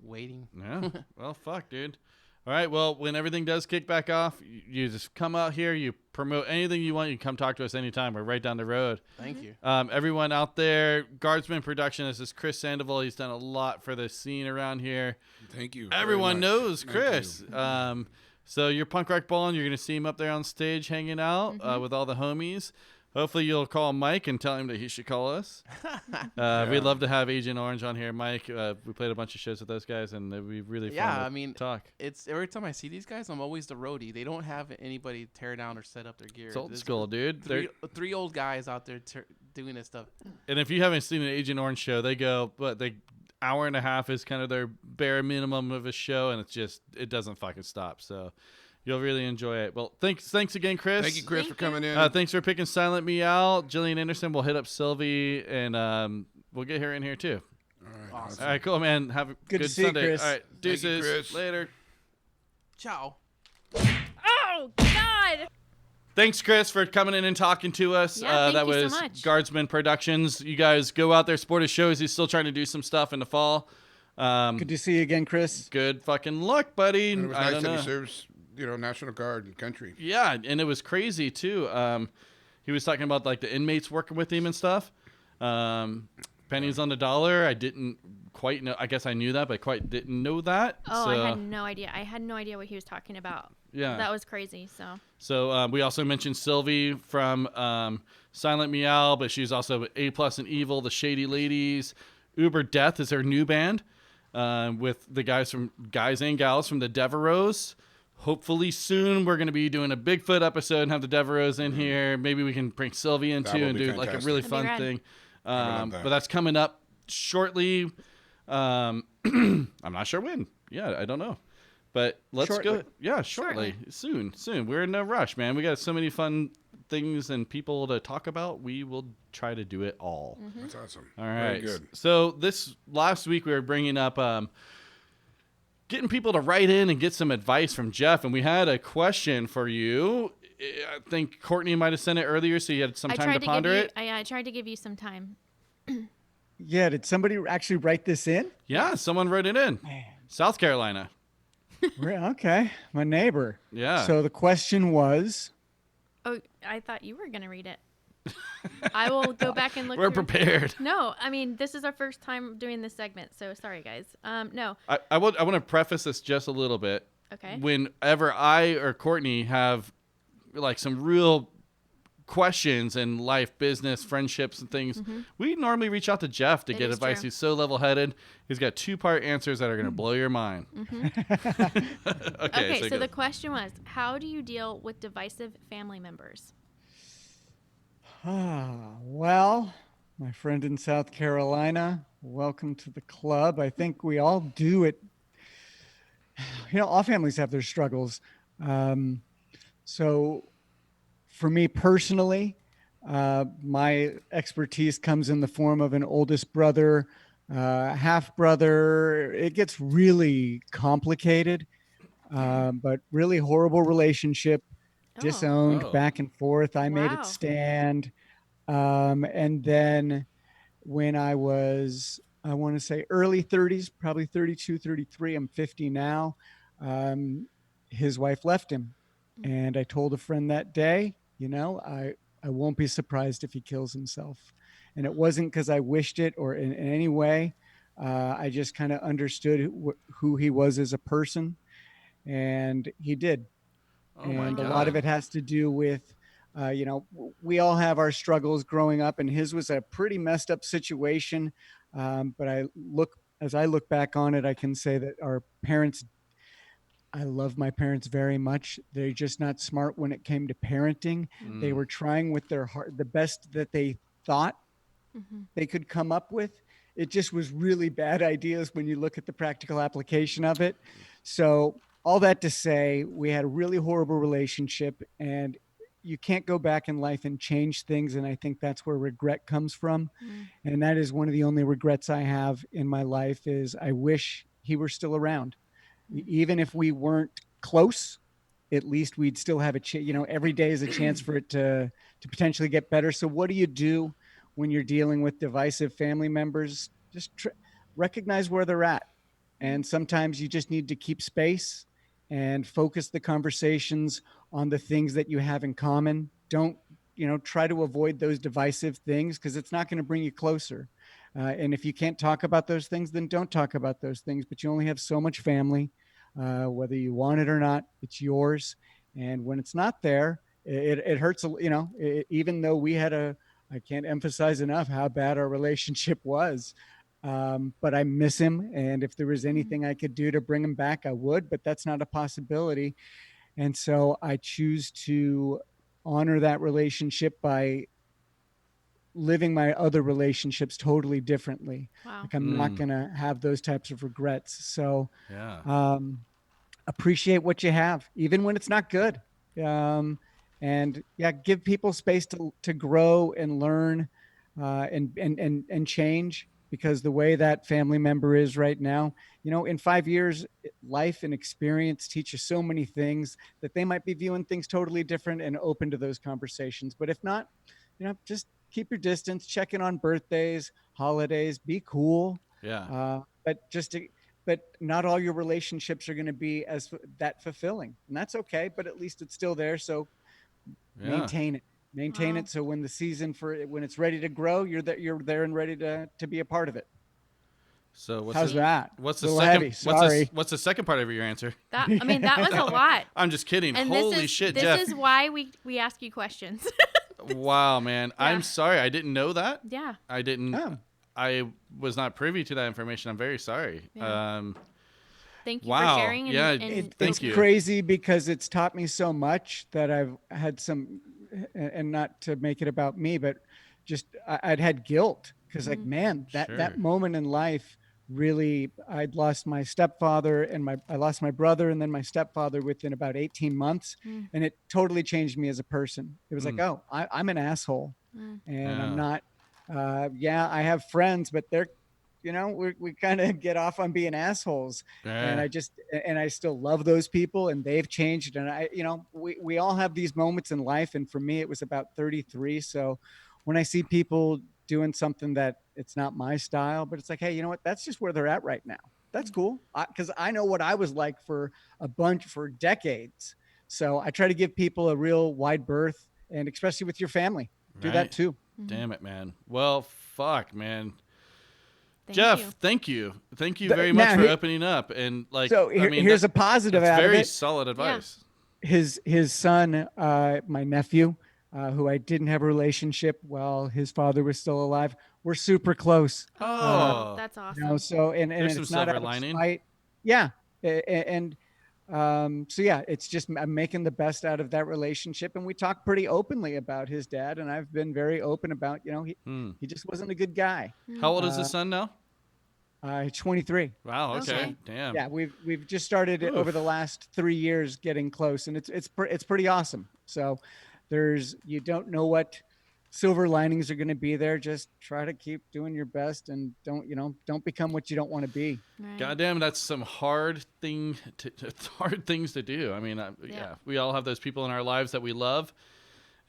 waiting. Yeah. Well, fuck, dude. All right. Well, when everything does kick back off, you just come out here. You promote anything you want. You can come talk to us anytime. We're right down the road. Thank you. Everyone out there, Guardsman Production. This is Chris Sandoval. He's done a lot for the scene around here. Thank you. very Everyone much. knows Thank Chris. you. So you're punk rock balling. You're gonna see him up there on stage hanging out with all the homies. Hopefully you'll call Mike and tell him that he should call us. We'd love to have Agent Orange on here. Mike, we played a bunch of shows with those guys, and it'd be really fun Yeah, to I mean, talk. It's every time I see these guys, I'm always the roadie. They don't have anybody tear down or set up their gear. It's old There's school, dude. Three old guys out there doing this stuff. And if you haven't seen an Agent Orange show, they go, but they hour and a half is kind of their bare minimum of a show, and it doesn't fucking stop. So you'll really enjoy it. Well, thanks again, Chris. Thank you, Chris, Thank for coming in. Thanks for picking Silent Meow. Jillian Anderson will hit up Sylvie, and we'll get her in here too. All right, Awesome. All right, cool, man. Have a Good good to see you, Sunday. Chris. All right, Thank you, deuces. Chris. Later. Ciao. Oh God! Thanks, Chris, for coming in and talking to us. Yeah, that thank you so was much. Guardsmen Productions. You guys go out there, support his shows. He's still trying to do some stuff in the fall. Good to see you again, Chris. Good fucking luck, buddy. And it was I nice don't that know. he serves, National Guard and country. Yeah, and it was crazy too. He was talking about like the inmates working with him and stuff. Pennies on the dollar. I didn't quite know. I guess I knew that, but quite didn't know that. Oh, so, I had no idea. I had no idea what he was talking about. Yeah. That was crazy. So we also mentioned Sylvie from Silent Meow, but she's also A Plus and Evil, the Shady Ladies. Uber Death is her new band with the guys and gals from the Devereaux. Hopefully soon we're going to be doing a Bigfoot episode and have the Devereaux in here. Maybe we can bring Sylvie in That too would and be do like a fantastic. really That'd be fun rad. thing. love that. But that's coming up shortly. I'm not sure when. Yeah, I don't know. But let's go. Shortly. Yeah, shortly. Soon. We're in no rush, man. We got so many fun things and people to talk about. We will try to do it all. That's awesome. All Very right. good. So this last week we were bringing up getting people to write in and get some advice from Jeff, and we had a question for you. I think Courtney might have sent it earlier, so you had some time to ponder it. I tried to give you some time. Yeah, did somebody actually write this in? Yeah, someone wrote it in. South Carolina. Okay, my neighbor. Yeah. So the question was, Oh, I thought you were gonna read it. I will go back and look. We're through- prepared. No, I mean this is our first time doing this segment, so sorry guys. No. I want to preface this just a little bit. Okay. Whenever I or Courtney have like some real questions in life, business, friendships, and things, we normally reach out to Jeff to It get is advice. true. He's so level-headed. He's got 2-part answers that are going to blow your mind. Okay, so go. the question was, how do you deal with divisive family members? well, my friend in South Carolina, welcome to the club. I think we all do it all families have their struggles. Um, so for me personally, my expertise comes in the form of an oldest brother, half brother. It gets really complicated, but really horrible relationship, Oh, disowned Oh. back and forth. I made it wow. stand. And then when I was, I want to say early 30s, probably 32, 33, I'm 50 now. Um, his wife left him. Mm. And I told a friend that day, I won't be surprised if he kills himself. And it wasn't because I wished it or in any way. I just kind of understood who he was as a person, and he did. Oh my And a Oh. lot of God. it has to do with, we all have our struggles growing up, and his was a pretty messed up situation. But as I look back on it, I can say that our parents, I love my parents very much. They're just not smart when it came to parenting. They Mm. were trying with their heart, the best that they thought Mm-hmm. they could come up with. It just was really bad ideas when you look at the practical application of it. So, all that to say, we had a really horrible relationship, and you can't go back in life and change things. And I think that's where regret comes from. Mm. And that is one of the only regrets I have in my life is I wish he were still around. Mm. Even if we weren't close, at least we'd still have a chance. Every day is a chance for it to potentially get better. So what do you do when you're dealing with divisive family members? Just recognize where they're at, Mm. and sometimes you just need to keep space and focus the conversations on the things that you have in common. Don't try to avoid those divisive things, because it's not going to bring you closer. And if you can't talk about those things, then don't talk about those things. But you only have so much family. Whether you want it or not, it's yours. And when it's not there, it hurts. Even though we had I can't emphasize enough how bad our relationship was. But I miss him. And if there was Mm. anything I could do to bring him back, I would, but that's not a possibility. And so I choose to honor that relationship by living my other relationships totally differently. Wow. Like, I'm not Mm. going to have those types of regrets. So, Yeah. um, appreciate what you have, even when it's not good. Um, and yeah, give people space to grow and learn, and change, because the way that family member is right now, in 5 years, life and experience teach you so many things that they might be viewing things totally different and open to those conversations. But if not, just keep your distance, check in on birthdays, holidays, be cool. Yeah. But but not all your relationships are going to be as that fulfilling, and that's okay. But at least it's still there. So Yeah. maintain Wow. it. So when it's ready to grow, you're there and ready to be a part of it. So How's See, that? what's A the little second heavy. Sorry. what's the second part of your answer? that was a lot. I'm just kidding. And Holy shit, this Jeff. is why we ask you questions. Wow, man. Yeah. I'm sorry. I didn't know that. Yeah. I didn't Oh. I was not privy to that information. I'm very sorry. Yeah. Thank you Wow. for sharing. Yeah, And thank It's you. crazy because it's taught me so much that I've had some, and not to make it about me, but just I'd had guilt because, like, Mm. man, that Sure. that moment in life really, I'd lost my stepfather and I lost my brother and then my stepfather within about 18 months, Mm. and it totally changed me as a person. It was like, Mm. oh, I'm an asshole, Mm. and I'm Yeah. not. Yeah, I have friends, but they're, we kind of get off on being assholes. And Yeah. I still love those people, and they've changed. And we all have these moments in life. And for me, it was about 33. So when I see people doing something that it's not my style, but it's like, hey, you know what? That's just where they're at right now. That's cool. Cause I know what I was like for for decades. So I try to give people a real wide berth, and especially with your family, do that Right. too. Damn it, man. Well, fuck, man. Thank Jeff, you. thank you. Thank you The- very much now for he- opening up. And like, So I mean, here's a positive that's out of very it. solid advice. His son, my nephew, who I didn't have a relationship while his father was still alive, we're super close. Oh. That's awesome. So and There's some it's not silver out of lining. spite. Yeah, and so yeah, it's just I'm making the best out of that relationship, and we talk pretty openly about his dad, and I've been very open about, Hmm. he just wasn't a good guy. How old is Uh, his son now? 23. Wow. Okay. Okay. Damn. Yeah, we've just started it over the last 3 years, getting close, and it's pretty awesome. So you don't know what silver linings are going to be there. Just try to keep doing your best, and don't become what you don't want to be. Right. Goddamn, that's some hard things to do. I mean, yeah, we all have those people in our lives that we love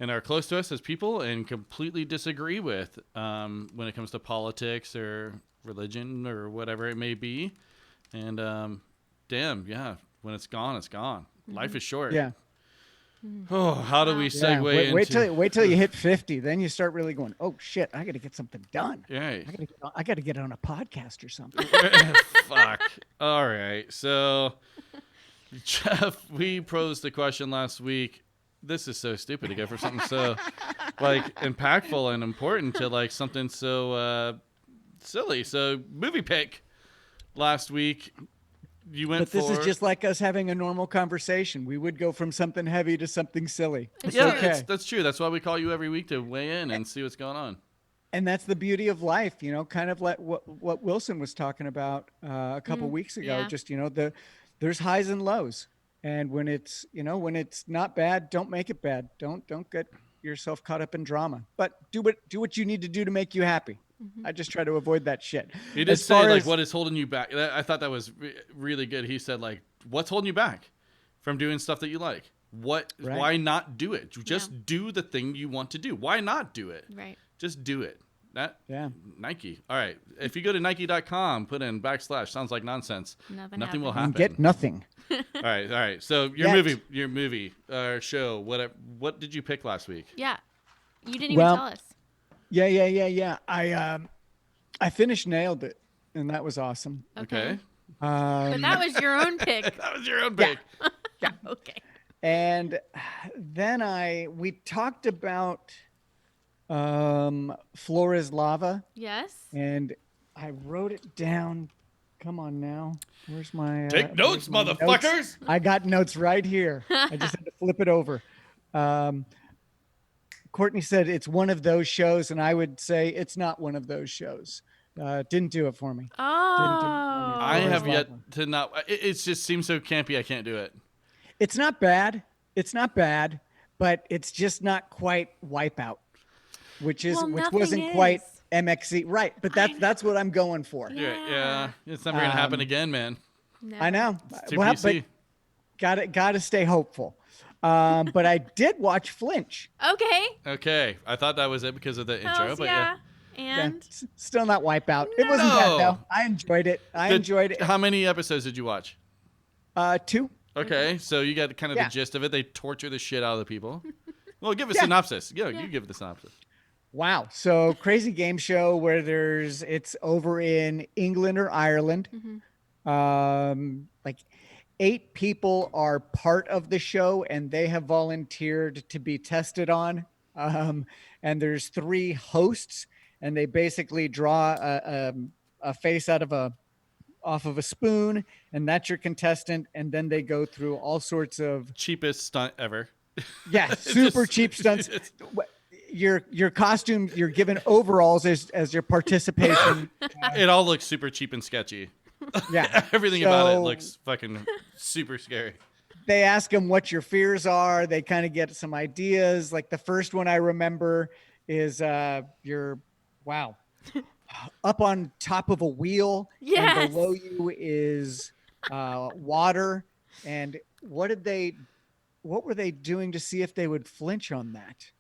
and are close to us as people, and completely disagree with when it comes to politics or religion or whatever it may be. And damn, yeah, when it's gone, it's gone. Life is short. Yeah. Oh, how do we Yeah. segue Wait till you hit 50, then you start really going, oh shit, I got to get something done. Right. I got to get on a podcast or something. Fuck. All right. So, Jeff, we posed the question last week. This is so stupid to go for something so like impactful and important to like something so silly. So, movie pick last week. You went But this for is just like us having a normal conversation. We would go from something heavy to something silly. It's yeah, okay. that's true. That's why we call you every week to weigh in and see what's going on. And that's the beauty of life, kind of like what Wilson was talking about a couple weeks ago. yeah. Just, there's highs and lows. And when it's not bad, don't make it bad. Don't get yourself caught up in drama. But do what you need to do to make you happy. I just try to avoid that shit. He did say like, what is holding you back? I thought that was really good. He said like, what's holding you back from doing stuff that you like? What? Right. Why not do it? Just do the thing you want to do. Why not do it? Right. Just do it. Yeah. Nike. All right. If you go to Nike.com, put in / sounds like nonsense. Nothing will happen. Get nothing. All right. So your movie, show, whatever. What did you pick last week? Yeah. You didn't even tell us. Yeah. I finished Nailed It, and that was awesome. Okay. But that was your own pick. That was your own pick. Yeah. Okay. And then we talked about Flora's Lava, Yes. and I wrote it down. Come on now. Where's my Take notes, where's my motherfuckers. notes? I got notes right here. I just had to flip it over. Courtney said it's one of those shows, and I would say it's not one of those shows. Didn't do it for me. Oh. I Flora's have yet Lava. to not. It just seems so campy. I can't do it. It's not bad. But it's just not quite Wipeout, which nothing wasn't quite is. MXC. Right, but that's what I'm going for. Yeah. It's never gonna happen again, man. Never. I know. It's too Well, PC. but gotta stay hopeful. But I did watch Flinch. Okay. Okay. I thought that was it because of the intro, Hells but yeah. Yeah, And still not Wipeout. It wasn't bad No. though. I enjoyed it. How many episodes did you watch? 2. Okay, so you got kind of Yeah. the gist of it. They torture the shit out of the people. Well, give a synopsis. Yeah, you give the synopsis. Wow. So crazy game show where it's over in England or Ireland. Like 8 people are part of the show, and they have volunteered to be tested on. And there's 3 hosts, and they basically draw a face off of a spoon, and that's your contestant. And then they go through all sorts of Cheapest stunt ever. super Just- cheap stunts. Your costume, you're given overalls as your participation. It all looks super cheap and sketchy. Yeah. Everything about it So- looks fucking super scary. They ask them what your fears are. They kind of get some ideas. Like the first one I remember is you're up on top of a wheel, Yes. and below you is water. And what were they doing to see if they would flinch on that?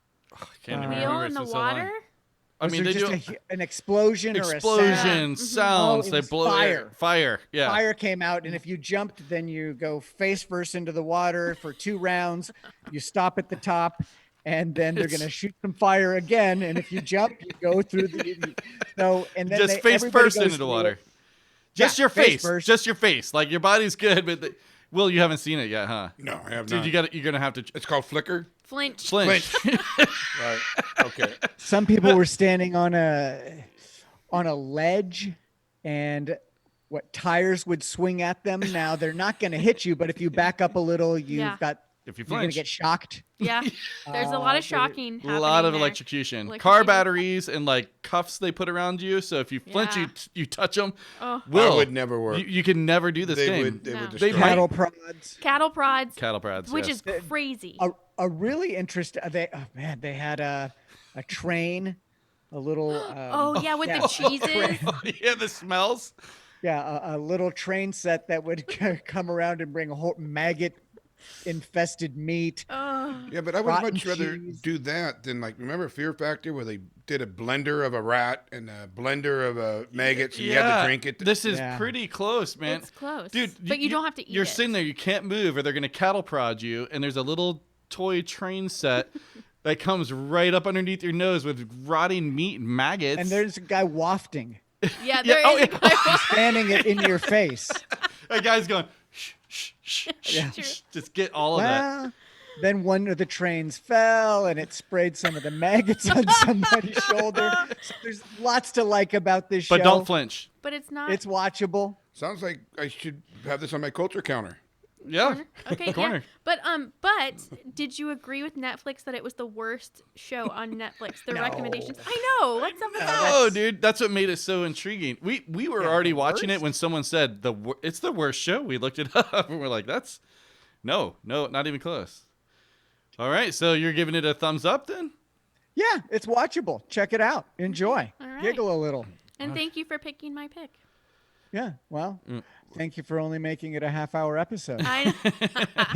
Can't even wheel remember. in It's the been so long. water. I Was mean, there they just do an explosion or a explosion sound? sounds. Oh, it They was blow fire. Fire. Yeah. Fire came out, and if you jumped, then you go face first into the water for 2 rounds. You stop at the top, and then they're going to shoot some fire again. And if you jump, you go through and then Just face everybody first goes into the through water. it. Just Yeah, your face face. first. Just your face. Like your body's good, but Will, you haven't seen it yet, huh? No, I have Dude, not. you're gonna have to It's called Flicker. Flinch. flinch. Right. Okay. Some people were standing on a ledge, and tires would swing at them. Now they're not going to hit you, but if you back up a little, you've Yeah. got If you You're gonna flinch, get shocked. Yeah. There's a lot of so shocking a happening lot of there. electrocution. Car Electrocution. batteries and like cuffs they put around you. So if you flinch, Yeah. you touch them. Oh. Will, That would never work. You can never do this They game. would No. destroy They it. might- Cattle prods. Cattle prods, Cattle prods, which yes. is crazy. A really interesting. They had a train, a little. Oh yeah, with yeah. the cheeses. Yeah, the smells. Yeah, a little train set that would come around and bring a whole maggot-infested meat. Oh. Yeah, but I would Rotten much rather cheese. do that than like remember Fear Factor where they did a blender of a rat and a blender of maggots and you had to drink it. This is Yeah. pretty close, man. It's close. Dude. But you don't have to eat You're it. sitting there, you can't move, or they're gonna cattle prod you. And there's a little toy train set that comes right up underneath your nose with rotting meat and maggots. And there's a guy wafting, Yeah, there oh, is. yeah. fanning it in your face. a guy's going, shh, shh, shh, shh, Yeah. shh. Just get all of that. Well, then one of the trains fell and it sprayed some of the maggots on somebody's shoulder. So there's lots to like about this show. But don't flinch. But it's not. It's watchable. Sounds like I should have this on my culture counter. Yeah. Okay, Corner. yeah. But did you agree with Netflix that it was the worst show on Netflix? The No. recommendations. I know. What's up with that? Oh, dude, that's what made it so intriguing. We were already watching it worst? when someone said it's the worst show. We looked it up and we're like, that's no, not even close. All right, so you're giving it a thumbs up then? Yeah, it's watchable. Check it out. Enjoy. All right. Giggle a little. And thank you for picking my pick. Yeah, well, Mm. thank you for only making it a half-hour episode. I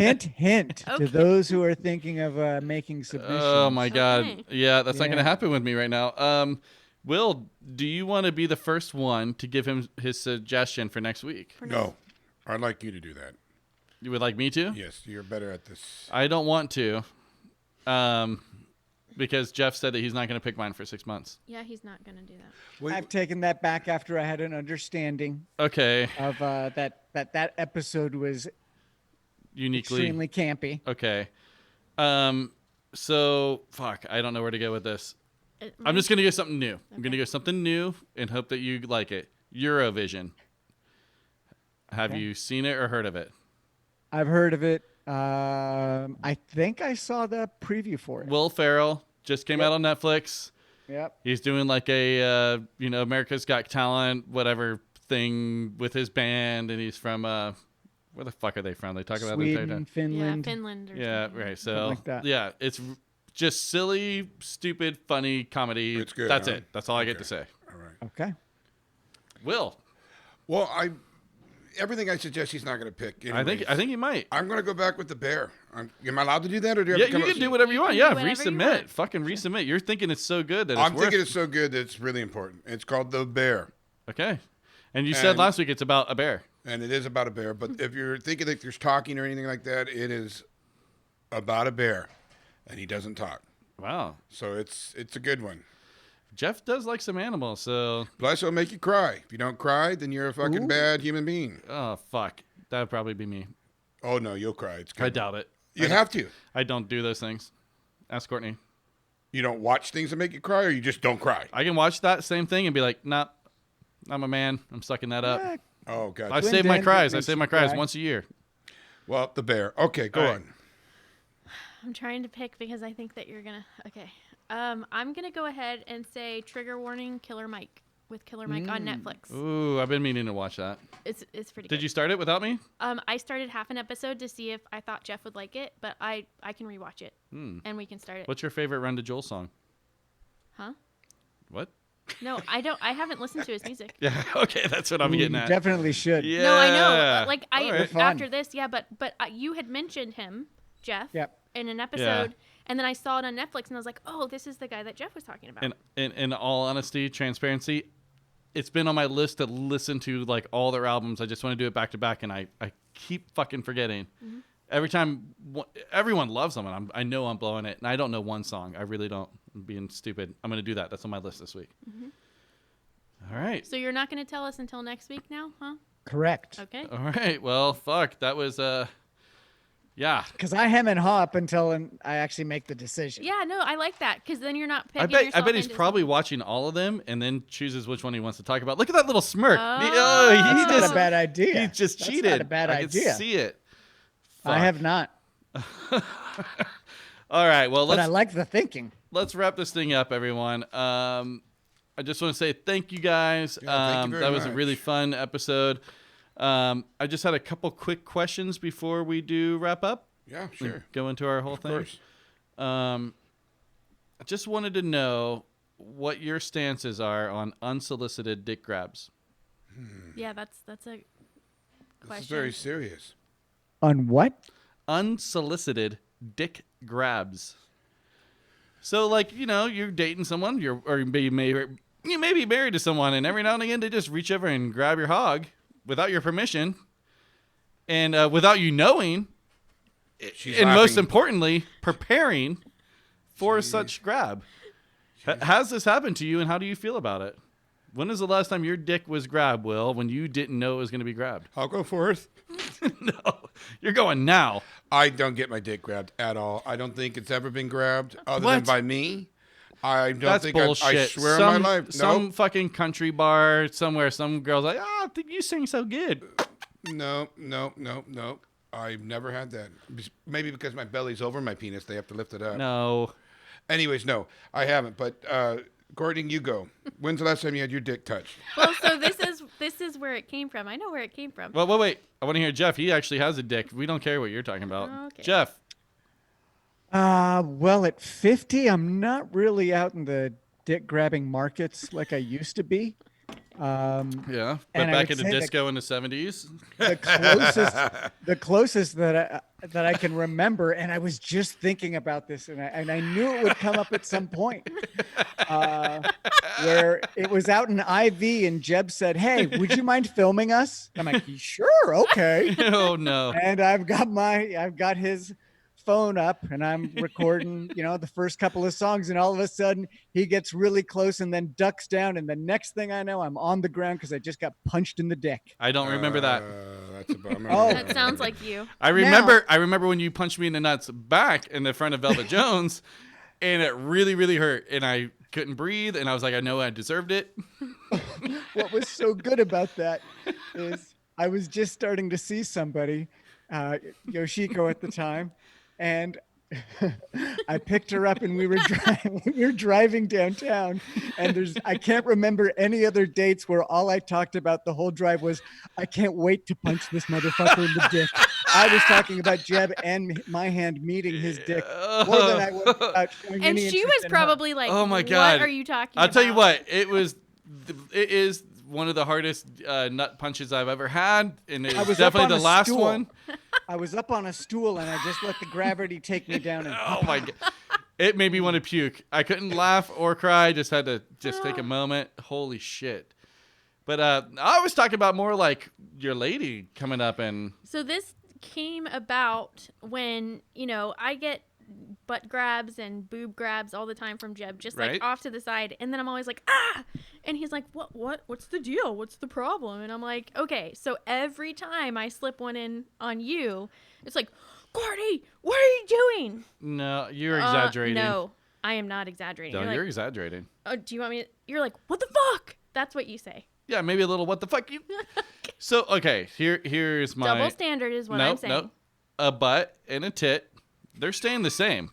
Hint Okay. to those who are thinking of making submissions. Oh my God, Okay. yeah, that's not Yeah. gonna happen with me right now. Will, do you want to be the first one to give him his suggestion for next week? No, I'd like you to do that. You would like me to? Yes, you're better at this. I don't want to, because Jeff said that he's not gonna pick mine for 6 months. Yeah, he's not gonna do that. Wait, I've taken that back after I had an understanding Okay, of that episode was uniquely. extremely campy. Okay. So fuck, I don't know where to go with this. It I'm might- just gonna go something new. I'm gonna go something new and hope that you like it. Eurovision. Have Okay. you seen it or heard of it? I've heard of it. I think I saw the preview for it. Will Ferrell just came out on Netflix. Yep. He's doing like a America's Got Talent whatever thing with his band, and he's from where the fuck are they from? They talk about it Sweden, the Yeah, Finland. Finland. Or Yeah, something. right. So like that. yeah, it's just silly, stupid, funny comedy. It's good, That's huh? it. That's all I get Okay. to say. all right. Okay. Will, Well, everything I suggest he's not going to pick. I think you might. I'm going to go back with the bear. Am I allowed to do that, or do I Yeah, have to come you up can do with- whatever you want. can Yeah, do whatever you resubmit. want. Fucking resubmit. You're thinking it's so good that it's I'm thinking worth- it's so good that it's really important. It's called The Bear, Okay. And you said And- last week it's about a bear. and it is about a bear. But if you're thinking that there's talking or anything like that, it is about a bear, and he doesn't talk. Wow. So it's a good one. Jeff does like some animals, so Plus, it'll make you cry. If you don't cry, then you're a fucking Ooh. bad human being. oh fuck. That would probably be me. Oh no, you'll cry. It's good. I doubt it. You have to. I don't do those things. Ask Courtney. You don't watch things that make you cry, or you just don't cry. I can watch that same thing and be like, nah, I'm a man. I'm sucking that up. Eh, Oh god. I Twin save my Dan cries. I makes save you my cries cry. once a year. Well, the bear. Okay, go All right. on. I'm trying to pick because I think that you're gonna. Okay. I'm gonna go ahead and say trigger warning, Killer Mike with Killer Mike on Netflix. Ooh, I've been meaning to watch that. It's pretty. Did good. you start it without me? I started half an episode to see if I thought Jeff would like it, but I can rewatch it and we can start it. What's your favorite Run to Joel song? Huh? What? No, I don't. I haven't listened to his music. Yeah, okay, that's what I'm you getting at. definitely should. Yeah. No, I know. Like All right. Fun. after this, yeah, but you had mentioned him, Jeff, Yep. in an episode, and then I saw it on Netflix, and I was like, oh, this is the guy that Jeff was talking about. And in all honesty, transparency, it's been on my list to listen to like all their albums. I just want to do it back to back, and I keep fucking forgetting. Mm-hmm. Every time, everyone loves them, and I know I'm blowing it, and I don't know one song. I really don't. I'm being stupid. I'm gonna do that. That's on my list this week. Mm-hmm. All right. So you're not going to tell us until next week now, huh? Correct. Okay. All right. Well, fuck. That was yeah. Because I hem and haw up until I actually make the decision. Yeah, no, I like that because then you're not I picking bet yourself he's into probably something. watching all of them and then chooses which one he wants to talk about. Look at that little smirk. Oh. He That's just not a bad idea. he just That's cheated. not a bad I idea. can see it. I Fuck. have not. All right. Well, But I let's like the thinking. wrap this thing up, everyone. I just want to say thank you guys. Yeah, thank you very that was a much. really fun episode. I just had a couple quick questions before we do wrap up. Yeah, sure. Go into our whole Of thing. course. I just wanted to know what your stances are on unsolicited dick grabs. Yeah, that's a This is question. very serious. On what? Unsolicited dick grabs. So, like, you're dating someone, you may be married to someone, and every now and again they just reach over and grab your hog without your permission, and without you knowing, She's and most laughing. importantly, preparing for such grab. Has this happened to you, and how do you feel about it? When was the last time your dick was grabbed, Will, when you didn't know it was going to be grabbed? I'll go forth. No, you're going now. I don't get my dick grabbed at all. I don't think it's ever been grabbed other than What? by me. I don't That's think bullshit. I swear some, on my life. Some No, fucking country bar somewhere, some girl's like, I think you sing so good. no. I've never had that. Maybe because my belly's over my penis, they have to lift it up. No. Anyways, no, I haven't. But Gordon, you go. When's the last time you had your dick touched? Well, so this is where it came from. I know where it came from. Well, wait. I want to hear Jeff. He actually has a dick. We don't care what you're talking about. Okay. Jeff. Well, at 50, I'm not really out in the dick grabbing markets like I used to be. Yeah. But And I back would into say disco in the 70s. The closest that I can remember, and I was just thinking about this, and I knew it would come up at some point, where it was out in IV, and Jeb said, "Hey, would you mind filming us?" I'm like, "Sure, okay." Oh, no. And I've got his phone up, and I'm recording, the first couple of songs, and all of a sudden he gets really close and then ducks down, and the next thing I know, I'm on the ground because I just got punched in the dick. I don't remember that. That's a bummer. Oh. That sounds like you. I remember when you punched me in the nuts back in the front of Velvet Jones, and it really, really hurt, and I couldn't breathe, and I was like, I know I deserved it. What was so good about that is I was just starting to see somebody, Yoshiko at the time, and I picked her up, and we were driving downtown, and I can't remember any other dates where all I talked about the whole drive was, I can't wait to punch this motherfucker in the dick. I was talking about Jeb and my hand meeting his dick more than I was about showing And any she interest was in her. probably like, Oh my God. What are you talking I'll about? tell you what, it is one of the hardest nut punches I've ever had, and it I was was up definitely on the a last stool. one. I was up on a stool, and I just let the gravity take me down. And Oh my God. It made me want to puke. I couldn't laugh or cry. Just had to take a moment. Holy shit. But I was talking about more like your lady coming up and So this came about when, I get butt grabs and boob grabs all the time from Jeb, just Right. like off to the side. And then I'm always like, and he's like, what's the deal? What's the problem? And I'm like, okay. So every time I slip one in on you, it's like, Gordy, what are you doing? no, you're exaggerating. No, I am not exaggerating. No, You're you're like, exaggerating. oh, do you want me to, you're like, what the fuck? That's what you say. Yeah, maybe a little what the fuck you. So, okay, here's my Double standard is what I'm saying. Nope. A butt and a tit, they're staying the same.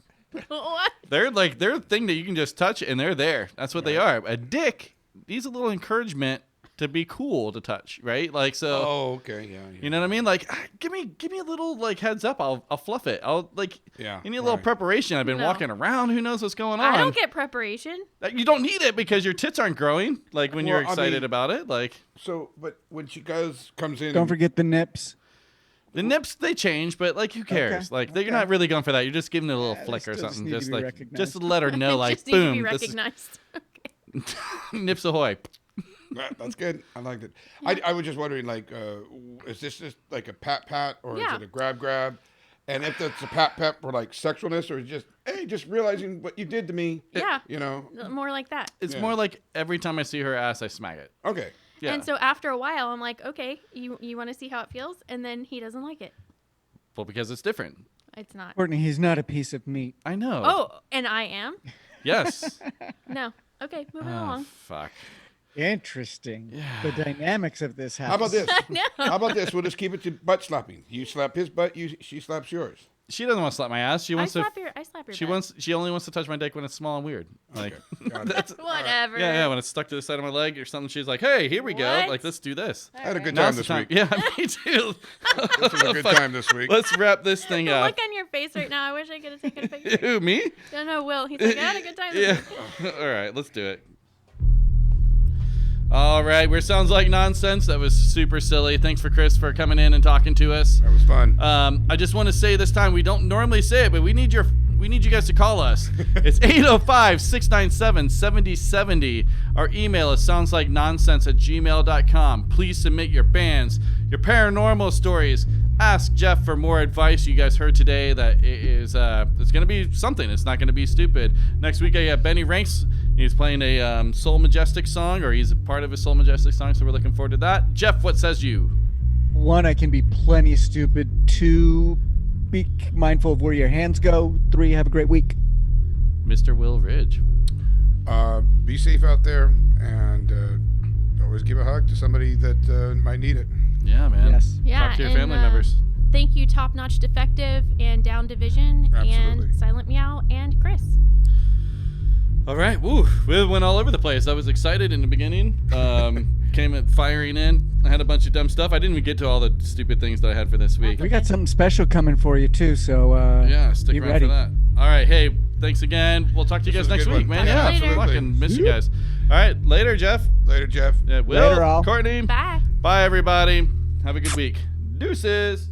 What? They're a thing that you can just touch and they're there. That's what they are. A dick needs a little encouragement to be cool to touch, right? Like so. Oh, okay, yeah. You know what I mean? Like, give me a little like heads up. I'll fluff it. I'll like. Yeah, You need a little right. preparation. I've been No. walking around. Who knows what's going on? I don't get preparation. You don't need it because your tits aren't growing. Like when you're Well, I excited mean- about it. Like So, but when she comes in, don't forget the nips. the nips, they change, but like who cares? Like you're not really going for that. You're just giving it a little Yeah, flick they or still just something. need to Just be like recognized. just to let her know, like just need to boom, be this is recognized. Okay. nips ahoy. that's good. I liked it. I was just wondering, like, is this just like a pat or Yeah. is it a grab? And if it's a pat for like sexualness, or just just realizing what you did to me. Yeah. You know. More like that. It's Yeah. more like every time I see her ass, I smack it. Okay. Yeah. And so after a while, I'm like, okay, you want to see how it feels? And then he doesn't like it. Well, because it's different. It's not. Courtney, he's not a piece of meat. I know. Oh, and I am? Yes. No. Okay, moving Oh, along. fuck. Interesting. The dynamics of this house. How about this? No. How about this? We'll just keep it to butt slapping. You slap his butt, she slaps yours. She doesn't want to slap my ass. She I wants to. slap your She butt. wants. She only wants to touch my dick when it's small and weird. Like Got it. that's. Whatever. Yeah, when it's stuck to the side of my leg or something, she's like, "Hey, here we go. What? Like, let's do this." I had a good Now's time the this time. week. Yeah, me too. This was a good Fuck. time this week. Let's wrap this thing The up. look on your face right now. I wish I could have taken a picture. Who, me? No, Will. He's like, I had a good time. This Yeah. week." All right, let's do it. All right, we're Sounds Like Nonsense. That was super silly. Thanks for Chris for coming in and talking to us. That was fun. I just want to say this time, we don't normally say it, but we need you guys to call us. It's 805-697-7070. Our email is soundslikenonsense@gmail.com. Please submit your bands, your paranormal stories. Ask Jeff for more advice. You guys heard today that it's going to be something. It's not going to be stupid. Next week I have Benny Ranks. He's playing a Soul Majestic song, or he's a part of a Soul Majestic song, so we're looking forward to that. Jeff, what says you? 1, I can be plenty stupid. 2, be mindful of where your hands go. 3, have a great week. Mr. Will Ridge. Be safe out there, and always give a hug to somebody that might need it. Yeah, man. Yes. Yeah, Talk to your and, family members. Thank you, Top Notch Defective and Down Division Absolutely. and Silent Meow and Chris. All right, woo, we went all over the place. I was excited in the beginning. Came at firing in. I had a bunch of dumb stuff. I didn't even get to all the stupid things that I had for this week. We got something special coming for you too, so Yeah, stick be around ready. for that. All right, hey, thanks again. We'll talk to you This guys was a next good week, one. man. Talk Yeah, to you later. fucking miss you guys. All right, later, Jeff. Later, Jeff. Yeah, Will, Later, all. Courtney. Bye. Bye, everybody. Have a good week. Deuces.